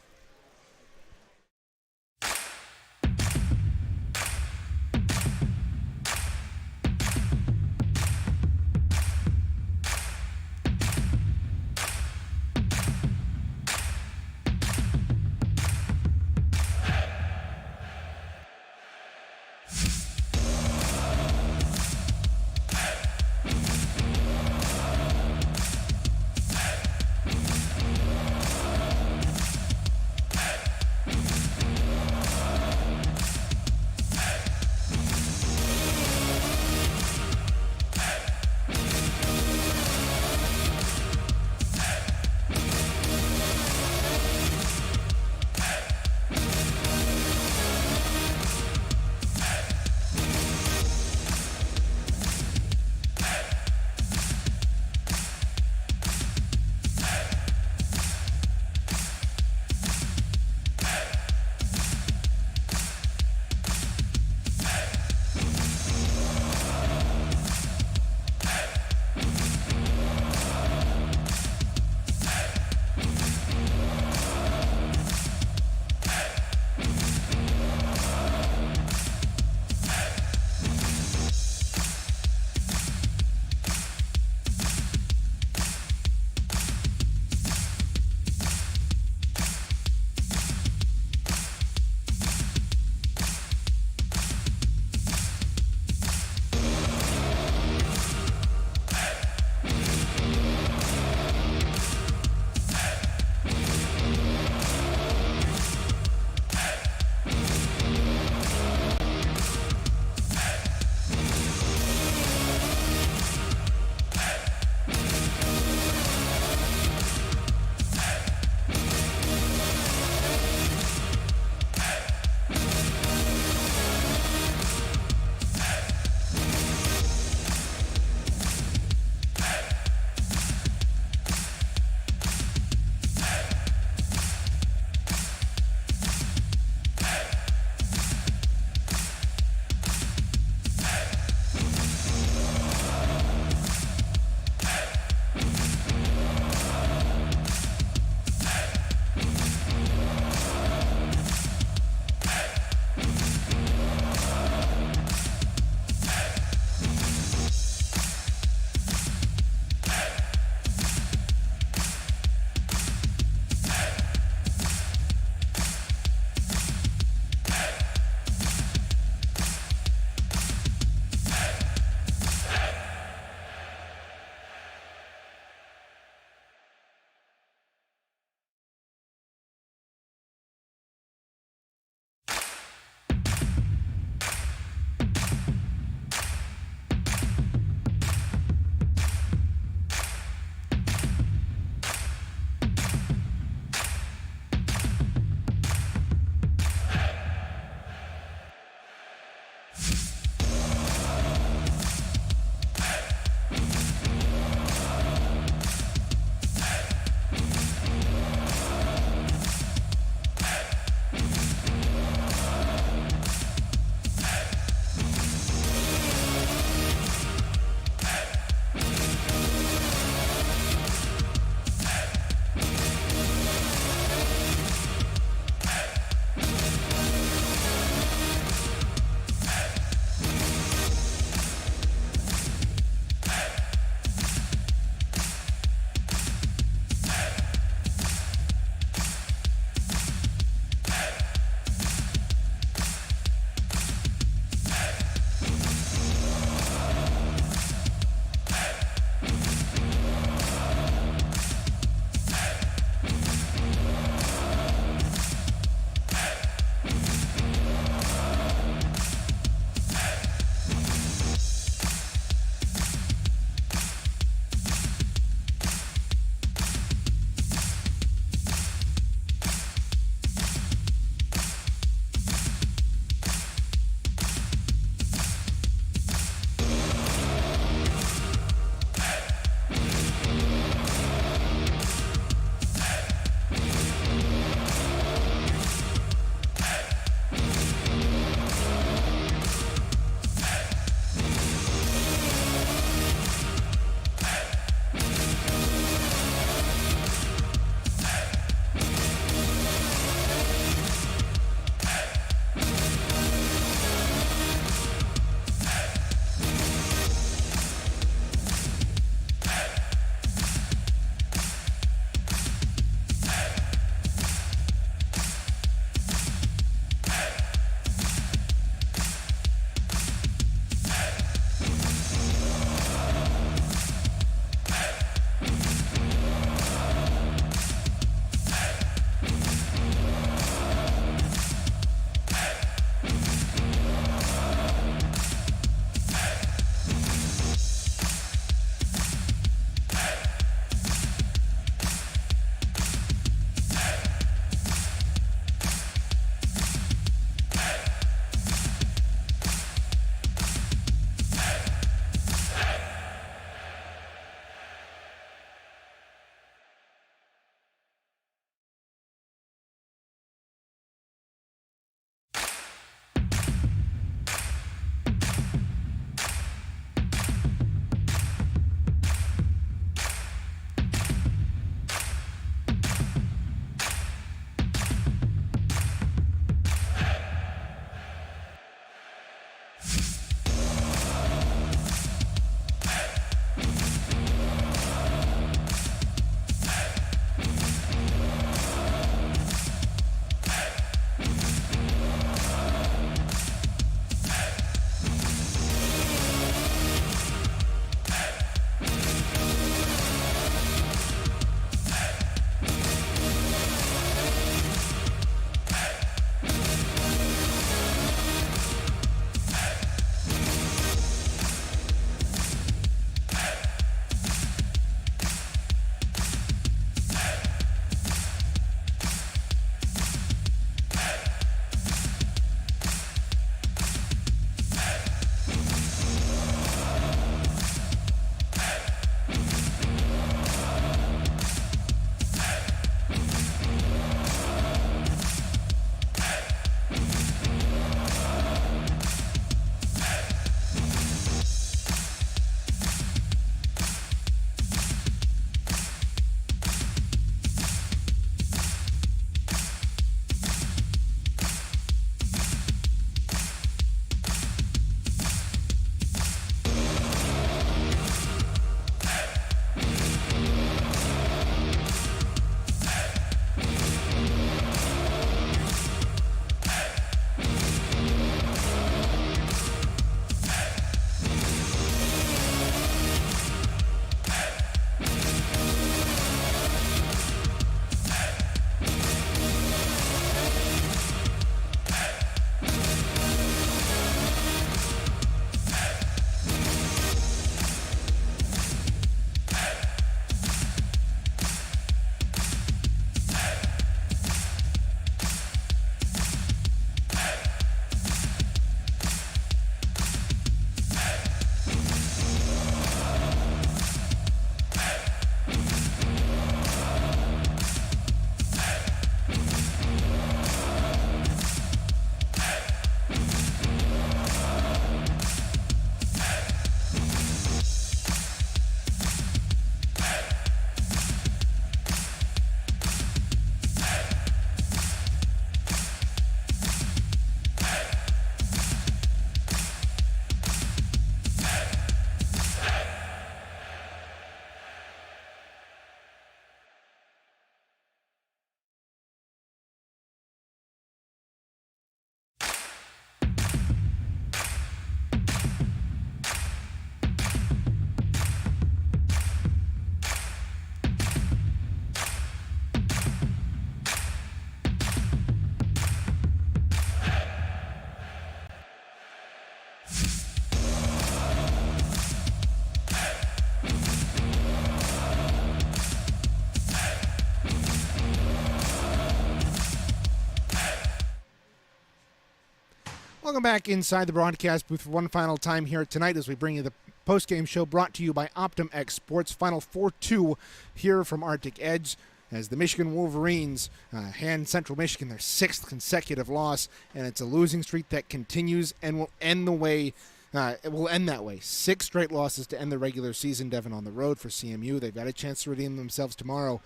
Welcome back inside the broadcast booth for one final time here tonight as we bring you the post-game show brought to you by OptumX Sports. Final 4-2 here from Arctic Edge as the Michigan Wolverines hand Central Michigan their 6th consecutive loss, and it's a losing streak that continues and will end the way. It will end that way. 6 straight losses to end the regular season, Devin, on the road for CMU. They've got a chance to redeem themselves tomorrow.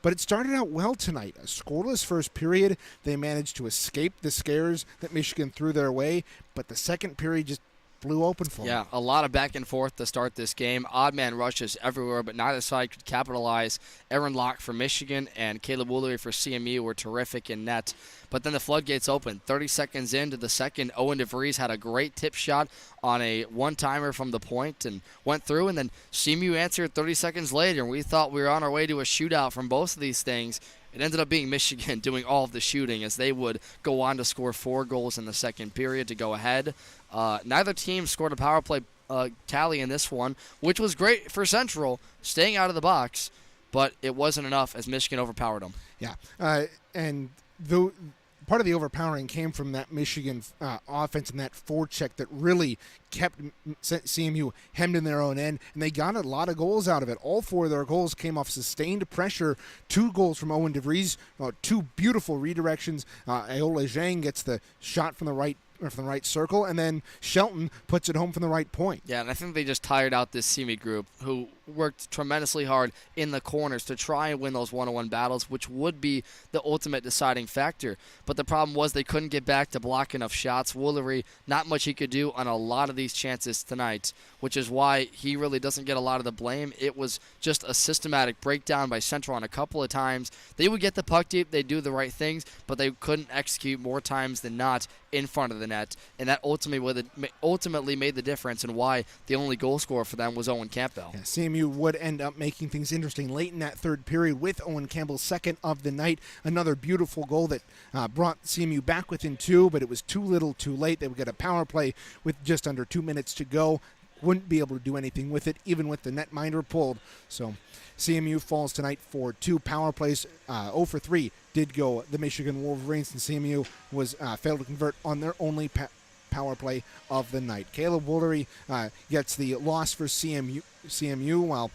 But it started out well tonight. A scoreless first period. They managed to escape the scares that Michigan threw their way, but the second period just blew open for them. Yeah, a lot of back and forth to start this game. Odd man rushes everywhere, but neither side could capitalize. Aaron Locke for Michigan and Caleb Woolery for CMU were terrific in net. But then the floodgates opened. 30 seconds into the second, Owen DeVries had a great tip shot on a one-timer from the point and went through, and then CMU answered 30 seconds later, and we thought we were on our way to a shootout from both of these things. It ended up being Michigan doing all of the shooting as they would go on to score 4 goals in the second period to go ahead. Neither team scored a power play tally in this one, which was great for Central, staying out of the box, but it wasn't enough as Michigan overpowered them. Yeah, and part of the overpowering came from that Michigan offense and that forecheck that really kept CMU hemmed in their own end, and they got a lot of goals out of it. All 4 of their goals came off sustained pressure. 2 goals from Owen DeVries, 2 beautiful redirections. Aola Zhang gets the shot from the right circle, and then Shelton puts it home from the right point. Yeah, and I think they just tired out this CMU group who worked tremendously hard in the corners to try and win those one-on-one battles, which would be the ultimate deciding factor. But the problem was they couldn't get back to block enough shots. Woolery, not much he could do on a lot of these chances tonight, which is why he really doesn't get a lot of the blame. It was just a systematic breakdown by Central on a couple of times. They would get the puck deep, they'd do the right things, but they couldn't execute more times than not in front of the net, and that ultimately made the difference and why the only goal scorer for them was Owen Campbell. Yeah, CMU would end up making things interesting late in that third period with Owen Campbell's second of the night. Another beautiful goal that brought CMU back within 2, but it was too little too late. They would get a power play with just under 2 minutes to go. Wouldn't be able to do anything with it, even with the netminder pulled. So CMU falls tonight for 2 power plays. 0 for 3 did go the Michigan Wolverines, and CMU was failed to convert on their only power play of the night. Caleb Woolery gets the loss for CMU, while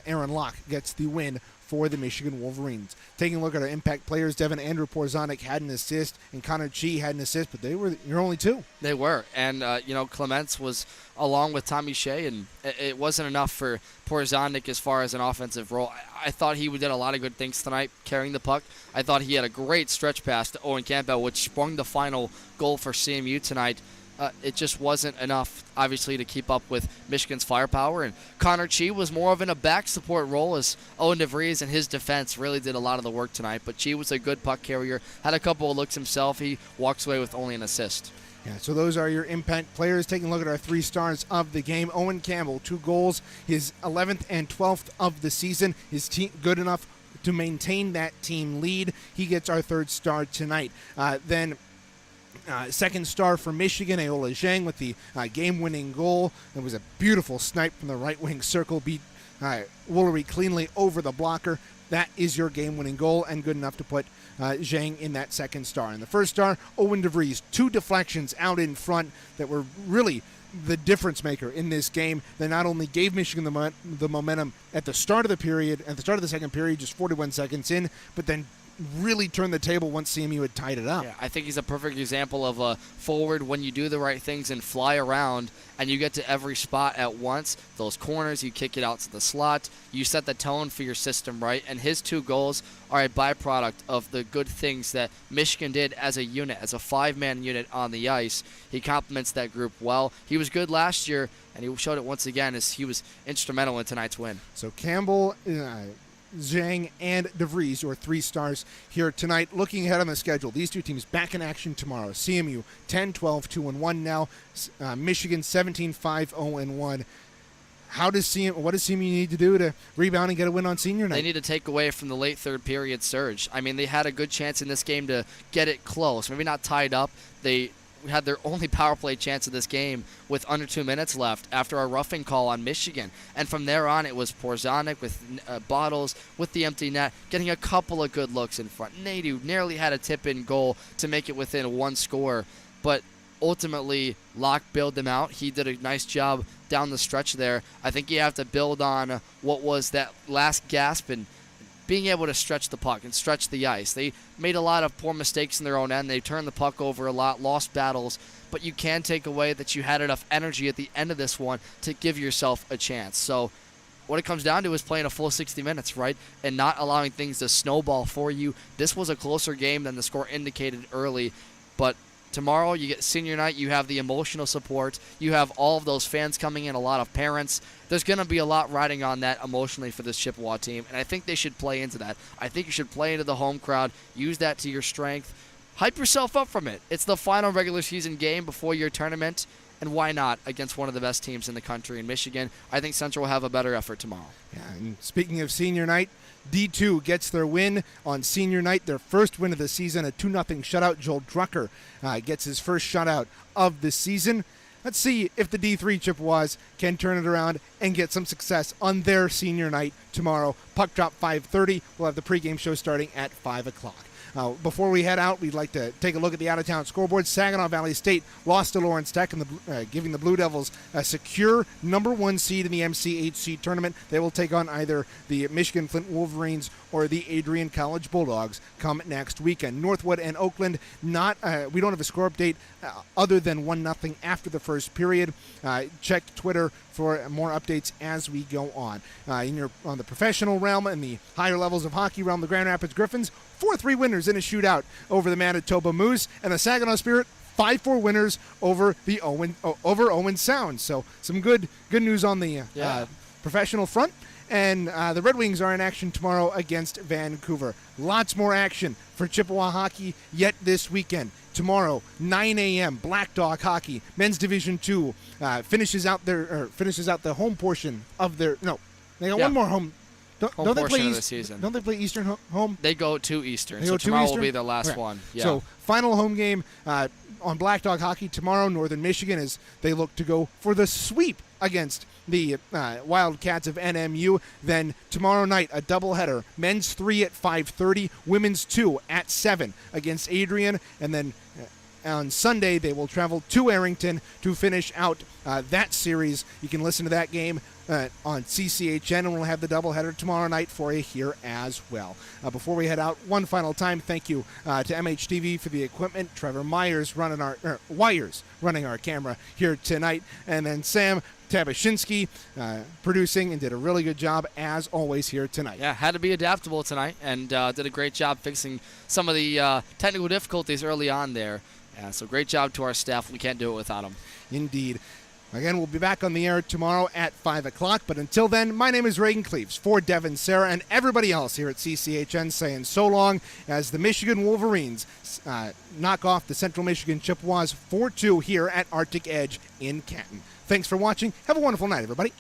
Aaron Locke gets the win for the Michigan Wolverines. Taking a look at our impact players, Devin, Andrew Porzonik had an assist, and Connor Chi had an assist, but they were your only 2. They were, and Clements was along with Tommy Shea, and it wasn't enough for Porzonik as far as an offensive role. I thought he did a lot of good things tonight, carrying the puck. I thought he had a great stretch pass to Owen Campbell, which sprung the final goal for CMU tonight. It just wasn't enough, obviously, to keep up with Michigan's firepower. And Connor Chi was more of in a back support role as Owen DeVries and his defense really did a lot of the work tonight. But Chi was a good puck carrier, had a couple of looks himself. He walks away with only an assist. Yeah, so those are your impact players. Taking a look at our 3 stars of the game. Owen Campbell, 2 goals, his 11th and 12th of the season. His team good enough to maintain that team lead. He gets our 3rd star tonight. Second star for Michigan, Aola Zhang with the game-winning goal. It was a beautiful snipe from the right wing circle, beat Woolery cleanly over the blocker. That is your game-winning goal and good enough to put Zhang in that 2nd star. And the 1st star, Owen DeVries, 2 deflections out in front that were really the difference maker in this game. They not only gave Michigan the momentum at the start of the period, at the start of the second period, just 41 seconds in, but then really turned the table once CMU had tied it up. Yeah, I think he's a perfect example of a forward when you do the right things and fly around and you get to every spot at once. Those corners, you kick it out to the slot, you set the tone for your system right, and his 2 goals are a byproduct of the good things that Michigan did as a unit, as a 5-man unit on the ice. He complements that group well. He was good last year, and he showed it once again as he was instrumental in tonight's win. So Campbell, Zhang, and DeVries, your 3 stars here tonight. Looking ahead on the schedule, these 2 teams back in action tomorrow. CMU 10-12, 2-1 now. Michigan 17-5, 0-1. What does CMU need to do to rebound and get a win on senior night? They need to take away from the late third period surge. I mean, they had a good chance in this game to get it close. Maybe not tied up. They had their only power play chance of this game with under 2 minutes left after a roughing call on Michigan. And from there on, it was Porzonik with Bottles with the empty net, getting a couple of good looks in front. Nadu nearly had a tip-in goal to make it within 1 score. But ultimately Locke bailed them out. He did a nice job down the stretch there. I think you have to build on what was that last gasp and being able to stretch the puck and stretch the ice. They made a lot of poor mistakes in their own end. They turned the puck over a lot, lost battles, but you can take away that you had enough energy at the end of this one to give yourself a chance. So what it comes down to is playing a full 60 minutes, right, and not allowing things to snowball for you. This was a closer game than the score indicated early, but tomorrow you get senior night, you have the emotional support, you have all of those fans coming in, a lot of parents. There's going to be a lot riding on that emotionally for this Chippewa team, and I think they should play into that. I think you should play into the home crowd, use that to your strength, hype yourself up from it. It's the final regular season game before your tournament, and why not against one of the best teams in the country in Michigan? I think Central will have a better effort tomorrow. Yeah, and speaking of senior night, D2 gets their win on senior night, their first win of the season, a 2-0 shutout. Joel Drucker gets his first shutout of the season. Let's see if the D3 Chippewas can turn it around and get some success on their senior night tomorrow. Puck drop 5:30. We'll have the pregame show starting at 5 o'clock. Before we head out, we'd like to take a look at the out-of-town scoreboard. Saginaw Valley State lost to Lawrence Tech, giving the Blue Devils a secure number 1 seed in the MCHC tournament. They will take on either the Michigan Flint Wolverines or the Adrian College Bulldogs come next weekend. Northwood and Oakland, we don't have a score update other than 1-0 after the first period. Check Twitter for more updates as we go on. On the professional realm and the higher levels of hockey realm, the Grand Rapids Griffins, 4-3 winners in a shootout over the Manitoba Moose, and the Saginaw Spirit, 5-4 winners over the Owen Sound. So some good news on the professional front. And the Red Wings are in action tomorrow against Vancouver. Lots more action for Chippewa hockey yet this weekend. Tomorrow, 9 a.m., Black Dog Hockey, Men's Division II, finishes out the home portion of their. No, they got one more home. Don't they play of the season. Don't they play Eastern home? They go to Eastern. They so go to tomorrow Eastern? will be their last Okay. one. Yeah. So final home game on Black Dog Hockey tomorrow. Northern Michigan as they look to go for the sweep against the Wildcats of NMU. Then tomorrow night, a doubleheader. Men's 3 at 5:30, women's 2 at 7 against Adrian. And then on Sunday, they will travel to Arrington to finish out that series. You can listen to that game on CCHN, and we'll have the doubleheader tomorrow night for you here as well. Before we head out, one final time, thank you to MHTV for the equipment. Trevor Wires running our camera here tonight, and then Sam Tabashinsky producing and did a really good job as always here tonight. Yeah, had to be adaptable tonight and did a great job fixing some of the technical difficulties early on there. Yeah, so great job to our staff. We can't do it without them. Indeed. Again, we'll be back on the air tomorrow at 5 o'clock. But until then, my name is Reagan Cleaves for Devin, Sarah, and everybody else here at CCHN saying so long as the Michigan Wolverines knock off the Central Michigan Chippewas 4-2 here at Arctic Edge in Canton. Thanks for watching. Have a wonderful night, everybody.